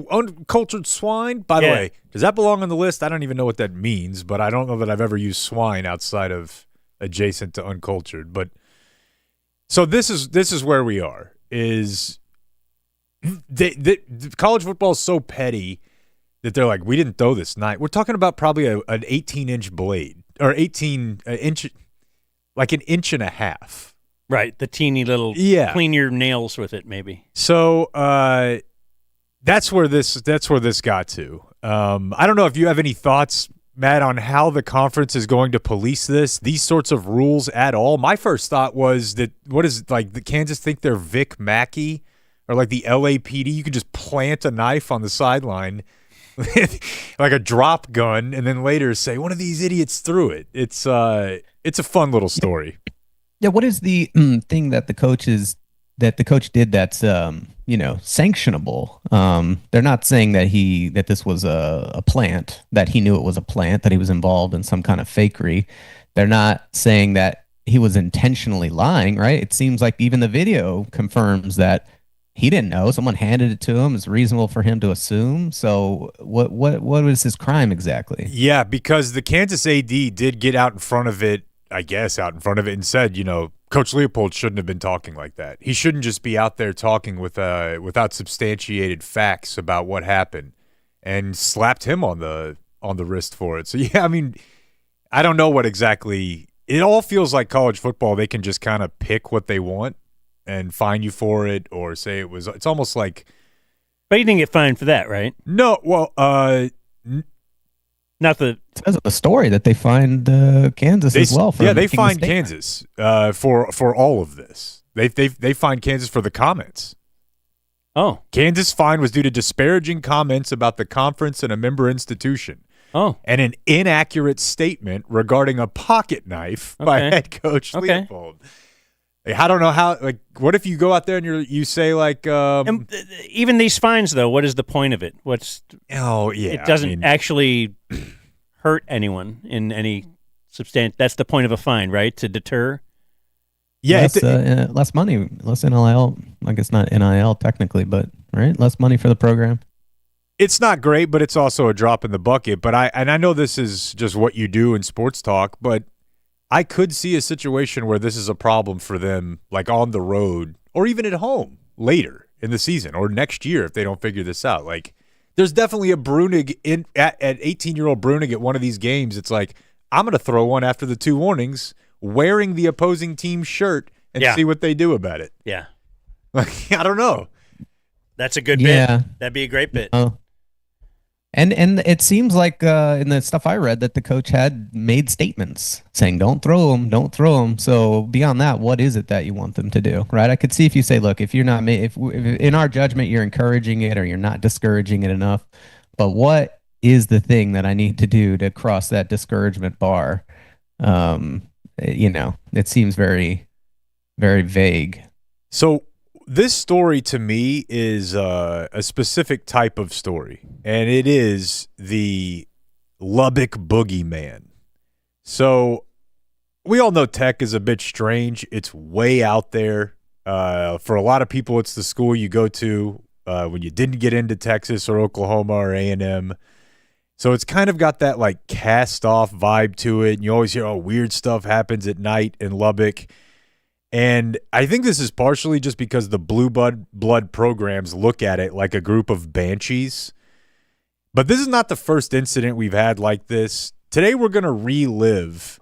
uncultured swine?" By the way, does that belong on the list? I don't even know what that means, but I don't know that I've ever used swine outside of adjacent to uncultured. But so this is where we are. Is college football is so petty that they're like, we didn't throw this knife. We're talking about probably an 18-inch blade or 18 inch, like an inch and a half. Right, the teeny little clean your nails with it, maybe. So that's where this got to. I don't know if you have any thoughts, Matt, on how the conference is going to police these sorts of rules at all. My first thought was that the Kansas think they're Vic Mackey or like the LAPD? You could just plant a knife on the sideline like a drop gun, and then later say one of these idiots threw it. It's a fun little story. Yeah, what is the thing that the coach did that's sanctionable? They're not saying that this was a plant, that he knew it was a plant, that he was involved in some kind of fakery. They're not saying that he was intentionally lying, right? It seems like even the video confirms that he didn't know. Someone handed it to him. It's reasonable for him to assume. So what was his crime exactly? Yeah, because the Kansas AD did get out in front of it, and said, Coach Leipold shouldn't have been talking like that. He shouldn't just be out there talking without substantiated facts about what happened, and slapped him on the wrist for it. So yeah, I mean, I don't know what exactly. It all feels like college football. They can just kind of pick what they want and fine you for it, or say it was. It's almost like. But you didn't get fined for that, right? No. Well, not the. It says in the story that they fined Kansas as well. They fined Kansas for all of this. They fined Kansas for the comments. Oh, Kansas' fine was due to disparaging comments about the conference and a member institution. Oh, and an inaccurate statement regarding a pocket knife by head coach Leipold. I don't know how. Like, what if you go out there and you say like, even these fines though? What is the point of it? It doesn't actually hurt anyone in any substantial. That's the point of a fine, right? To deter. Yeah, less money, less NIL. I guess not NIL technically, but right, less money for the program. It's not great, but it's also a drop in the bucket. But I know this is just what you do in sports talk, but I could see a situation where this is a problem for them, like on the road or even at home later in the season or next year if they don't figure this out. Like, there's definitely a Bruenig at 18-year-old Bruenig at one of these games. It's like, I'm going to throw one after the 2 warnings, wearing the opposing team's shirt, and see what they do about it. Yeah. Like, I don't know. That's a good bit. That'd be a great bit. And it seems like in the stuff I read that the coach had made statements saying, don't throw them. So beyond that, what is it that you want them to do, right? I could see if you say, look, if you're not, if in our judgment, you're encouraging it or you're not discouraging it enough, but what is the thing that I need to do to cross that discouragement bar? It seems very, very vague. So this story to me is a specific type of story, and it is the Lubbock boogeyman. So we all know Tech is a bit strange. It's way out there. For a lot of people, it's the school you go to when you didn't get into Texas or Oklahoma or A&M. So it's kind of got that like cast off vibe to it. And you always hear, weird stuff happens at night in Lubbock. And I think this is partially just because the blue blood programs look at it like a group of banshees. But this is not the first incident we've had like this. Today we're going to relive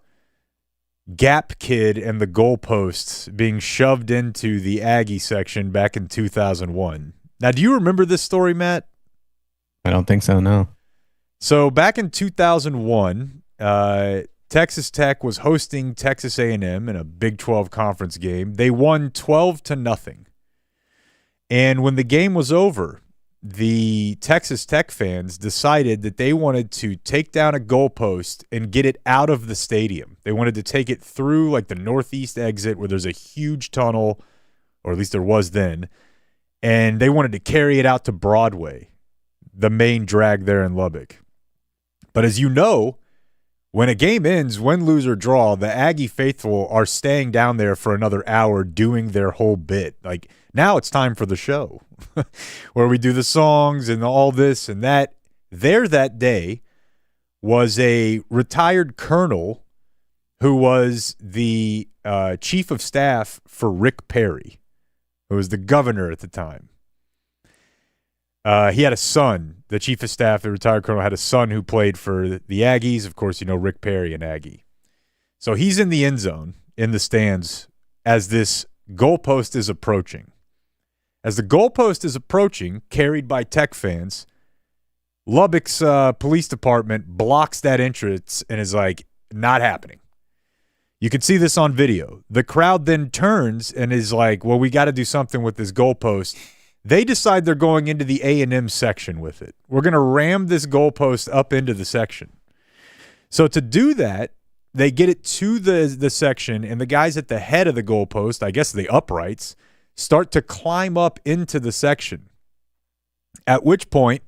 Gap Kid and the goalposts being shoved into the Aggie section back in 2001. Now, do you remember this story, Matt? I don't think so, no. So back in 2001, Texas Tech was hosting Texas A&M in a Big 12 conference game. They won 12-0. And when the game was over, the Texas Tech fans decided that they wanted to take down a goalpost and get it out of the stadium. They wanted to take it through like the northeast exit where there's a huge tunnel, or at least there was then, and they wanted to carry it out to Broadway, the main drag there in Lubbock. But as you know, when a game ends, win, lose, or draw, the Aggie faithful are staying down there for another hour doing their whole bit. Like, now it's time for the show where we do the songs and all this and that. There that day was a retired colonel who was the chief of staff for Rick Perry, who was the governor at the time. He had a son. The chief of staff, the retired colonel, had a son who played for the Aggies. Of course, you know Rick Perry, an Aggie. So he's in the end zone, in the stands, as this goalpost is approaching. As the goalpost is approaching, carried by Tech fans, Lubbock's police department blocks that entrance and is like, not happening. You can see this on video. The crowd then turns and is like, well, we got to do something with this goalpost. They decide they're going into the A&M section with it. We're going to ram this goalpost up into the section. So to do that, they get it to the section, and the guys at the head of the goalpost, I guess the uprights, start to climb up into the section, at which point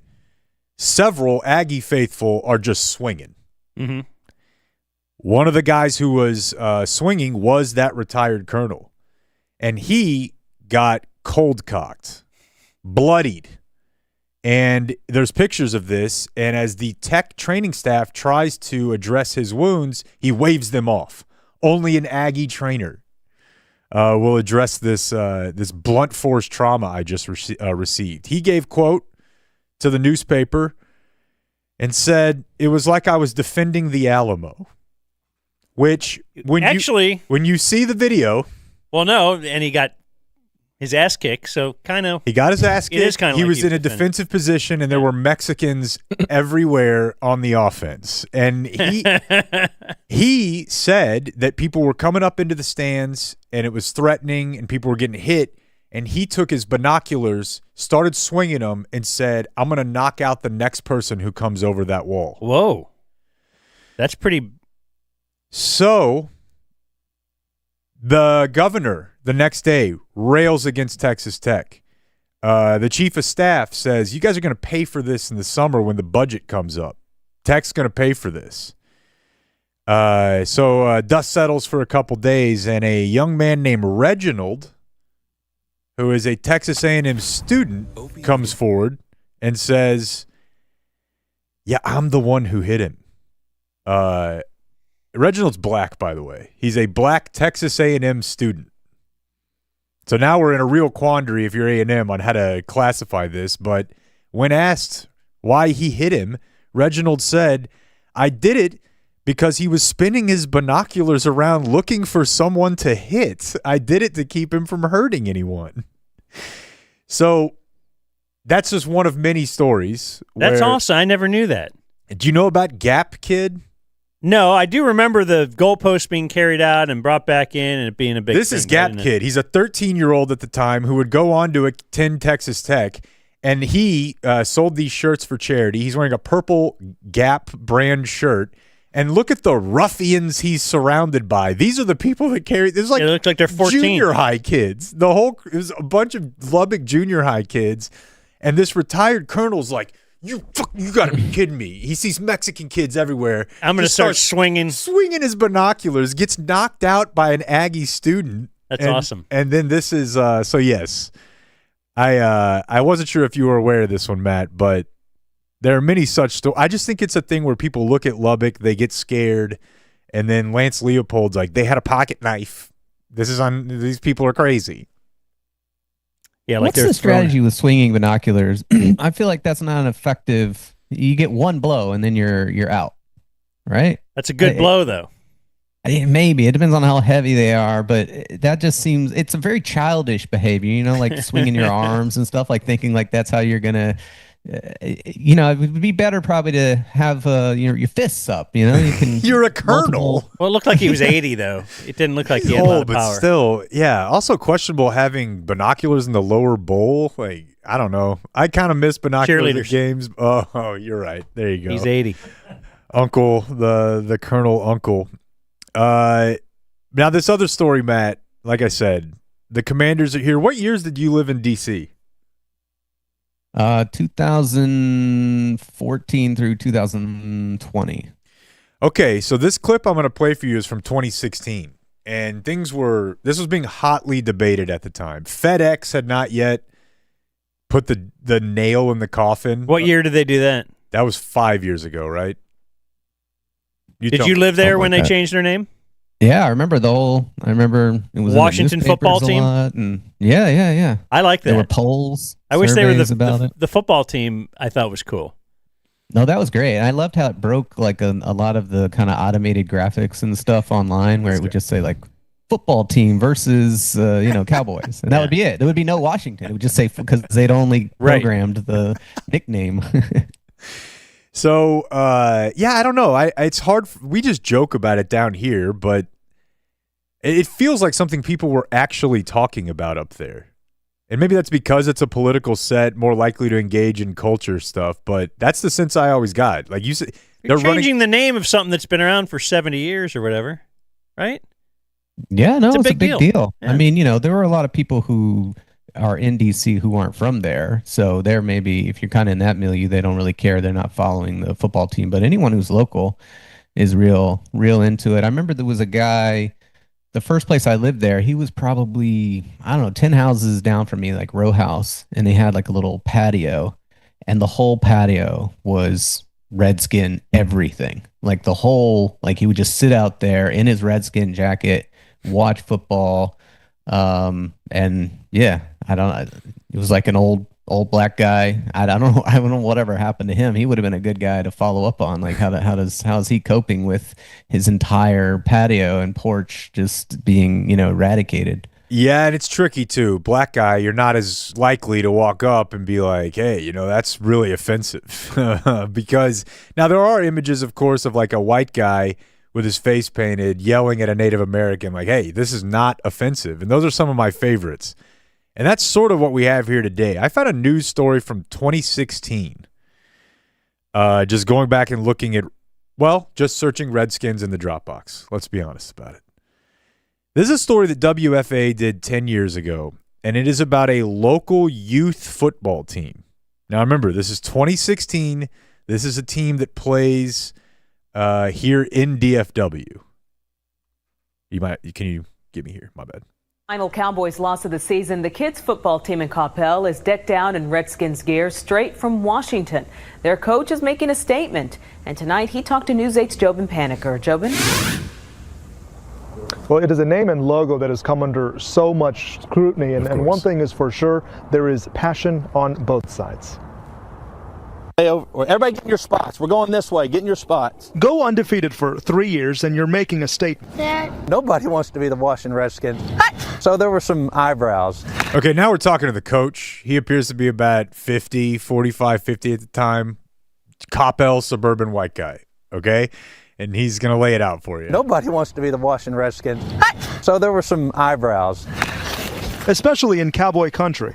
several Aggie faithful are just swinging. Mm-hmm. One of the guys who was swinging was that retired colonel, and he got cold-cocked, bloodied. And there's pictures of this, and as the Tech training staff tries to address his wounds, he waves them off. Only an Aggie trainer will address this blunt force trauma I just received. He gave quote to the newspaper and said, "It was like I was defending the Alamo," which when you see the video. Well, no, and he got his ass kicked, so kind of. He got his ass kicked. It is kind of he like was in a defensive position, and there were Mexicans everywhere on the offense. And he said that people were coming up into the stands, and it was threatening, and people were getting hit. And he took his binoculars, started swinging them, and said, "I'm going to knock out the next person who comes over that wall." Whoa. That's pretty. So the governor the next day rails against Texas Tech. The chief of staff says, "You guys are going to pay for this in the summer when the budget comes up. Tech's going to pay for this." So dust settles for a couple days, and a young man named Reginald, who is a Texas A&M student, comes forward and says, "Yeah, I'm the one who hit him." Reginald's black, by the way. He's a black Texas A&M student. So now we're in a real quandary if you're A&M on how to classify this. But when asked why he hit him, Reginald said, "I did it because he was spinning his binoculars around looking for someone to hit. I did it to keep him from hurting anyone." So that's just one of many stories. That's awesome. I never knew that. Do you know about Gap Kid? No, I do remember the goalpost being carried out and brought back in and it being a big This thing. is Gap Kid. He's a 13-year-old at the time who would go on to attend Texas Tech, and he sold these shirts for charity. He's wearing a purple Gap brand shirt, and look at the ruffians he's surrounded by. These are the people that carry. This is like, it looks like they're 14. Junior high kids. It was a bunch of Lubbock junior high kids, and this retired colonel's like, You got to be kidding me. He sees Mexican kids everywhere. I'm going to start swinging his binoculars, gets knocked out by an Aggie student. That's awesome. And then this is so yes. I wasn't sure if you were aware of this one, Matt, but there are many such stories. I just think it's a thing where people look at Lubbock, they get scared, and then Lance Leopold's like, they had a pocket knife. These people are crazy. Yeah, like what's the strategy with swinging binoculars? I feel like that's not an effective. You get one blow and then you're out, right? That's a good blow, though. Maybe it depends on how heavy they are, but that just seems it's a very childish behavior. Like swinging your arms and stuff, like thinking like that's how you're gonna. It would be better probably to have your fists up. You can. You're a colonel. Well, it looked like he was 80, though. It didn't look like he had a lot of but power. Still, yeah. Also questionable having binoculars in the lower bowl. Like, I don't know. I kind of miss binoculars at games. Oh, you're right. There you go. He's 80. Uncle, the colonel uncle. Now this other story, Matt. Like I said, the Commanders are here. What years did you live in D.C.? 2014 through 2020. Okay, so this clip I'm going to play for you is from 2016, and this was being hotly debated at the time. FedEx had not yet put the nail in the coffin. What year did they do that? That was 5 years ago, right? Did you live there when they changed their name? Yeah, I remember it was Washington football team. Yeah. I like that. There were polls. I wish they were the football team. I thought was cool. No, that was great. And I loved how it broke like a lot of the kind of automated graphics and stuff online, where it would just say like football team versus Cowboys, and that would be it. There would be no Washington. It would just say because they'd only programmed the nickname. So, I don't know. It's hard. We just joke about it down here, but it feels like something people were actually talking about up there. And maybe that's because it's a political set, more likely to engage in culture stuff. But that's the sense I always got. Like you said, they're changing the name of something that's been around for 70 years or whatever, right? Yeah, no, it's a big deal. Yeah. I mean, there were a lot of people who are in DC who aren't from there. So they're maybe, if you're kind of in that milieu, they don't really care. They're not following the football team. But anyone who's local is real into it. I remember there was a guy, the first place I lived there, he was probably, 10 houses down from me, like row house. And they had like a little patio. And the whole patio was Redskin everything. Like the whole, like he would just sit out there in his Redskin jacket, watch football. And yeah, it was like an old black guy. I don't know whatever happened to him. He would have been a good guy to follow up on, like how's he coping with his entire patio and porch just being, eradicated. Yeah, and it's tricky too. Black guy, you're not as likely to walk up and be like, hey, that's really offensive. Because now there are images, of course, of like a white guy with his face painted, yelling at a Native American like, hey, this is not offensive. And those are some of my favorites. And that's sort of what we have here today. I found a news story from 2016. Just going back and looking at, just searching Redskins in the Dropbox. Let's be honest about it. This is a story that WFA did 10 years ago, and it is about a local youth football team. Now, remember, this is 2016. This is a team that plays here in DFW. Can you get me here? My bad. Final Cowboys loss of the season. The kids football team in Coppell is decked out in Redskins gear straight from Washington. Their coach is making a statement, and tonight he talked to News 8's Jobin Paniker. Jobin? Well, it is a name and logo that has come under so much scrutiny, and one thing is for sure, there is passion on both sides. Everybody get in your spots. We're going this way. Get in your spots. Go undefeated for 3 years and you're making a statement. Nobody wants to be the Washington Redskins. So there were some eyebrows. Okay, now we're talking to the coach. He appears to be about 50, 45, 50 at the time. Coppell, suburban white guy. Okay? And he's going to lay it out for you. Nobody wants to be the Washington Redskins. So there were some eyebrows. Especially in cowboy country.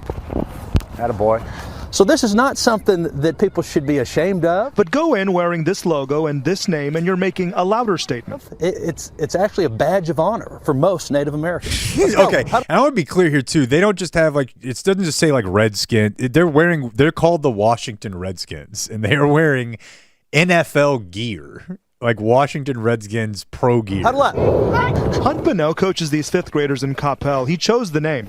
Attaboy. So this is not something that people should be ashamed of. But go in wearing this logo and this name, and you're making a louder statement. It's actually a badge of honor for most Native Americans. Okay, and I want to be clear here too. They don't just have it doesn't just say like Redskin. They're called the Washington Redskins, and they are wearing NFL gear, like Washington Redskins pro gear. Huddle up. Hunt Bonneau coaches these fifth graders in Coppell. He chose the name.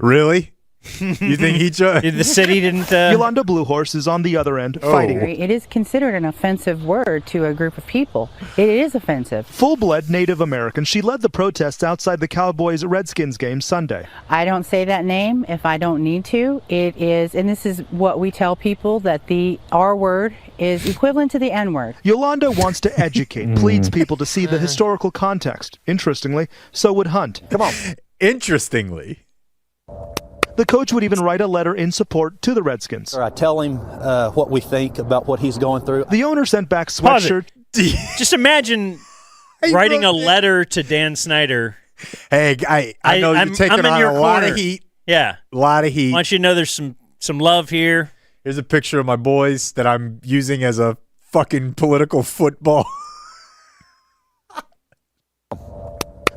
Really? You think he the city didn't? Yolanda Bluehorse is on the other end fighting. It is considered an offensive word to a group of people. It is offensive. Full-blood Native American, she led the protests outside the Cowboys-Redskins game Sunday. I don't say that name if I don't need to. It is, and this is what we tell people, that the R word is equivalent to the N word. Yolanda wants to educate, pleads people to see the historical context. Interestingly, so would Hunt. Come on. Interestingly. The coach would even write a letter in support to the Redskins. I tell him what we think about what he's going through. The owner sent back sweatshirt. Just imagine writing a letter to Dan Snyder. Hey, I know you're taking on a lot of heat. Yeah. A lot of heat. I want you to know there's some love here. Here's a picture of my boys that I'm using as a fucking political football.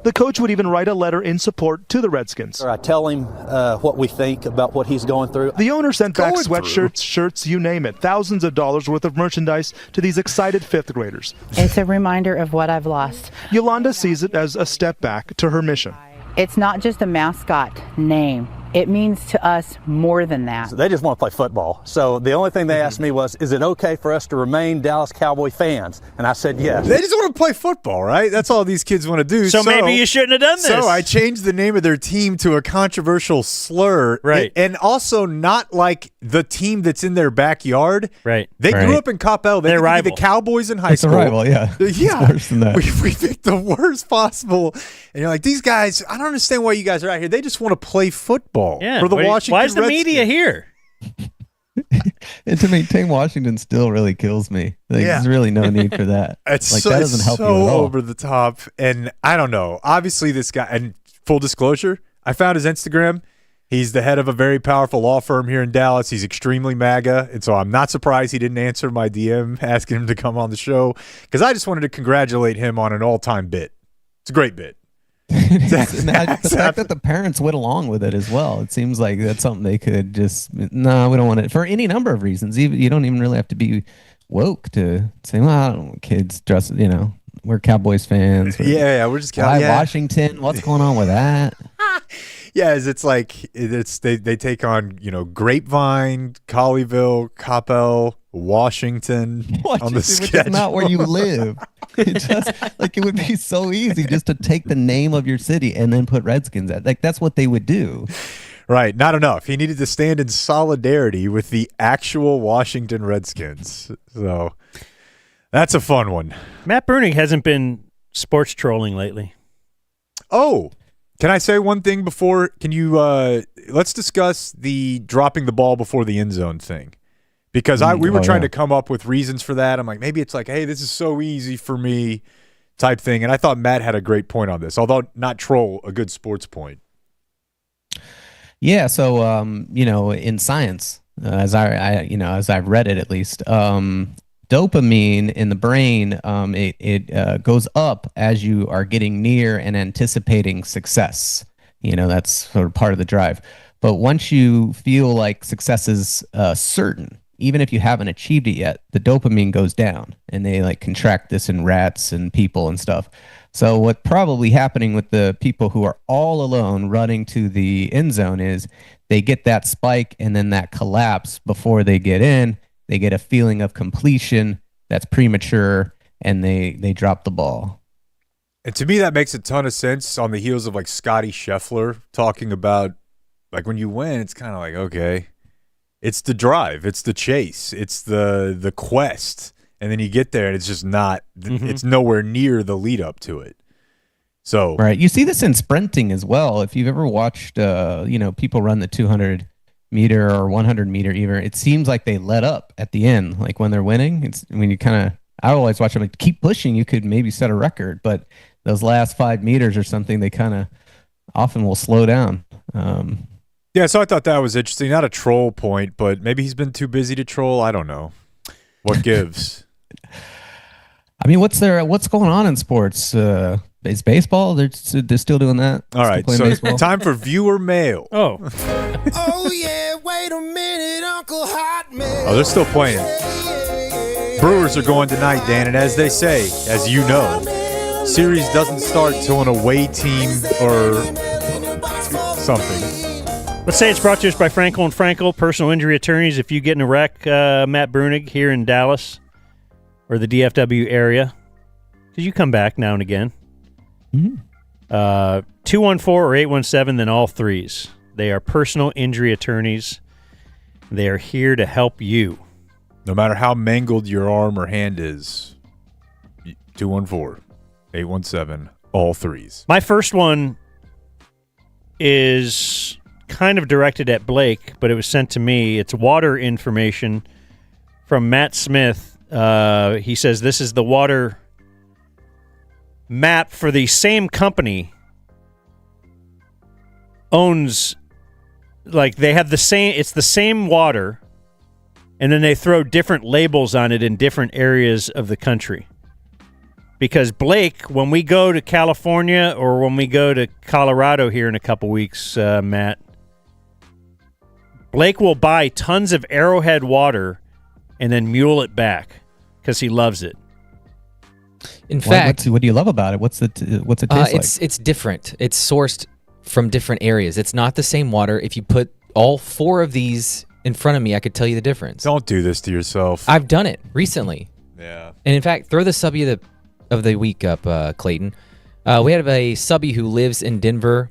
The coach would even write a letter in support to the Redskins. I tell him what we think about what he's going through. The owner sent back sweatshirts, shirts, you name it, thousands of dollars worth of merchandise to these excited fifth graders. It's a reminder of what I've lost. Yolanda sees it as a step back to her mission. It's not just a mascot name. It means to us more than that. So they just want to play football. So the only thing they asked me was, is it okay for us to remain Dallas Cowboy fans? And I said yes. They just want to play football, right? That's all these kids want to do. So maybe you shouldn't have done this. So I changed the name of their team to a controversial slur. Right. And also not like the team that's in their backyard. Right. They grew up in Coppell. They're the Cowboys in high school. It's a rival, yeah. Yeah. It's worse than that. We picked the worst possible. And you're like, these guys, I don't understand why you guys are out here. They just want to play football for the Washington Why is the Redskins. media here? And to maintain Washington still really kills me. There's really no need for that. It's like so, that doesn't help so you at all. over the top. And I don't know. Obviously, this guy, and full disclosure, I found his Instagram. He's the head of a very powerful law firm here in Dallas. He's extremely MAGA. And so I'm not surprised he didn't answer my DM asking him to come on the show, because I just wanted to congratulate him on an all-time bit. It's a great bit. The fact that the parents went along with it as well, it seems like that's something they could just, no, we don't want it for any number of reasons. Even you don't even really have to be woke to say, well, I don't want kids dress, we're Cowboys fans. Yeah, we're just Cowboys. Washington, what's going on with that? Yeah, it's like they take on Grapevine, Colleyville, Coppell, Washington on the schedule. Which is not where you live. It just like it would be so easy just to take the name of your city and then put Redskins at. Like that's what they would do. Right, not enough. He needed to stand in solidarity with the actual Washington Redskins. So that's a fun one. Matt Bruenig hasn't been sports trolling lately. Oh, can I say one thing before? Can you let's discuss the dropping the ball before the end zone thing. Because we were trying to come up with reasons for that. I'm like, maybe it's like, hey, this is so easy for me type thing. And I thought Matt had a great point on this, although not troll, a good sports point. Yeah. So, in science, as I've read it at least, dopamine in the brain, it goes up as you are getting near and anticipating success. That's sort of part of the drive. But once you feel like success is certain, even if you haven't achieved it yet, the dopamine goes down, and they like contract this in rats and people and stuff. So what's probably happening with the people who are all alone running to the end zone is they get that spike and then that collapse before they get in. They get a feeling of completion that's premature, and they drop the ball. And to me, that makes a ton of sense on the heels of like Scotty Scheffler talking about like when you win, it's kind of like, okay, it's the drive, it's the chase, it's the quest. And then you get there and it's just not, it's nowhere near the lead up to it. So right. You see this in sprinting as well. If you've ever watched, people run the 200 meter or 100 meter even, it seems like they let up at the end. Like when they're winning, I always watch them like, keep pushing. You could maybe set a record, but those last 5 meters or something, they kind of often will slow down. Yeah, so I thought that was interesting. Not a troll point, but maybe he's been too busy to troll. I don't know. What gives? I mean, what's going on in sports? Is baseball? They're still doing that? All right, so baseball? Time for viewer mail. Oh. Oh yeah, wait a minute, Uncle Hot Man. Oh, they're still playing. Brewers are going tonight, Dan, and as they say, as you know, series doesn't start till an away team or something. Let's say it's brought to us by Frankel & Frankel, personal injury attorneys. If you get in a wreck, Matt Bruenig here in Dallas or the DFW area, because you come back now and again. 214 or 817, then all threes. They are personal injury attorneys. They are here to help you. No matter how mangled your arm or hand is, 214, 817, all threes. My first one is kind of directed at Blake, but it was sent to me. It's water information from Matt Smith. He says this is the water map for the same company owns, like they have the same, it's the same water, and then they throw different labels on it in different areas of the country. Because Blake, when we go to California or when we go to Colorado here in a couple weeks, Matt, Blake will buy tons of Arrowhead water and then mule it back because he loves it. In fact, what do you love about it? What's it taste like? It's different. It's sourced from different areas. It's not the same water. If you put all four of these in front of me, I could tell you the difference. Don't do this to yourself. I've done it recently. Yeah. And in fact, throw the subby of the week up, Clayton. We have a subby who lives in Denver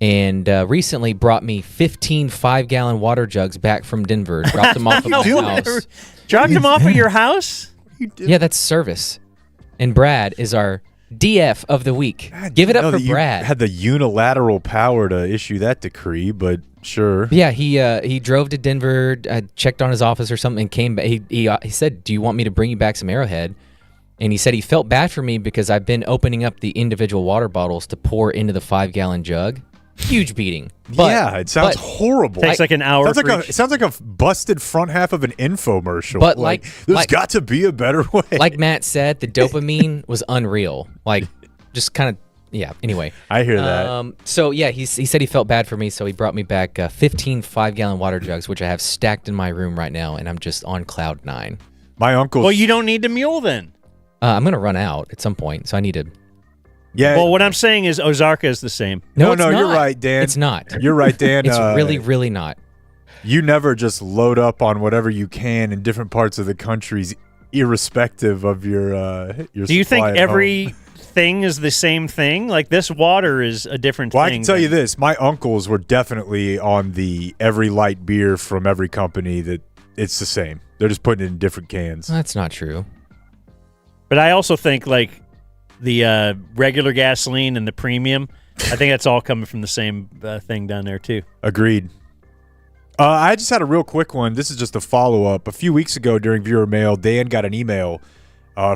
and recently brought me 15 5-gallon water jugs back from Denver. Dropped them off at my house. Dropped them off at your house? Yeah, that's service. And Brad is our DF of the week. Give it up for Brad. You had the unilateral power to issue that decree, but sure. Yeah, he drove to Denver, checked on his office or something, and came back. He said, "Do you want me to bring you back some Arrowhead?" And he said he felt bad for me because I've been opening up the individual water bottles to pour into the 5-gallon jug. Huge beating. But, yeah, it sounds horrible. Takes like an hour. It sounds like a busted front half of an infomercial. But there's got to be a better way. Like Matt said, the dopamine was unreal. Like, just kind of, yeah. Anyway, I hear that. So yeah, he said he felt bad for me, so he brought me back 15 5-gallon water jugs, which I have stacked in my room right now, and I'm just on cloud 9. My uncle. Well, you don't need to mule then. I'm gonna run out at some point, so I need to. Yeah. Well, what I'm saying is Ozarka is the same. No, you're right, Dan. It's not. You're right, Dan. It's really, really not. You never just load up on whatever you can in different parts of the countries, irrespective of your Do you think supply at home. everything is the same thing? Like this water is a different thing. Well, I can tell you this. My uncles were definitely on the every light beer from every company that it's the same. They're just putting it in different cans. That's not true. But I also think like the regular gasoline and the premium, I think that's all coming from the same thing down there too. Agreed. I just had a real quick one. This is just a follow-up. A few weeks ago during viewer mail, Dan got an email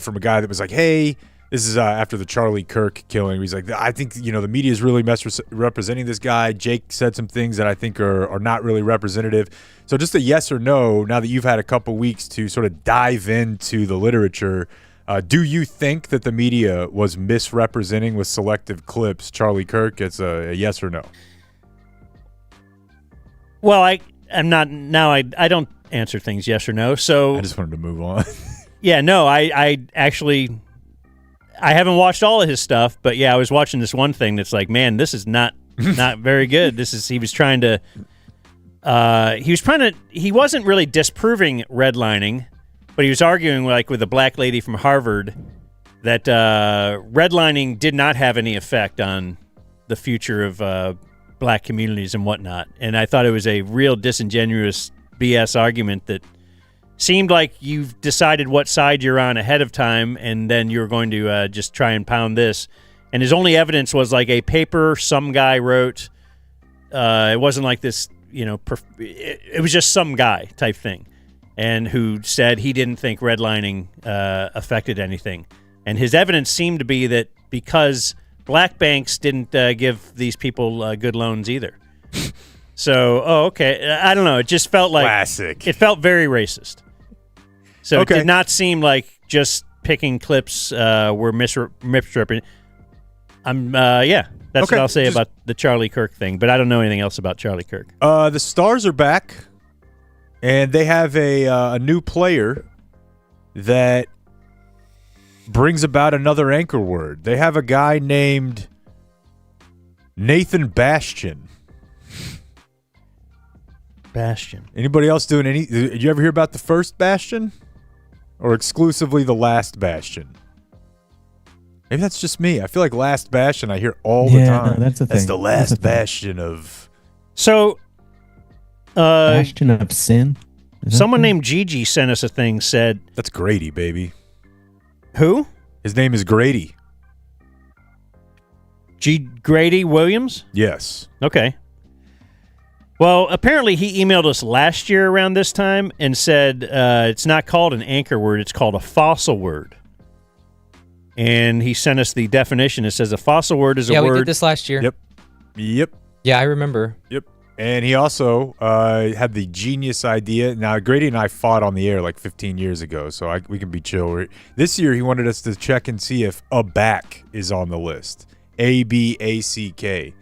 from a guy that was like, hey, this is after the Charlie Kirk killing. He's like, I think, the media is really representing this guy. Jake said some things that I think are not really representative. So just a yes or no, now that you've had a couple weeks to sort of dive into the literature, do you think that the media was misrepresenting with selective clips Charlie Kirk? It's a yes or no. Well, I'm not now. I don't answer things yes or no. So I just wanted to move on. Yeah, no. I actually haven't watched all of his stuff, but yeah, I was watching this one thing that's like, man, this is not very good. He wasn't really disproving redlining. But he was arguing with a black lady from Harvard that redlining did not have any effect on the future of black communities and whatnot. And I thought it was a real disingenuous BS argument that seemed like you've decided what side you're on ahead of time, and then you're going to just try and pound this. And his only evidence was like a paper some guy wrote. It wasn't like this, it was just some guy type thing. And who said he didn't think redlining affected anything. And his evidence seemed to be that because black banks didn't give these people good loans either. So, okay. I don't know. It just felt like... Classic. It felt very racist. So okay. It did not seem like just picking clips were misrepresented. That's what I'll say about the Charlie Kirk thing. But I don't know anything else about Charlie Kirk. The Stars are back. And they have a new player that brings about another anchor word. They have a guy named Nathan Bastian. Bastion. Anybody else doing any? Did you ever hear about the first Bastion, or exclusively the last Bastion? Maybe that's just me. I feel like last Bastion I hear all the time. No, that's the thing. That's the last Bastion of. So, Bastion of Sin. Someone named Gigi sent us a thing. Said that's Grady, baby. Who? His name is Grady. Grady Williams? Yes. Okay. Well, apparently he emailed us last year around this time and said it's not called an anchor word, it's called a fossil word. And he sent us the definition. It says a fossil word is a word. Yeah, we did this last year. Yep. Yeah, I remember. Yep. And he also had the genius idea. Now, Grady and I fought on the air like 15 years ago, so we can be chill. This year, he wanted us to check and see if a back is on the list. A-B-A-C-K,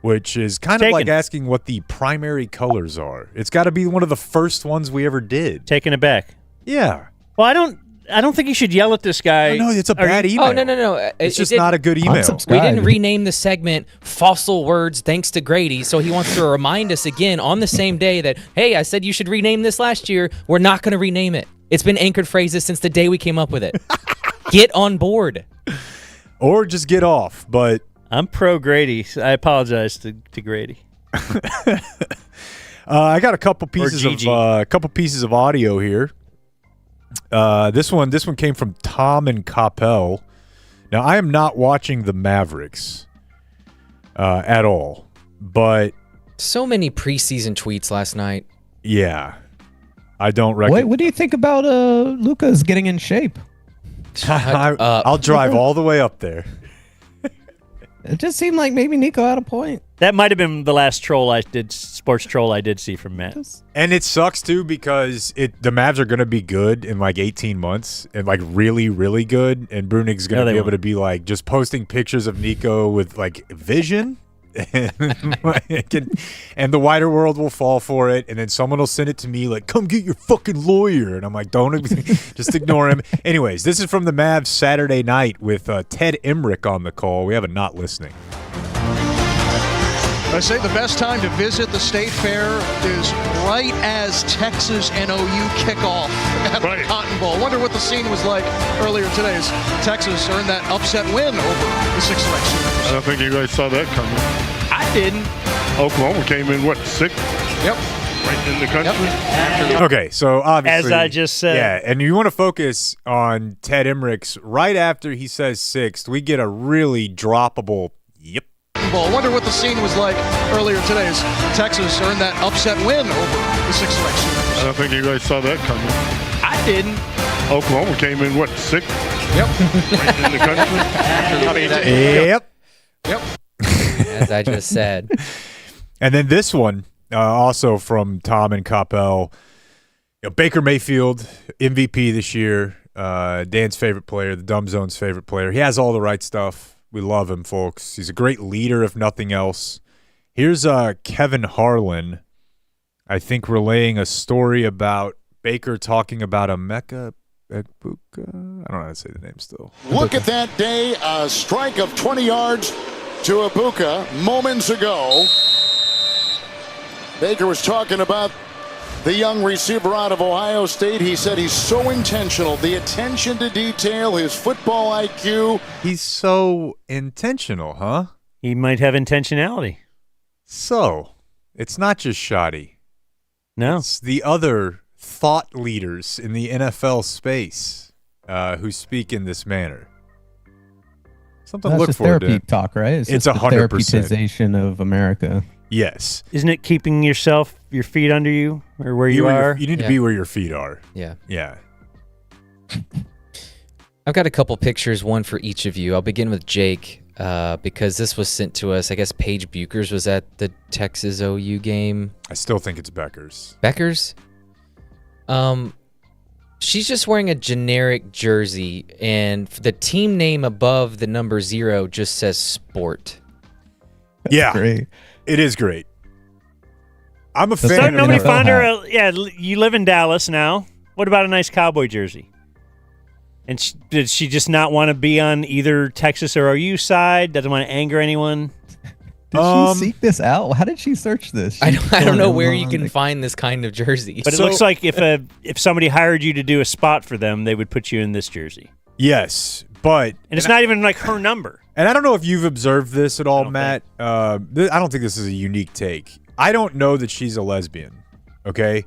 which is kind of like asking what the primary colors are. It's got to be one of the first ones we ever did. Taking it back. Yeah. Well, I don't think you should yell at this guy. No, it's a bad email. Oh, no. It's just not a good email. We didn't rename the segment Fossil Words thanks to Grady, so he wants to remind us again on the same day that, hey, I said you should rename this last year. We're not going to rename it. It's been anchored phrases since the day we came up with it. Get on board. Or just get off, but... I'm pro Grady. I apologize to Grady. I got a couple pieces of audio here. This one came from Tom and Coppell. Now, I am not watching the Mavericks at all, but so many preseason tweets last night. Yeah, I don't Wait, what do you think about Luka's getting in shape? I'll drive all the way up there. It just seemed like maybe Nico had a point. That might have been the last sports troll I did see from Matt. And it sucks too because the Mavs are going to be good in like 18 months and like really, really good. And Bruenig's going to be able to be like just posting pictures of Nico with like vision. And the wider world will fall for it, and then someone will send it to me like, come get your fucking lawyer, and I'm like, don't just ignore him. Anyways, this is from the Mavs Saturday night with Ted Emmerich on the call. We have a not listening. I say the best time to visit the State Fair is right as Texas and OU kick off at the Cotton Bowl. Wonder what the scene was like earlier today as Texas earned that upset win over the 6th ranked Sooners. I don't think you guys saw that coming. I didn't. Oklahoma came in, 6th? Yep. Right in the country? Yep. Okay, so obviously. As I just said. Yeah, and you want to focus on Ted Emmerich's right after he says 6th, we get a really droppable yep. Bowl. Wonder what the scene was like earlier today as Texas earned that upset win over the 6th ranked Sooners. I don't think you guys saw that coming. I didn't. Oklahoma came in, 6th? Yep. Right in the country? Yep. Yep. As I just said. And then this one, also from Tom and Coppell. Baker Mayfield, MVP this year. Dan's favorite player, the Dumb Zone's favorite player. He has all the right stuff. We love him, folks. He's a great leader, if nothing else. Here's Kevin Harlan, I think, relaying a story about Baker talking about a Mecca Ekbuka. I don't know how to say the name still. Look at that day, a strike of 20 yards to Ibuka moments ago. Baker was talking about the young receiver out of Ohio State. He said he's so intentional, the attention to detail, his football IQ. He's so intentional, huh? He might have intentionality. So, it's not just Schotty. No. It's the other thought leaders in the NFL space who speak in this manner. Something to look forward to. Therapy talk, right? It's just the 100%. therapization of America. Yes. Isn't it keeping your feet under you or where you are? You need to be where your feet are. Yeah. Yeah. I've got a couple pictures, one for each of you. I'll begin with Jake because this was sent to us. I guess Paige Buchers was at the Texas OU game. I still think it's Becker's. Becker's? She's just wearing a generic jersey, and the team name above the number 0 just says sport. Yeah. Great. It is great. I'm a So fan. nobody found her. Yeah, you live in Dallas now. What about a nice Cowboy jersey? And did she just not want to be on either Texas or OU side? Doesn't want to anger anyone? Did she seek this out? How did she search this? I don't know where you can find this kind of jersey. But it looks like if somebody hired you to do a spot for them, they would put you in this jersey. Yes, but and it's not even like her number. And I don't know if you've observed this at all, Matt. I don't think this is a unique take. I don't know that she's a lesbian. Okay,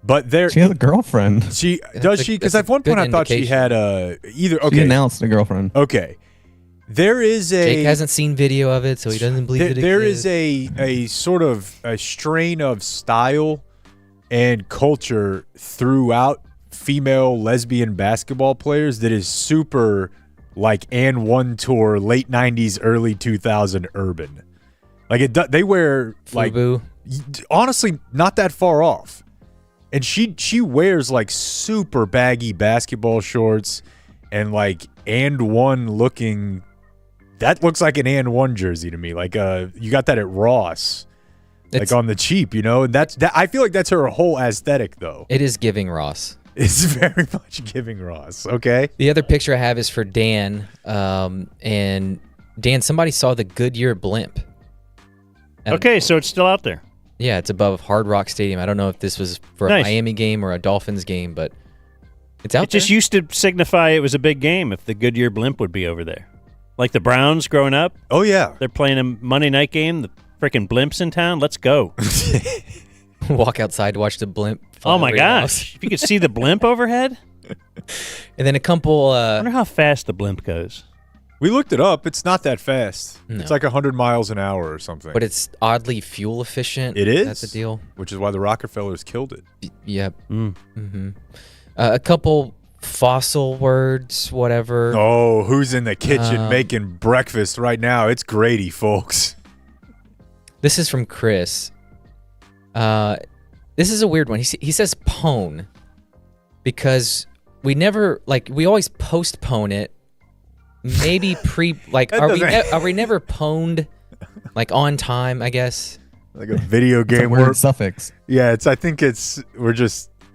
but she has a girlfriend. Does she? Because at one point I thought she had either. Okay, she announced a girlfriend. Okay. There is Jake hasn't seen video of it, so he doesn't believe it. There is a sort of a strain of style and culture throughout female lesbian basketball players that is super like and one tour late 90s, early 2000 urban. Like they wear like honestly not that far off. And she wears like super baggy basketball shorts and like and one looking. That looks like an and one jersey to me. Like you got that at Ross, like on the cheap, you know. And that I feel like that's her whole aesthetic, though. It is giving Ross. It's very much giving Ross. Okay. The other picture I have is for Dan, and Dan, somebody saw the Goodyear blimp. Okay, so it's still out there. Yeah, it's above Hard Rock Stadium. I don't know if this was for a Miami game or a Dolphins game, but it's out there. It just used to signify it was a big game if the Goodyear blimp would be over there. Like the Browns growing up. Oh, yeah. They're playing a Monday night game. The freaking blimp's in town. Let's go. Walk outside to watch the blimp. Oh, my gosh. If you could see the blimp overhead. And then a couple. I wonder how fast the blimp goes. We looked it up. It's not that fast. No. It's like 100 miles an hour or something. But it's oddly fuel efficient. It is. That's the deal. Which is why the Rockefellers killed it. Yep. Mm-hmm. A couple fossil words, whatever. Oh, who's in the kitchen making breakfast right now? It's Grady, folks. This is from Chris. This is a weird one. He says pone because we always postpone it. Maybe are we never pwned like on time, I guess? Like a video game. It's a weird suffix. Yeah,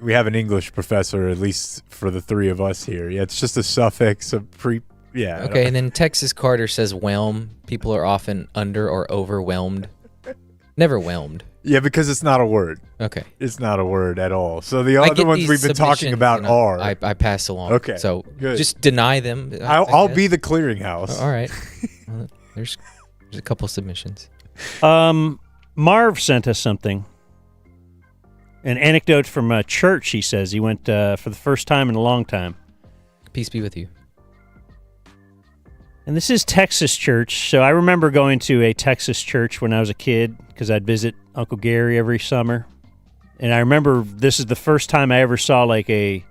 we have an English professor, at least for the three of us here. Yeah, it's just a suffix of yeah. Okay, and then Texas Carter says whelm. People are often under or overwhelmed. Never whelmed. Yeah, because it's not a word. Okay. It's not a word at all. So the other ones we've been talking about are. I pass along. Okay. So good. Just deny them. I'll be the clearinghouse. All right. Well, there's a couple submissions. Marv sent us something. An anecdote from a church, he says. He went for the first time in a long time. Peace be with you. And this is Texas church. So I remember going to a Texas church when I was a kid because I'd visit Uncle Gary every summer. And I remember this is the first time I ever saw like a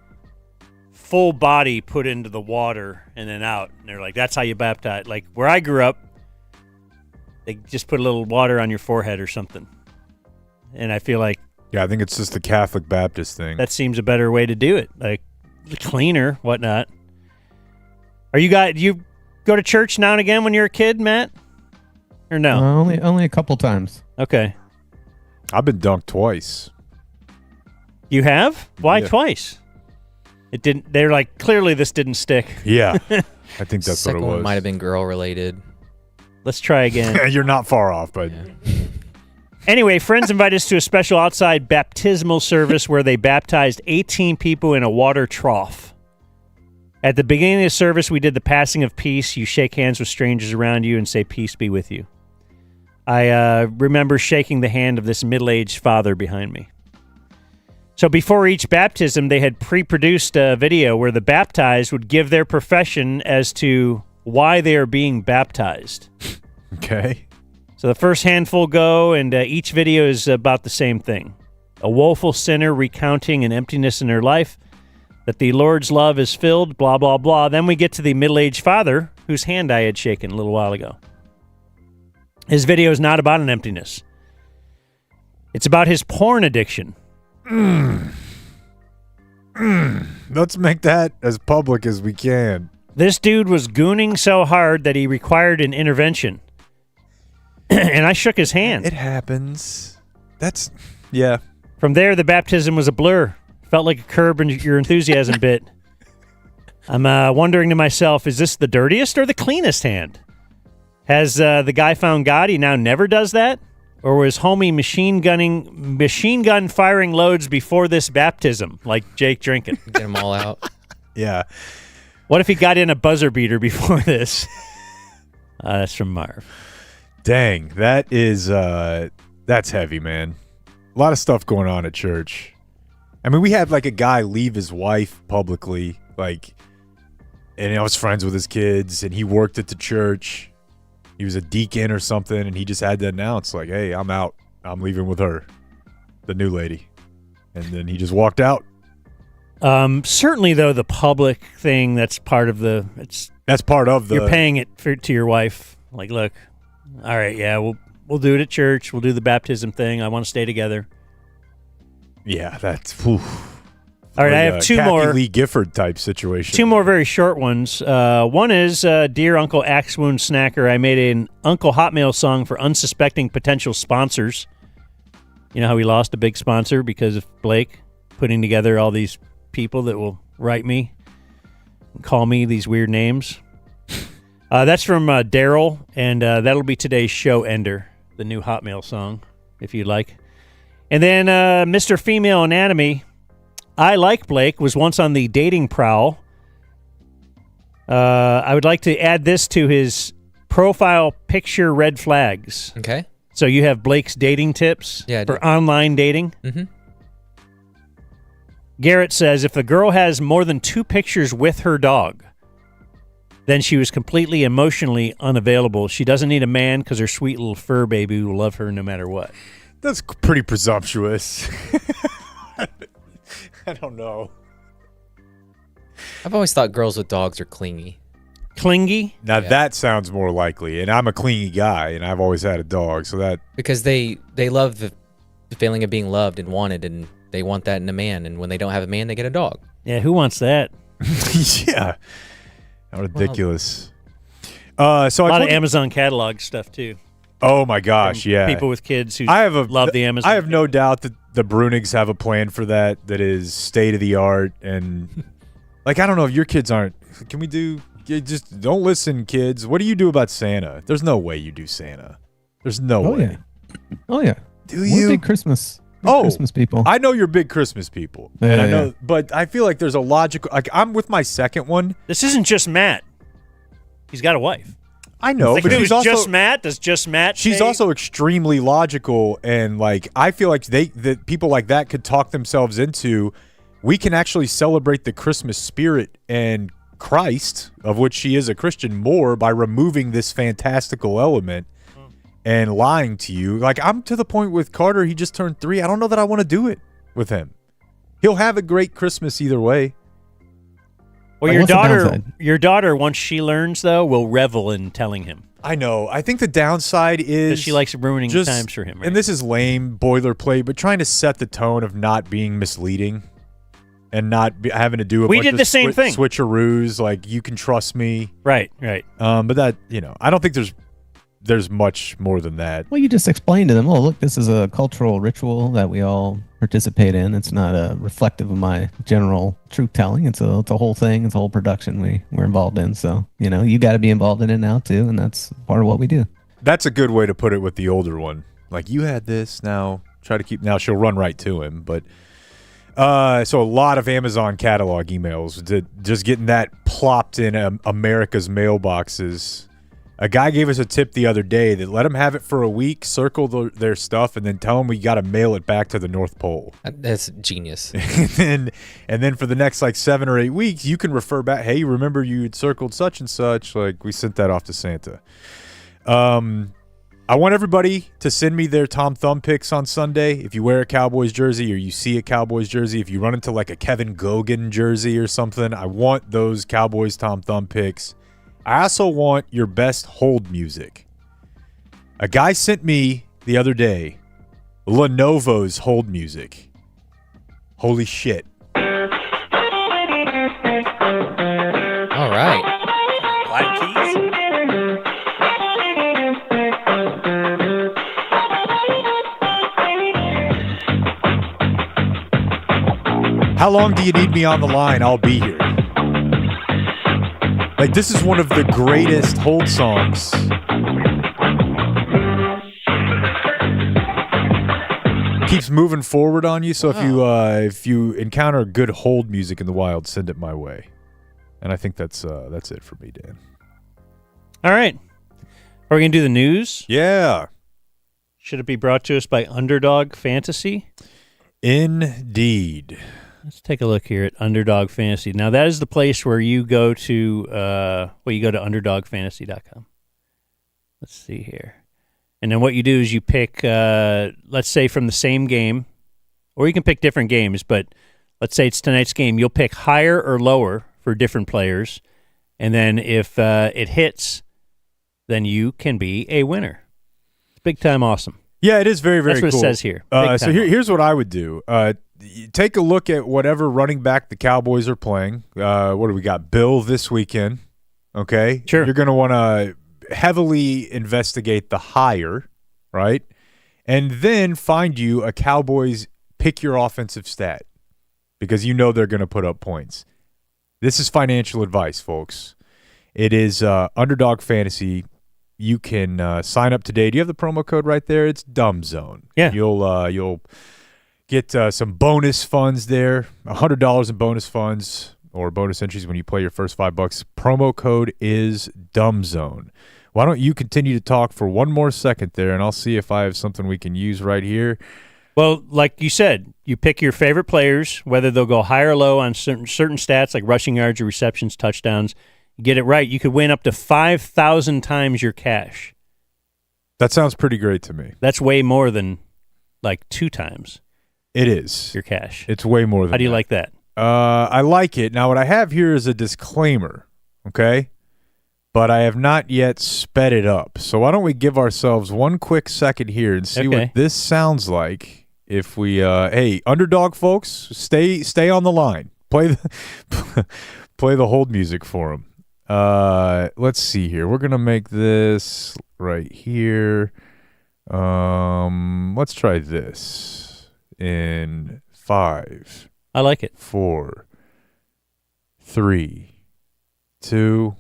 full body put into the water and then out. And they're like, that's how you baptize. Like where I grew up, they just put a little water on your forehead or something. And I feel like, yeah, I think it's just the Catholic Baptist thing. that seems a better way to do it. Like cleaner, whatnot. You go to church now and again when you're a kid, Matt? Or no? Only a couple times. Okay. I've been dunked twice. You have? Why Yeah. twice? It didn't. They're like, clearly this didn't stick. Yeah. I think that's Second what it was. one might have been girl related. Let's try again. You're not far off, but Anyway, friends invited us to a special outside baptismal service where they baptized 18 people in a water trough. At the beginning of the service, we did the passing of peace. You shake hands with strangers around you and say, peace be with you. I remember shaking the hand of this middle-aged father behind me. So before each baptism, they had pre-produced a video where the baptized would give their profession as to why they are being baptized. Okay. So the first handful go, and each video is about the same thing. A woeful sinner recounting an emptiness in their life, that the Lord's love is filled, blah, blah, blah. Then we get to the middle-aged father, whose hand I had shaken a little while ago. His video is not about an emptiness. It's about his porn addiction. Let's make that as public as we can. This dude was gooning so hard that he required an intervention. And I shook his hand. It happens. Yeah. From there, the baptism was a blur. Felt like a Curb Your Enthusiasm bit. I'm wondering to myself, is this the dirtiest or the cleanest hand? # Has the guy found God? He now never does that? Or was homie machine gun firing loads before this baptism, like Jake drinking? Get them all out. Yeah. What if he got in a buzzer beater before this? That's from Marv. Dang, that is that's heavy, man. A lot of stuff going on at church. I mean, we had like a guy leave his wife publicly, like, and I was friends with his kids, and he worked at the church. He was a deacon or something, and he just had to announce, like, hey, I'm out. I'm leaving with her, the new lady. And then he just walked out. Certainly, though, the public thing, that's part of the... You're paying it to your wife. Like, look, all right, yeah, we'll do it at church. We'll do the baptism thing. I want to stay together. Yeah, that's... Oof. All right, I have two Kathy more. Lee Gifford type situation. Two more very short ones. One is, Dear Uncle Axe Wound Snacker, I made an Uncle Hotmail song for unsuspecting potential sponsors. You know how we lost a big sponsor because of Blake putting together all these people that will write me and call me these weird names. That's from Daryl, and that'll be today's show ender, the new Hotmail song, if you'd like. And then Mr. Female Anatomy, I like Blake, was once on the dating prowl. I would like to add this to his profile picture red flags. Okay. So you have Blake's dating tips for online dating? Mm-hmm. Garrett says, if the girl has more than 2 pictures with her dog, then she was completely emotionally unavailable. She doesn't need a man because her sweet little fur baby will love her no matter what. That's pretty presumptuous. I don't know. I've always thought girls with dogs are clingy. Clingy? Now that sounds more likely, and I'm a clingy guy, and I've always had a dog, so that... Because they love the feeling of being loved and wanted, and they want that in a man, and when they don't have a man, they get a dog. Yeah, who wants that? Yeah. How ridiculous. So a lot of Amazon catalog stuff, too. Oh, my gosh, yeah. People with kids who love the Amazon. I have no doubt that the Bruenigs have a plan for that is state-of-the-art, and... Like, I don't know if your kids aren't... Can we do... Just don't listen, kids. What do you do about Santa? There's no way you do Santa. There's no way. Yeah. Oh, yeah. Do We're you? big Christmas people. I know you're big Christmas people. Yeah, and I know, yeah. but I feel like there's a logical... Like, I'm with my second one. This isn't just Matt. He's got a wife. I know, like, but if it she's was also... just Matt? Does just Matt She's say- also extremely logical, and, like, I feel like that people like that could talk themselves into... We can actually celebrate the Christmas spirit and Christ, of which she is a Christian, more by removing this fantastical element and lying to you. Like, I'm to the point with Carter, he just turned 3. I don't know that I want to do it with him. He'll have a great Christmas either way. Well, your daughter, once she learns, though, will revel in telling him. I know. I think the downside is... Because she likes ruining times for him. Right? And this is lame, boilerplate, but trying to set the tone of not being misleading. And not having to do a bunch did of the same thing. Switcheroos, like, you can trust me. Right. But that, I don't think there's much more than that. Well, you just explain to them, oh, look, this is a cultural ritual that we all participate in. It's not reflective of my general truth-telling. It's a whole thing. It's a whole production we're involved in. So, you got to be involved in it now, too, and that's part of what we do. That's a good way to put it with the older one. Like, you had this, now try to keep... Now she'll run right to him, but... So a lot of Amazon catalog emails, just getting that plopped in America's mailboxes. A guy gave us a tip the other day that let him have it for a week, circle their stuff, and then tell them we got to mail it back to the North Pole. That's genius. and then for the next 7 or 8 weeks, you can refer back. Hey, remember you had circled such and such? Like, we sent that off to Santa. I want everybody to send me their Tom Thumb picks on Sunday. If you wear a Cowboys jersey or you see a Cowboys jersey, if you run into a Kevin Gogan jersey or something, I want those Cowboys Tom Thumb picks. I also want your best hold music. A guy sent me the other day Lenovo's hold music. Holy shit. All right. Black keys. How long do you need me on the line? I'll be here. Like, this is one of the greatest hold songs keeps moving forward on you. So if you encounter good hold music in the wild, send it my way. And I think that's it for me, Dan. All right. Are we going to do the news? Yeah. Should it be brought to us by Underdog Fantasy? Indeed. Let's take a look here at Underdog Fantasy. Now, that is the place where you go to, you go to underdogfantasy.com. Let's see here. And then what you do is you pick, let's say from the same game, or you can pick different games, but let's say it's tonight's game. You'll pick higher or lower for different players. And then if it hits, then you can be a winner. It's big time awesome. Yeah, it is very, very cool. That's what it says here. So here's what I would do. Take a look at whatever running back the Cowboys are playing. What do we got? Bill this weekend. Okay? Sure. You're going to want to heavily investigate the higher, right? And then find you a Cowboys pick your offensive stat because you know they're going to put up points. This is financial advice, folks. It is Underdog Fantasy. You can sign up today. Do you have the promo code right there? It's DumbZone. Yeah. You'll get some bonus funds there, $100 in bonus funds or bonus entries when you play your first $5. Promo code is DumbZone. Why don't you continue to talk for one more second there, and I'll see if I have something we can use right here. Well, like you said, you pick your favorite players, whether they'll go high or low on certain stats like rushing yards or receptions, touchdowns. You get it right, you could win up to 5,000 times your cash. That sounds pretty great to me. That's way more than like 2 times. It is. Your cash. It's way more than How do you that. like that? I like it. Now, what I have here is a disclaimer, okay? But I have not yet sped it up. So why don't we give ourselves one quick second here and see what this sounds like if we hey, Underdog folks, stay on the line. Play the hold music for them. Let's see here. We're going to make this right here. Let's try this in 5. I like it. 4, 3, 2,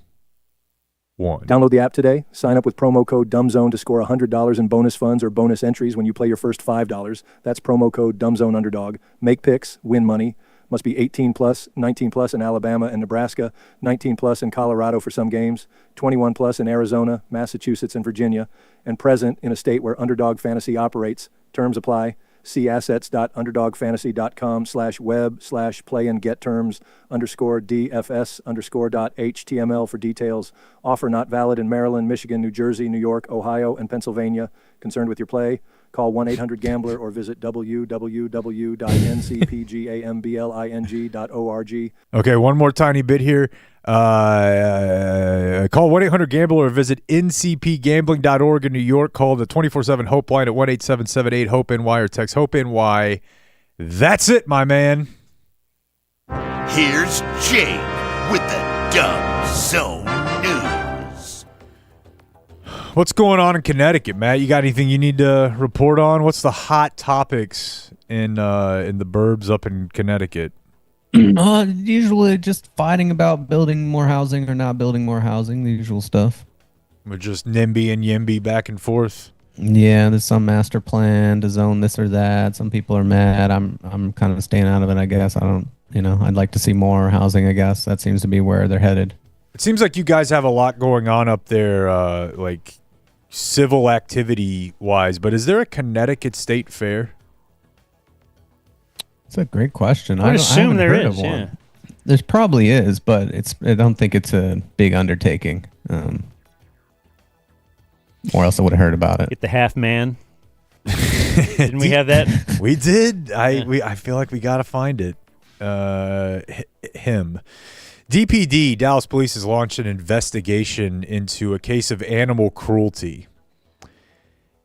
1. Download the app today. Sign up with promo code DumbZone to score $100 in bonus funds or bonus entries when you play your first $5. That's promo code DumbZone Underdog. Make picks, win money. Must be 18 plus, 19 plus in Alabama and Nebraska, 19 plus in Colorado for some games, 21 plus in Arizona, Massachusetts, and Virginia, and present in a state where Underdog Fantasy operates. Terms apply. See assets.underdogfantasy.com/web/play-and-get-terms_DFS_.html for details. Offer not valid in Maryland, Michigan, New Jersey, New York, Ohio, and Pennsylvania. Concerned with your play? Call 1-800-GAMBLER or visit www.ncpgambling.org. Okay, one more tiny bit here. Call 1-800-GAMBLER or visit ncpgambling.org in New York. Call the 24/7 Hope line at 1-877-8-HOPE-NY or text HOPE-NY. That's it, my man. Here's Jake with the Dumb Zone News. What's going on in Connecticut, Matt? You got anything you need to report on? What's the hot topics in the burbs up in Connecticut? Usually just fighting about building more housing or not building more housing, the usual stuff. We're just NIMBY and YIMBY back and forth. Yeah, there's some master plan to zone this or that. Some people are mad. I'm kind of staying out of it, I guess. I'd like to see more housing, I guess. That seems to be where they're headed. It seems like you guys have a lot going on up there, like civil activity-wise, but is there a Connecticut State Fair? That's a great question. I assume there is, yeah. There probably is, but I don't think it's a big undertaking. Or else I would have heard about it. Get the half man. Didn't we have that? We did. I feel like we got to find it. Him. DPD, Dallas Police, has launched an investigation into a case of animal cruelty.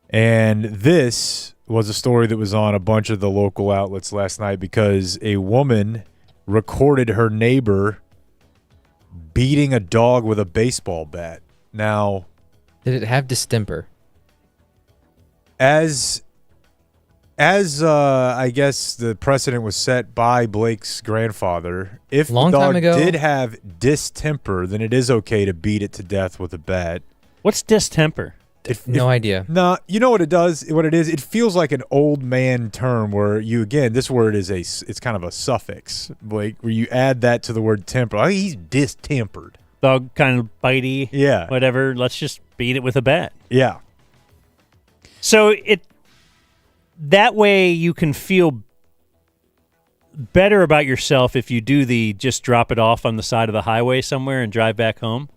And this was a story that was on a bunch of the local outlets last night because a woman recorded her neighbor beating a dog with a baseball bat. Now, did it have distemper? As I guess the precedent was set by Blake's grandfather, if the dog did have distemper, then it is okay to beat it to death with a bat. What's distemper? No idea. No, you know what it does? What it is? It feels like an old man term where this word is it's kind of a suffix, like where you add that to the word temper. Oh, he's distempered. Dog kind of bitey. Yeah. Whatever. Let's just beat it with a bat. Yeah. So that way you can feel better about yourself if you do the just drop it off on the side of the highway somewhere and drive back home.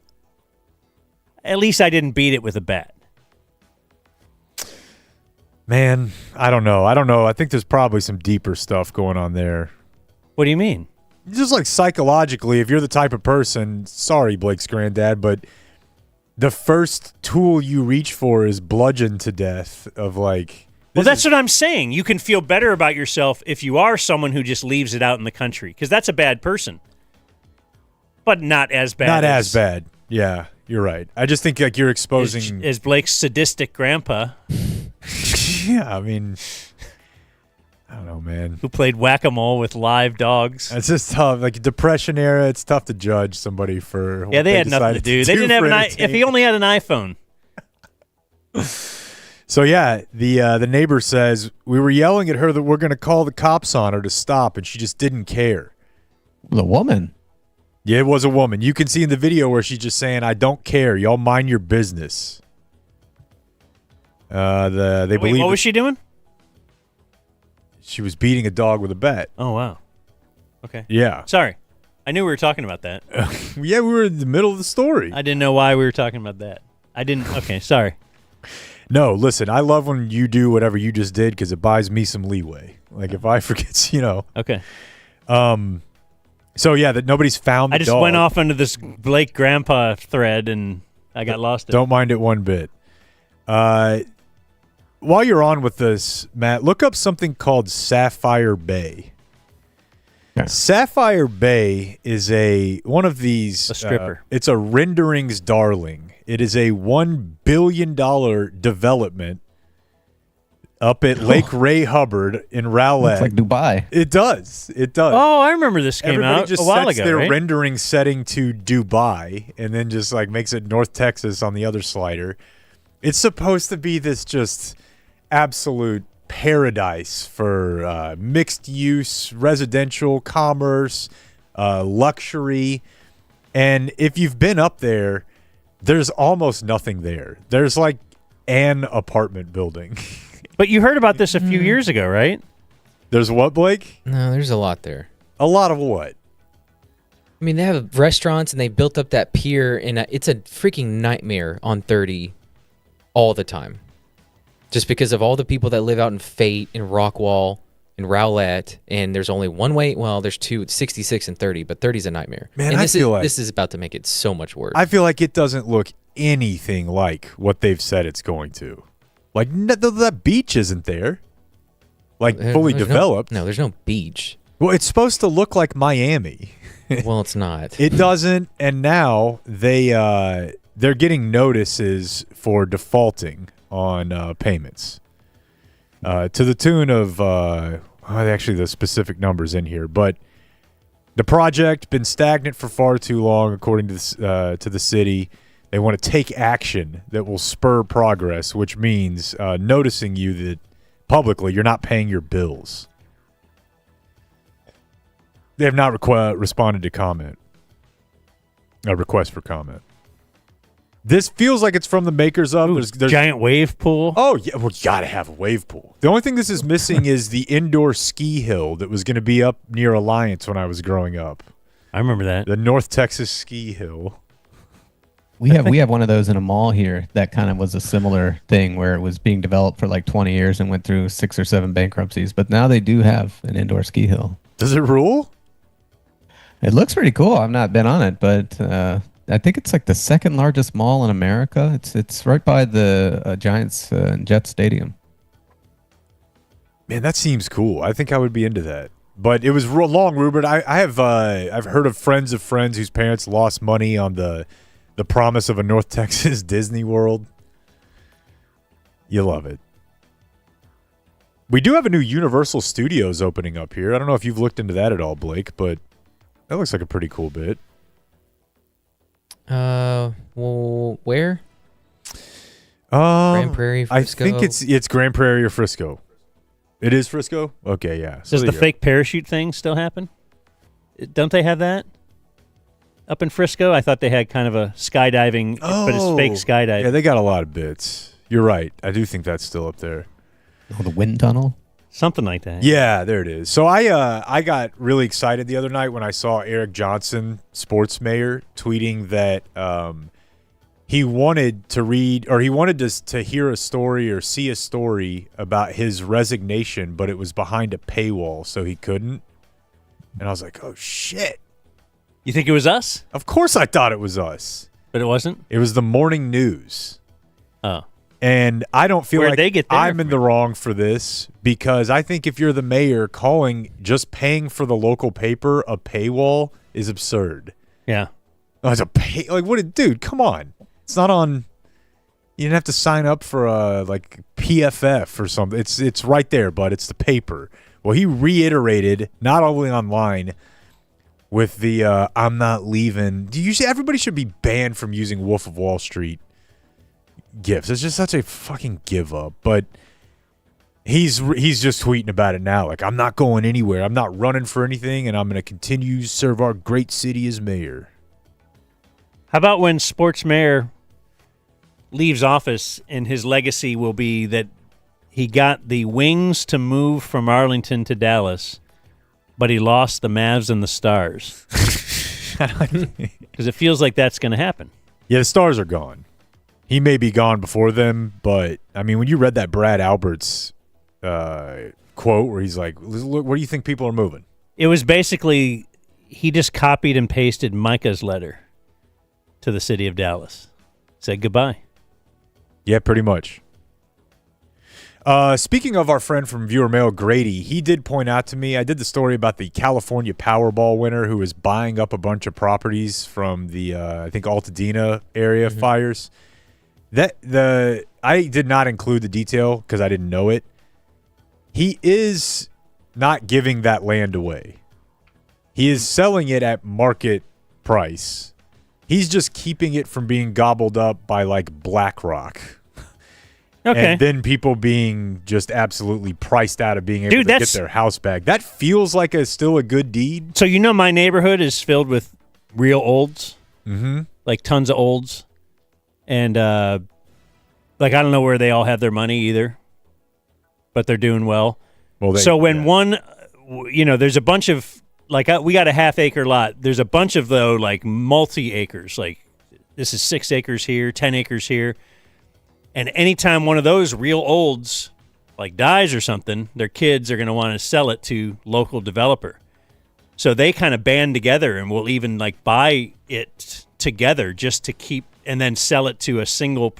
At least I didn't beat it with a bat. Man, I don't know. I think there's probably some deeper stuff going on there. What do you mean? Just like psychologically, if you're the type of person, sorry, Blake's granddad, but the first tool you reach for is bludgeon to death of like... Well, that's what I'm saying. You can feel better about yourself if you are someone who just leaves it out in the country, because that's a bad person. But not as bad. Not as bad. Yeah, you're right. I just think like you're exposing... As Blake's sadistic grandpa. Yeah, I mean... I don't know, man. Who played whack-a-mole with live dogs. It's just tough. Like depression era, it's tough to judge somebody for what they had nothing to do. They didn't have if he only had an iPhone. So yeah, the neighbor says we were yelling at her that we're going to call the cops on her to stop, and she just didn't care. The woman. Yeah, it was a woman. You can see in the video where she's just saying, "I don't care. Y'all mind your business." What was she doing? She was beating a dog with a bat. Oh wow. Okay. Yeah. Sorry, I knew we were talking about that. Yeah, we were in the middle of the story. I didn't know why we were talking about that. I didn't. Okay, sorry. No, listen, I love when you do whatever you just did because it buys me some leeway. Like if I forget, Okay. So yeah, that nobody's found the I just dog. went off into this Blake grandpa thread and I got lost in it. Don't mind it one bit. While you're on with this, Matt, look up something called Sapphire Bay. Yeah. Sapphire Bay is one of these... A stripper. It's a renderings darling. It is a $1 billion development up at Lake Ray Hubbard in Rowlett. It's like Dubai. It does. It does. Oh, I remember this came Everybody out just a while sets ago, their right? rendering setting to Dubai and then just like makes it North Texas on the other slider. It's supposed to be this just absolute paradise for mixed use, residential, commerce, luxury. And if you've been up there, there's almost nothing there. There's like an apartment building. But you heard about this a few years ago, right? There's what, Blake? No, there's a lot there. A lot of what? I mean, they have restaurants and they built up that pier, and it's a freaking nightmare on 30 all the time. Just because of all the people that live out in Fate, in Rockwall, in Rowlett, and there's only one way. Well, there's two, 66 and 30, but 30's a nightmare. Man, and I feel like this is about to make it so much worse. I feel like it doesn't look anything like what they've said it's going to. Like, that beach isn't there. Like, fully developed. No, there's no beach. Well, it's supposed to look like Miami. Well, it's not. It doesn't, and now they're getting notices for defaulting on payments to the tune of actually the specific numbers in here, but the project been stagnant for far too long, according to the city. They want to take action that will spur progress, which means noticing you that publicly you're not paying your bills. They have not responded to comment. A request for comment. This feels like it's from the makers of... There's giant wave pool. Oh, yeah. Well, you got to have a wave pool. The only thing this is missing is the indoor ski hill that was going to be up near Alliance when I was growing up. I remember that. The North Texas ski hill. We have one of those in a mall here that kind of was a similar thing where it was being developed for like 20 years and went through 6 or 7 bankruptcies. But now they do have an indoor ski hill. Does it rule? It looks pretty cool. I've not been on it, but I think it's like the second largest mall in America. It's right by the Giants and Jets stadium. Man, that seems cool. I think I would be into that. But it was real long, Ruben. I've heard of friends whose parents lost money on the promise of a North Texas Disney World. You love it. We do have a new Universal Studios opening up here. I don't know if you've looked into that at all, Blake, but that looks like a pretty cool bit. Well, where? Grand Prairie, Frisco? I think it's Grand Prairie or Frisco. It is Frisco? Okay, yeah. So Does the fake parachute thing still happen? Don't they have that up in Frisco? I thought they had kind of a skydiving, but it's fake skydiving. Yeah, they got a lot of bits. You're right. I do think that's still up there. Oh, the wind tunnel? Something like that. Yeah, there it is. So I got really excited the other night when I saw Eric Johnson, sports mayor, tweeting that he wanted to read, or he wanted to hear a story or see a story about his resignation, but it was behind a paywall, so he couldn't. And I was like, oh, shit. You think it was us? Of course I thought it was us. But it wasn't? It was the morning news. Oh. And I don't feel Where'd like they get their I'm in the wrong for this, because I think if you're the mayor, just paying for the local paper a paywall is absurd. Yeah. Oh, it's dude, come on. It's not on. You didn't have to sign up for like PFF or something. It's right there, but it's the paper. Well, he reiterated, not only online, with the I'm not leaving. Everybody should be banned from using Wolf of Wall Street gifts. It's just such a fucking give up. But he's just tweeting about it now. Like, I'm not going anywhere. I'm not running for anything, and I'm going to continue to serve our great city as mayor. How about when sports mayor leaves office and his legacy will be that he got the Wings to move from Arlington to Dallas, but he lost the Mavs and the Stars? Because it feels like that's going to happen. Yeah, the Stars are gone. He may be gone before them, but, I mean, when you read that Brad Alberts quote where he's like, look, where do you think people are moving? It was basically he just copied and pasted Micah's letter to the city of Dallas. Said goodbye. Yeah, pretty much. Speaking of our friend from viewer mail, Grady, he did point out to me, I did the story about the California Powerball winner who was buying up a bunch of properties from the, I think, Altadena area fires. I did not include the detail because I didn't know it. He is not giving that land away. He is selling it at market price. He's just keeping it from being gobbled up by, like, BlackRock. Okay. And then people being just absolutely priced out of being able to get their house back. That feels like still a good deed. So my neighborhood is filled with real olds. Mm-hmm. Like tons of olds. And, I don't know where they all have their money either. But they're doing well. There's a bunch of, we got a half-acre lot. There's a bunch of, multi-acres. Like, this is 6 acres here, 10 acres here. And anytime one of those real olds, dies or something, their kids are going to want to sell it to local developer. So they kind of band together and will even, buy it together just to keep and then sell it to a single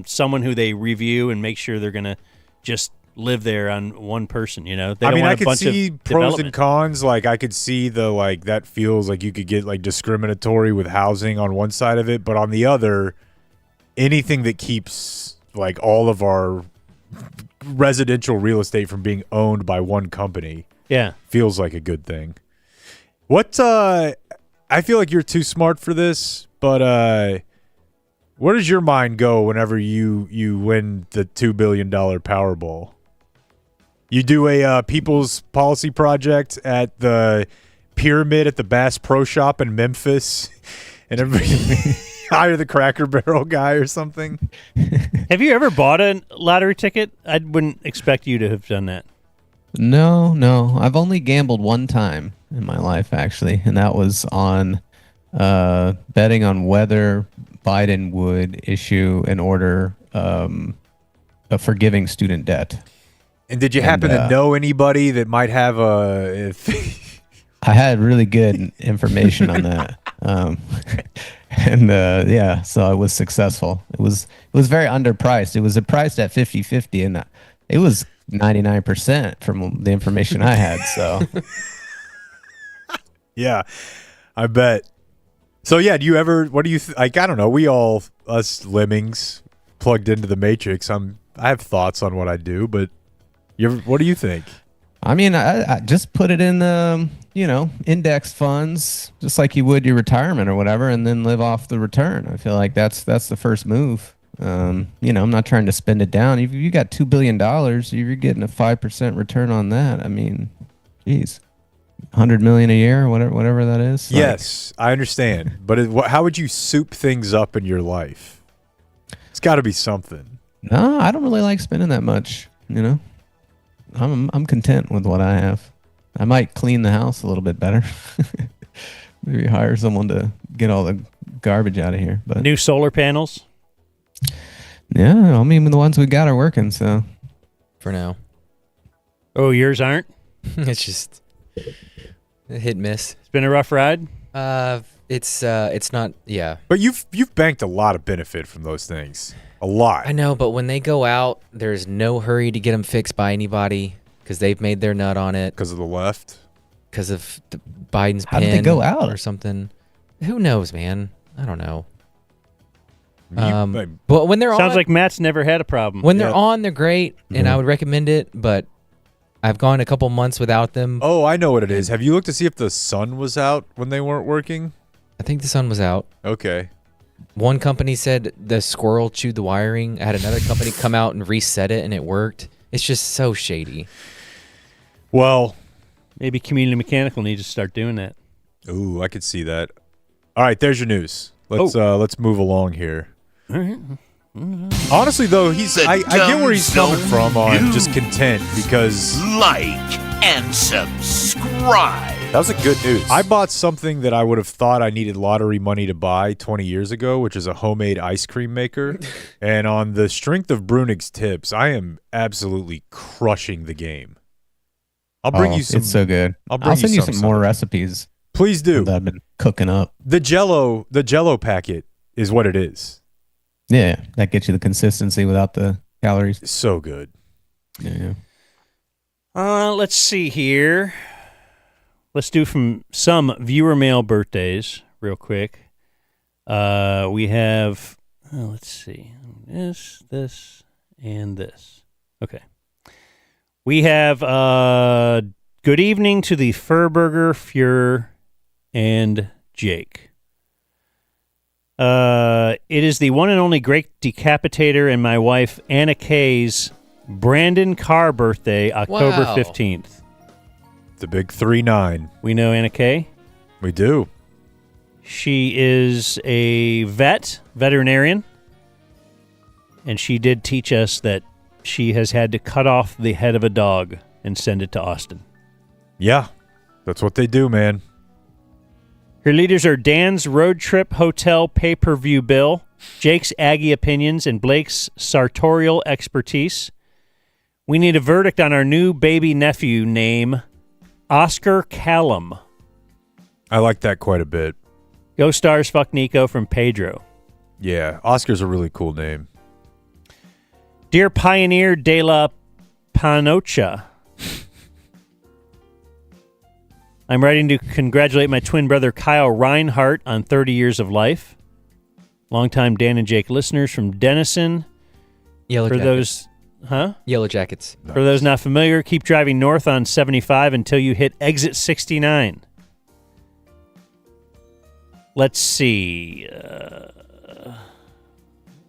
someone who they review and make sure they're going to just live there on one person, They don't want I a could bunch see of pros and cons. I could see that feels like you could get discriminatory with housing on one side of it, but on the other, anything that keeps all of our residential real estate from being owned by one company, feels like a good thing. I feel like you're too smart for this, but where does your mind go whenever you win the $2 billion Powerball? You do a People's Policy Project at the Pyramid at the Bass Pro Shop in Memphis, and everybody hire the Cracker Barrel guy or something. Have you ever bought a lottery ticket? I wouldn't expect you to have done that. No. I've only gambled one time in my life, actually, and that was on betting on whether Biden would issue an order forgiving student debt. And did you happen to know anybody that might have I had really good information on that. So I was successful. It was very underpriced. It was priced at 50-50, and it was 99% from the information I had. So, yeah, I bet. So yeah, do you ever? What do you I don't know. We all us lemmings plugged into the Matrix. I have thoughts on what I do, but what do you think? I mean, I just put it in index funds, just like you would your retirement or whatever, and then live off the return. I feel like that's the first move. I'm not trying to spend it down. If you got $2 billion, you're getting a 5% return on that. I mean, geez, $100 million a year, whatever that is. Yes, I understand. But how would you soup things up in your life? It's got to be something. No, I don't really like spending that much. I'm content with what I have. I might clean the house a little bit better. Maybe hire someone to get all the garbage out of here. But new solar panels. Yeah, I mean the ones we got are working. So for now. Oh, yours aren't? It's just a hit miss. It's been a rough ride. It's not. Yeah. But you've banked a lot of benefit from those things. A lot. I know, but when they go out, there's no hurry to get them fixed by anybody because they've made their nut on it. Because of the left? Because of Biden's How pin did they go out? or something. Who knows, man? I don't know. But when they're sounds on, like Matt's never had a problem. when they're on, they're great, and I would recommend it. But I've gone a couple months without them. Oh, I know what it is. Have you looked to see if the sun was out when they weren't working? I think the sun was out. Okay. One company said the squirrel chewed the wiring. I had another company come out and reset it, and it worked. It's just so shady. Well, maybe Community Mechanical needs to start doing that. Ooh, I could see that. All right, there's your news. Let's move along here. All right. Honestly, though, I get where he's coming from on just content because like and subscribe. That was a good news. I bought something that I would have thought I needed lottery money to buy 20 years ago, which is a homemade ice cream maker. And on the strength of Bruenig's tips, I am absolutely crushing the game. I'll bring you some. It's so good. I'll send you some more recipes. Please do. That I've been cooking up. The Jello packet is what it is. Yeah, that gets you the consistency without the calories. So good. Yeah. Let's see here. Let's do from some viewer mail birthdays real quick. We have, let's see, this, and this. Okay. We have good evening to the Furburger, Fuhrer, and Jake. It is the one and only great decapitator and my wife Anna Kay's Brandon Carr birthday, October 15th. The big 3-9. We know Anna Kay? We do. She is a veterinarian, and she did teach us that she has had to cut off the head of a dog and send it to Austin. Yeah, that's what they do, man. Her leaders are Dan's road trip hotel pay-per-view bill, Jake's Aggie opinions, and Blake's sartorial expertise. We need a verdict on our new baby nephew name, Oscar Callum. I like that quite a bit. Go Stars, fuck Nico from Pedro. Yeah, Oscar's a really cool name. Dear Pioneer de la Panocha, I'm writing to congratulate my twin brother Kyle Reinhart on 30 years of life. Longtime Dan and Jake listeners from Denison. Yellow Jackets. Yellow Jackets. For those not familiar, keep driving north on 75 until you hit exit 69. Let's see.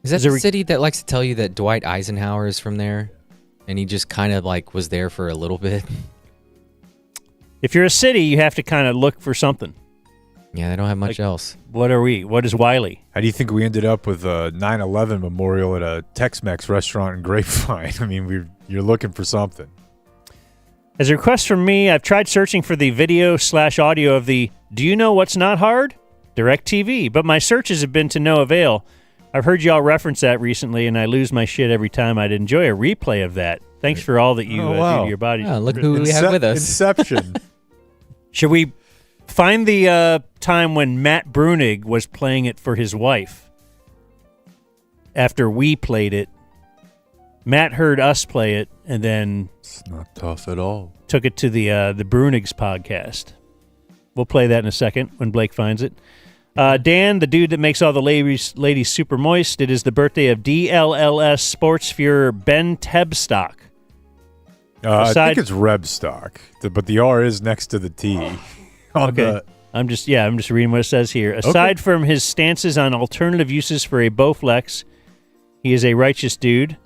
Is that the city that likes to tell you that Dwight Eisenhower is from there? And he just kind of like was there for a little bit? If you're a city, you have to kind of look for something. Yeah, they don't have much else. What are we? What is Wiley? How do you think we ended up with a 9/11 memorial at a Tex-Mex restaurant in Grapevine? I mean, you're looking for something. As a request from me, I've tried searching for the video/audio of the Do You Know What's Not Hard? DirecTV, but my searches have been to no avail. I've heard y'all reference that recently, and I lose my shit every time. I'd enjoy a replay of that. Thanks for all that you do to your body. Oh, look who we have with us. Inception. Should we find the time when Matt Bruenig was playing it for his wife? After we played it, Matt heard us play it, and then it's not tough at all. Took it to the Bruenigs podcast. We'll play that in a second when Blake finds it. Dan, the dude that makes all the ladies super moist, it is the birthday of DLLS Sports Fuhrer Ben Tebstock. I think it's Rebstock, but the R is next to the T. Okay. I'm just reading what it says here. Aside from his stances on alternative uses for a Bowflex, He is a righteous dude.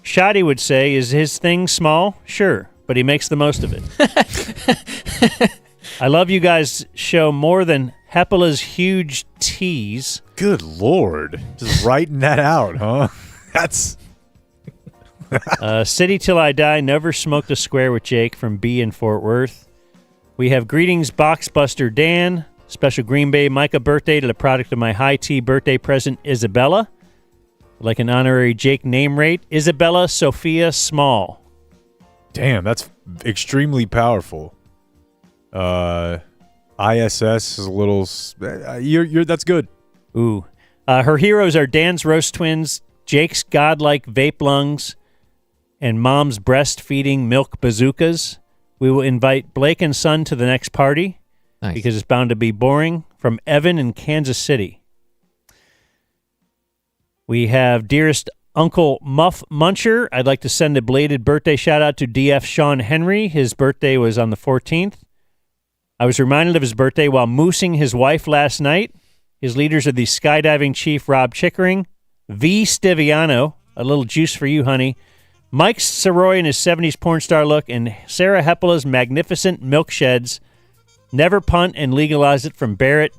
Schotty would say, is his thing small? Sure, but he makes the most of it. I love you guys' show more than Hepela's huge tease. Good Lord. Just writing that out, huh? That's... City Till I Die, never smoked a square with Jake from B in Fort Worth. We have greetings, Boxbuster Dan. Special Green Bay Micah birthday to the product of my high tea birthday present, Isabella. Like an honorary Jake name rate, Isabella Sophia Small. Damn, that's extremely powerful. ISS is a little... that's good. Ooh. Her heroes are Dan's Roast Twins, Jake's Godlike Vape Lungs, and Mom's Breastfeeding Milk Bazookas. We will invite Blake and Son to the next party because it's bound to be boring. From Evan in Kansas City. We have Dearest Uncle Muff Muncher. I'd like to send a belated birthday shout-out to DF Sean Henry. His birthday was on the 14th. I was reminded of his birthday while moosing his wife last night. His leaders are the skydiving chief Rob Chickering, V. Stiviano, a little juice for you, honey, Mike Soroy in his 70s porn star look, and Sarah Hepela's magnificent milk sheds. Never punt and legalize it from Barrett.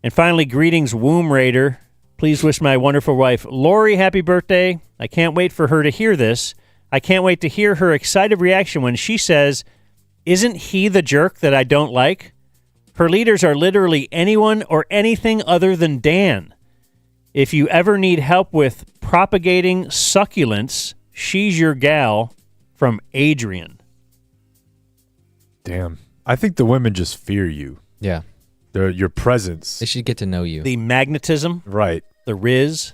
And finally, greetings, Womb Raider. Please wish my wonderful wife, Lori, happy birthday. I can't wait for her to hear this. I can't wait to hear her excited reaction when she says, isn't he the jerk that I don't like? Her leaders are literally anyone or anything other than Dan. If you ever need help with propagating succulents, she's your gal. From Adrian. Damn. I think the women just fear you. Yeah. Your presence. They should get to know you. The magnetism. Right. The riz.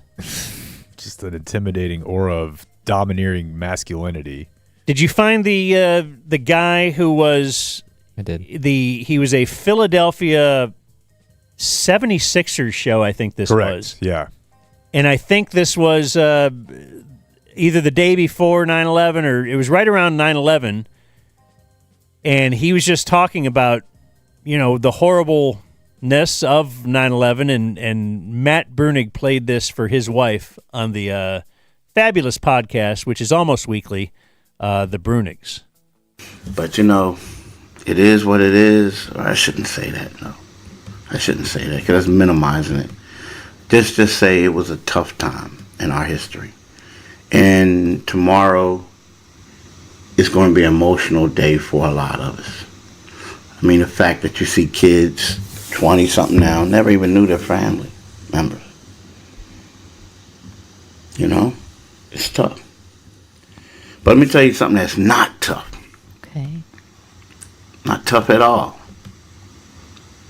Just an intimidating aura of domineering masculinity. Did you find the guy who was... I did. He was a Philadelphia 76ers show, I think this Correct. was. Yeah. And I think this was either the day before 9/11 or it was right around 9/11. And he was just talking about, the horribleness of 9/11. And Matt Bruenig played this for his wife on the fabulous podcast, which is almost weekly, the Bruenigs. But, it is what it is. Or I shouldn't say that, no. I shouldn't say that because that's minimizing it. Just say it was a tough time in our history. And tomorrow is going to be an emotional day for a lot of us. I mean, the fact that you see kids, 20-something now, never even knew their family members. It's tough. But let me tell you something that's not tough. Okay. Not tough at all.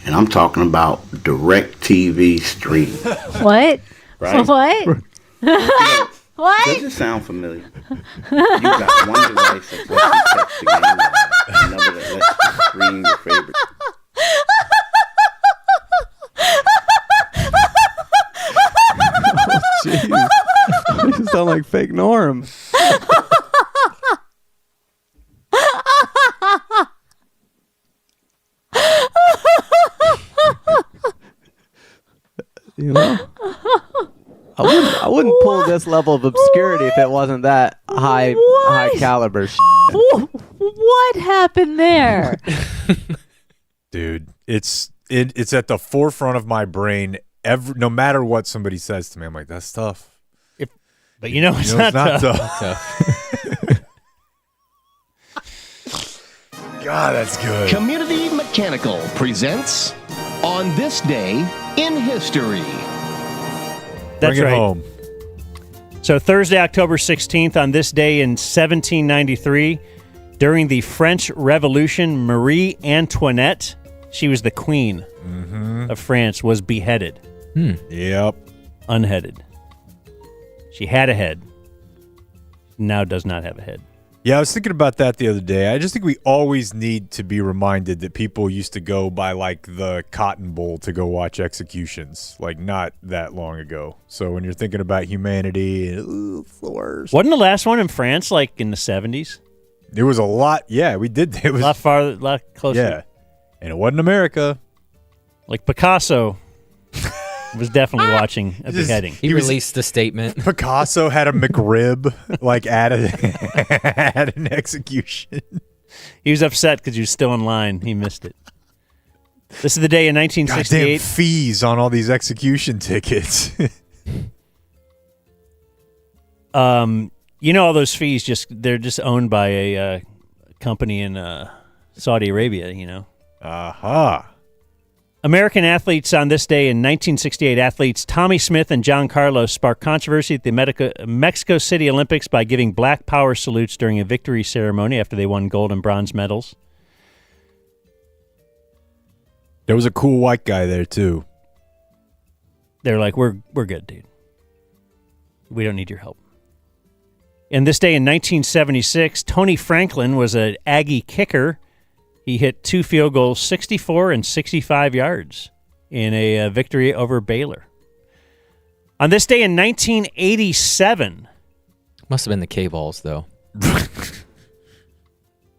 And I'm talking about DirecTV streaming. What? Right? What? What? Does it sound familiar? You got one device that lets you catch the game live, another that lets you stream your favorite. Oh, jeez. You sound like fake Norm. I wouldn't pull this level of obscurity if it wasn't that high caliber. What happened there? Dude, it's at the forefront of my brain. No matter what somebody says to me, I'm like, that's tough. But it's not tough. God, that's good. Community Mechanical presents On This Day in History. That's Bring it right. home. So Thursday, October 16th, on this day in 1793, during the French Revolution, Marie Antoinette, she was the queen of France, was beheaded. Yep. Unheaded. She had a head. Now does not have a head. Yeah, I was thinking about that the other day. I just think we always need to be reminded that people used to go by like the Cotton Bowl to go watch executions, like not that long ago. So when you're thinking about humanity, it's the worst. Wasn't the last one in France like in the 70s? It was a lot. Yeah, we did. It was a lot farther, a lot closer. Yeah, and it wasn't America. Like Picasso. was definitely watching a beheading. He released the statement. Picasso had a McRib at an execution. He was upset because he was still in line. He missed it. This is the day in 1968. Goddamn fees on all these execution tickets. All those fees they're just owned by a company in Saudi Arabia. Aha. American athletes on this day in 1968, athletes Tommy Smith and John Carlos sparked controversy at the Mexico City Olympics by giving black power salutes during a victory ceremony after they won gold and bronze medals. There was a cool white guy there, too. They're like, we're good, dude. We don't need your help. And this day in 1976, Tony Franklin was an Aggie kicker. He hit 2 field goals, 64 and 65 yards, in a victory over Baylor. On this day in 1987... Must have been the K-balls, though.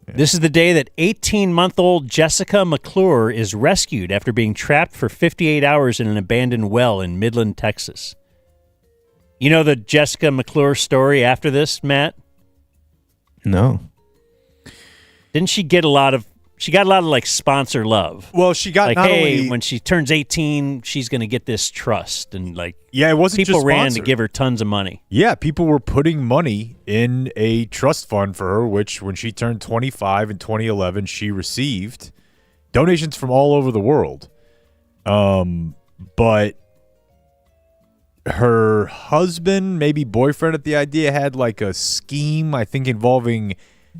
This is the day that 18-month-old Jessica McClure is rescued after being trapped for 58 hours in an abandoned well in Midland, Texas. You know the Jessica McClure story after this, Matt? No. Didn't she get a lot of like sponsor love? Well, she got like, not hey, only when she turns 18, she's going to get this trust, and like it wasn't people just ran to sponsored. give her tons of money. Yeah, people were putting money in a trust fund for her, which when she turned 25 in 2011, she received donations from all over the world. But her husband, maybe boyfriend at the idea, had like a scheme, I think, involving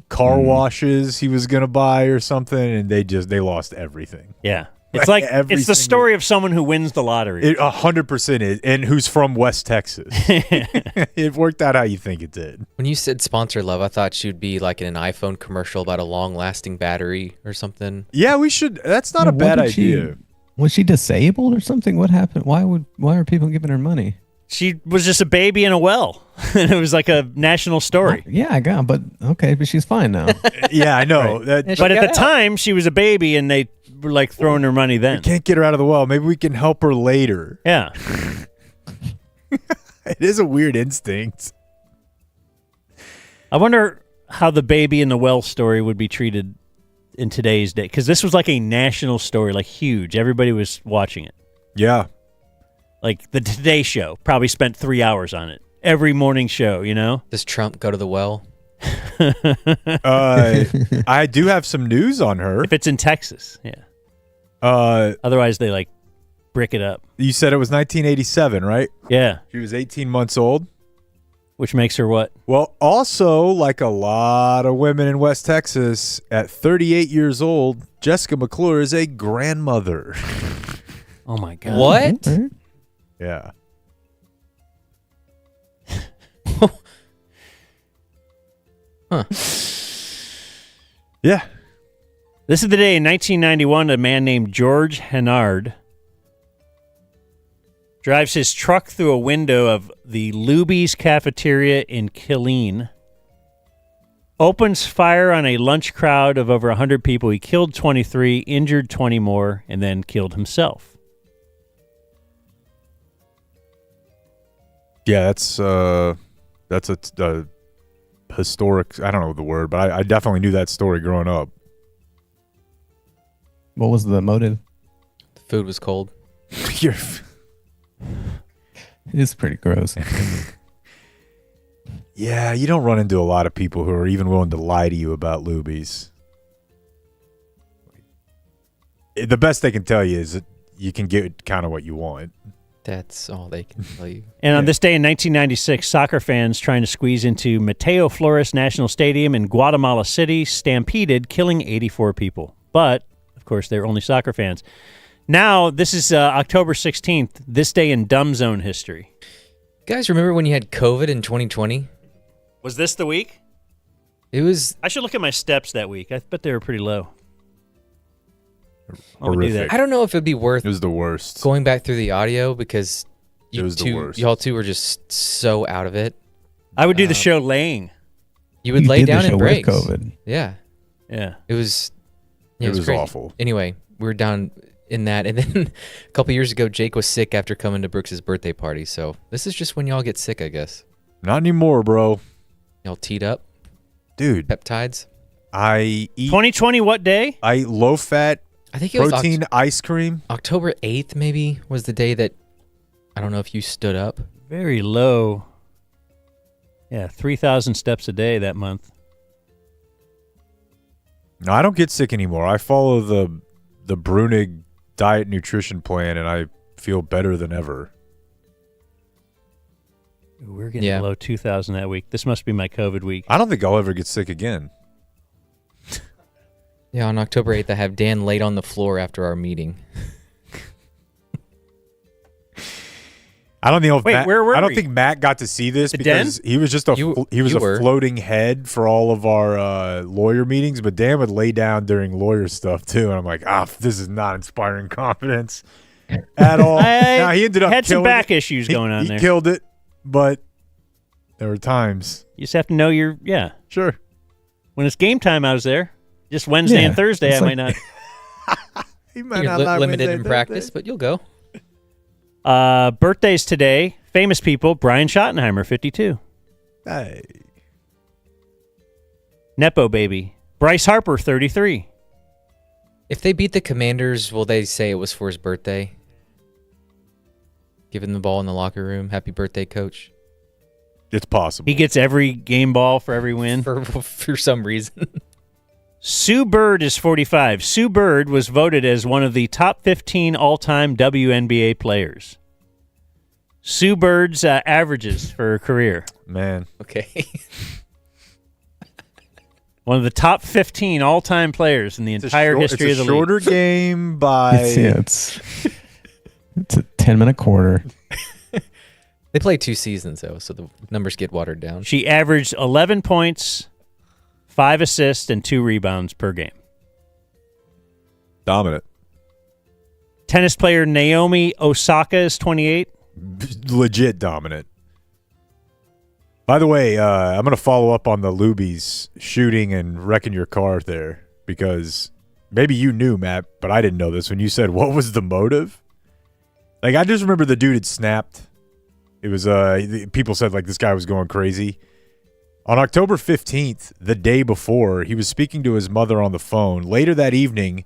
car washes he was going to buy or something, and they lost everything. Yeah. It's like it's the story of someone who wins the lottery. It 100% is, and who's from West Texas. It worked out how you think it did. When you said sponsor love, I thought she'd be like in an iPhone commercial about a long-lasting battery or something. Yeah, we should. That's not a bad idea. Was she disabled or something? What happened? Why are people giving her money? She was just a baby in a well. It was like a national story. Yeah, I got, but okay, but she's fine now. Yeah, I know. Right. But at the time, she was a baby, and they were like throwing her money then. We can't get her out of the well. Maybe we can help her later. Yeah. It is a weird instinct. I wonder how the baby in the well story would be treated in today's day, because this was like a national story, like huge. Everybody was watching it. Yeah. Like the Today Show probably spent 3 hours on it. Every morning show, you know? Does Trump go to the well? I do have some news on her. If it's in Texas, yeah. Otherwise, they like brick it up. You said it was 1987, right? Yeah. She was 18 months old. Which makes her what? Well, also, like a lot of women in West Texas, at 38 years old, Jessica McClure is a grandmother. Oh, my God. What? Yeah. Huh. Yeah. This is the day in 1991 a man named George Hennard drives his truck through a window of the Luby's cafeteria in Killeen, opens fire on a lunch crowd of over 100 people. He killed 23, injured 20 more, and then killed himself. Yeah, that's a historic, I don't know the word, but I definitely knew that story growing up. What was the motive? The food was cold. It's pretty gross. Yeah, you don't run into a lot of people who are even willing to lie to you about Luby's. The best they can tell you is that you can get kind of what you want. That's all they can tell you. And on this day in 1996, soccer fans trying to squeeze into Mateo Flores National Stadium in Guatemala City stampeded, killing 84 people. But, of course, they're only soccer fans. Now, this is October 16th, this day in Dumb Zone history. You guys remember when you had COVID in 2020? Was this the week? It was. I should look at my steps that week. I bet they were pretty low. Horrific. I don't know if it'd be worth. It was the worst. Going back through the audio because it was the worst. Y'all two were just so out of it. I would do the show laying. You would lay down in breaks. COVID. Yeah. Yeah. It was. It was crazy. awful. Anyway, we were down in that. And then a couple years ago, Jake was sick after coming to Brooks' birthday party. So this is just when y'all get sick, I guess. Not anymore, bro. Y'all teed up? Dude. Peptides? I eat 2020 what day? I eat low-fat I think it was protein ice cream. October 8th maybe was the day that, I don't know if you stood up. Very low. Yeah, 3,000 steps a day that month. No, I don't get sick anymore. I follow the Bruenig diet nutrition plan, and I feel better than ever. We're getting below 2,000 that week. This must be my COVID week. I don't think I'll ever get sick again. Yeah, on October 8th, I have Dan laid on the floor after our meeting. I don't know if Wait, Matt, where were I don't we? think Matt got to see this because den? he was just a floating head for all of our lawyer meetings. But Dan would lay down during lawyer stuff too, and I'm like, this is not inspiring confidence at all. Now he ended up had some killing back it. issues going on he there. He killed it, but there were times. You just have to know sure. When it's game time, I was there. Just Wednesday and Thursday, I might not. He might You're not like limited Wednesday, in practice, but you'll go. Birthdays today. Famous people. Brian Schottenheimer, 52. Hey. Nepo baby. Bryce Harper, 33. If they beat the Commanders, will they say it was for his birthday? Give him the ball in the locker room. Happy birthday, coach. It's possible. He gets every game ball for every win. For some reason. Sue Bird is 45. Sue Bird was voted as one of the top 15 all-time WNBA players. Sue Bird's averages for her career. Man. Okay. One of the top 15 all-time players in the entire history of the league. It's a shorter game by... It's a 10-minute quarter. They play 2 seasons, though, so the numbers get watered down. She averaged 11 points, 5 assists, and 2 rebounds per game. Dominant. Tennis player Naomi Osaka is 28. Legit dominant. By the way, I'm going to follow up on the Lubies shooting and wrecking your car there because maybe you knew, Matt, but I didn't know this. When you said, what was the motive? Like, I just remember the dude had snapped. It was people said like this guy was going crazy. On October 15th, the day before, he was speaking to his mother on the phone. Later that evening,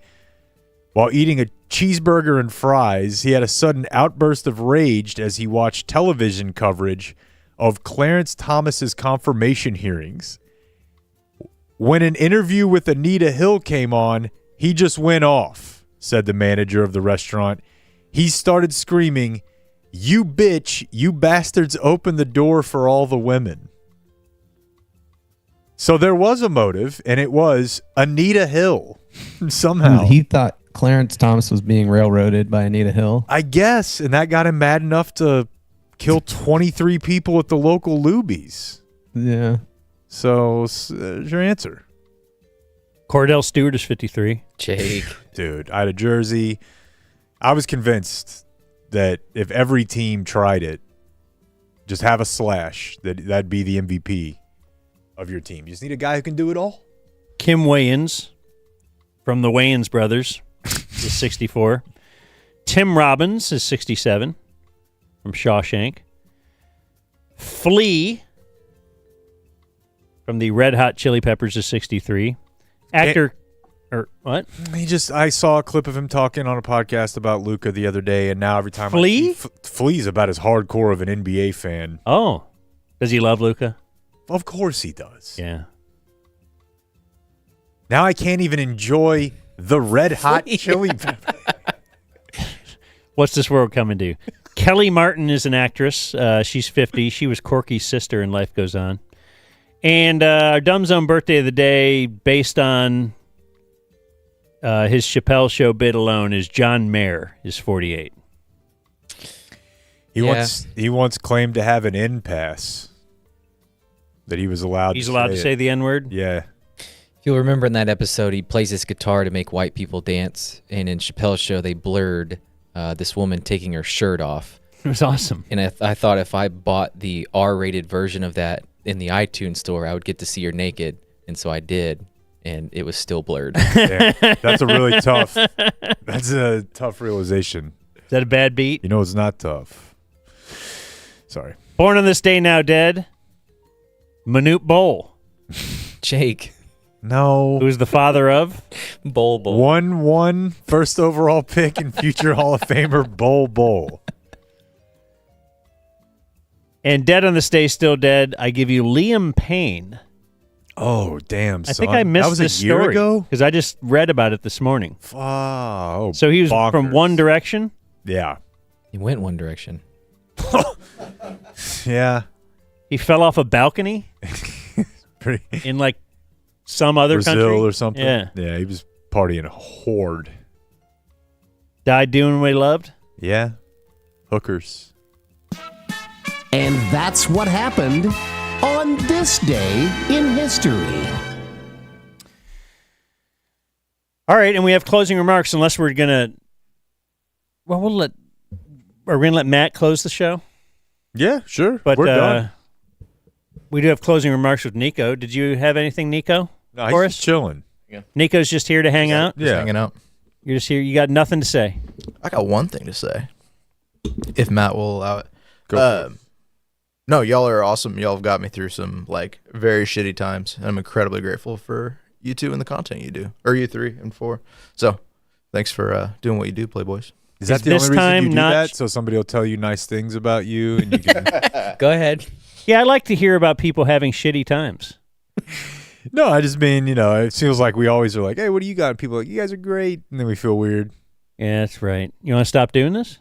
while eating a cheeseburger and fries, he had a sudden outburst of rage as he watched television coverage of Clarence Thomas's confirmation hearings. When an interview with Anita Hill came on, he just went off, said the manager of the restaurant. He started screaming, "You bitch, you bastards open the door for all the women." So there was a motive, and it was Anita Hill somehow. He thought Clarence Thomas was being railroaded by Anita Hill. I guess, and that got him mad enough to kill 23 people at the local Lubies. Yeah. So there's your answer. Cordell Stewart is 53. Jake. Dude, I had a jersey. I was convinced that if every team tried it, just have a slash, that'd be the MVP of your team. You just need a guy who can do it all. Kim Wayans from the Wayans brothers is 64. Tim Robbins is 67 from Shawshank. Flea from the Red Hot Chili Peppers is 63. Actor, or what? I saw a clip of him talking on a podcast about Luka the other day, and now every time Flea? I see Flea's about as hardcore of an NBA fan. Oh, does he love Luka? Of course he does. Yeah. Now I can't even enjoy the Red Hot Chili Peppers. What's this world coming to? Kelly Martin is an actress. She's 50. She was Corky's sister in Life Goes On. And our Dumb Zone birthday of the day, based on his Chappelle Show bit alone, is John Mayer, is 48. He once claimed to have an in pass that he was allowed. He's allowed to say the N-word? Yeah. If you'll remember in that episode, he plays his guitar to make white people dance, and in Chappelle's Show, they blurred this woman taking her shirt off. It was awesome. And I thought if I bought the R-rated version of that in the iTunes store, I would get to see her naked, and so I did. and it was still blurred. Yeah, that's a really tough. That's a tough realization. Is that a bad beat? You know it's not tough. Sorry. Born on this day, now dead. Manute Bol. Jake. No. Who's the father of? Bol. 1-1 first overall pick and future Hall of Famer Bol. And dead on this day, still dead. I give you Liam Payne. Oh, damn, son. I think I missed that was this a year story ago? because I just read about it this morning. Oh, so he was bonkers. from One Direction? Yeah. He went One Direction. Yeah. He fell off a balcony in like some other Brazil country? or something. Yeah. Yeah, he was partying hard. Died doing what he loved? Yeah. Hookers. And that's what happened on this day in history. All right, and we have closing remarks unless we're going to... Well, are we going to let Matt close the show? Yeah, sure. But we're done. We do have closing remarks with Nico. Did you have anything, Nico? No, he's just chilling. Yeah. Nico's just here to hang out? Just hanging out. You're just here. You got nothing to say? I got one thing to say. If Matt will allow it. Go for it. No, y'all are awesome. Y'all have got me through some like very shitty times, and I'm incredibly grateful for you two and the content you do, or you 3 and 4. So, thanks for doing what you do, Playboys. Is that the only reason you do that? So somebody will tell you nice things about you, and you can go ahead. Yeah, I like to hear about people having shitty times. No, I just mean, it feels like we always are like, hey, what do you got? And people are like, you guys are great, and then we feel weird. Yeah, that's right. You want to stop doing this?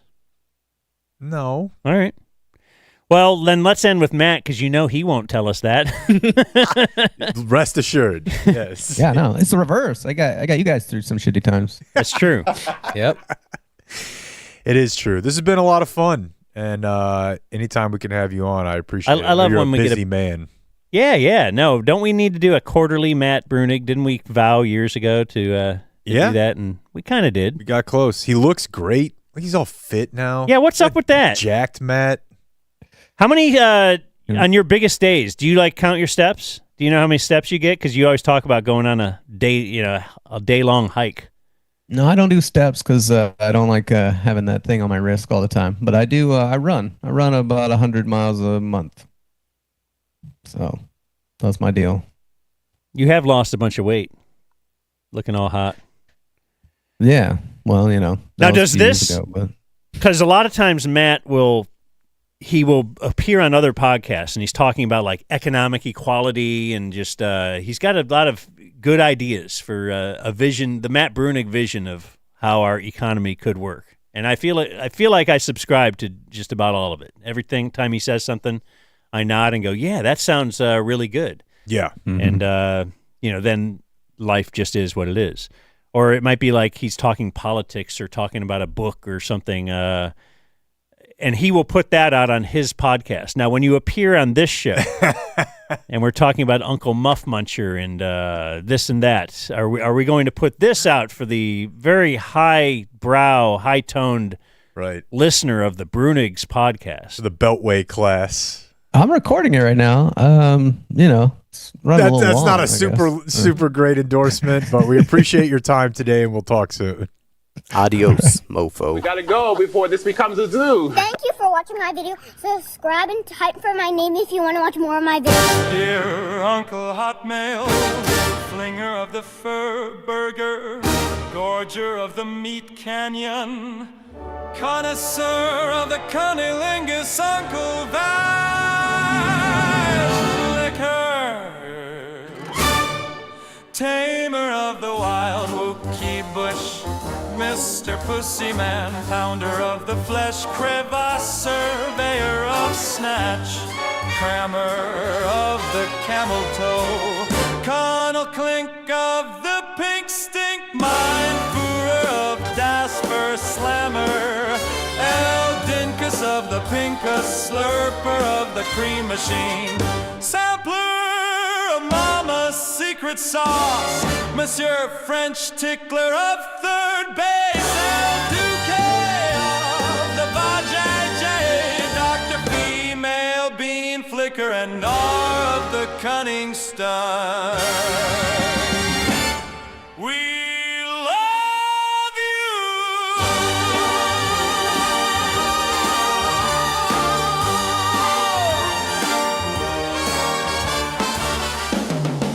No. All right. Well, then let's end with Matt because he won't tell us that. Rest assured. Yes. Yeah, no, it's the reverse. I got you guys through some shitty times. That's true. Yep. It is true. This has been a lot of fun, and anytime we can have you on, I appreciate it. I love You're when a we busy get a man. Yeah. No, don't we need to do a quarterly Matt Bruenig? Didn't we vow years ago to do that? And we kind of did. We got close. He looks great. He's all fit now. Yeah, what's up with that? Jacked Matt. How many on your biggest days? Do you count your steps? Do you know how many steps you get? Because you always talk about going on a day-long hike. No, I don't do steps because I don't like having that thing on my wrist all the time. But I do. I run. I run about 100 miles a month. So that's my deal. You have lost a bunch of weight, looking all hot. Yeah. Well, Now, does this? Because a lot of times Matt will appear on other podcasts and he's talking about economic equality and just he's got a lot of good ideas for a vision, the Matt Bruenig vision of how our economy could work. And I feel like I subscribe to just about all of it. Every time he says something, I nod and go, "Yeah, that sounds really good." Yeah. Mm-hmm. And then life just is what it is. Or it might be like he's talking politics or talking about a book or something. And he will put that out on his podcast. Now, when you appear on this show and we're talking about Uncle Muff Muncher and this and that, are we going to put this out for the very high-brow, high-toned listener of the Bruenig's podcast? The Beltway class. I'm recording it right now. That's not a super great endorsement, but we appreciate your time today, and we'll talk soon. Adios, mofo. We gotta go before this becomes a zoo. Thank you for watching my video. Subscribe and type for my name if you want to watch more of my videos. Dear Uncle Hotmail, flinger of the fur burger, gorger of the meat canyon, connoisseur of the cunnilingus, Uncle Val liquor, tamer of the wild Wookiee bush, Mr. Pussyman, pounder of the flesh, crevasse, surveyor of snatch, crammer of the camel toe, Connell Clink of the pink stink, mindfoorer of Dasper, slammer, Eldinkus of the pinkus, slurper of the cream machine, sampler of Mama's secret sauce, Monsieur French tickler of third base, El Duque of the Vajayjay, Dr. Female Bean Flicker, and R of the Cunning Star. We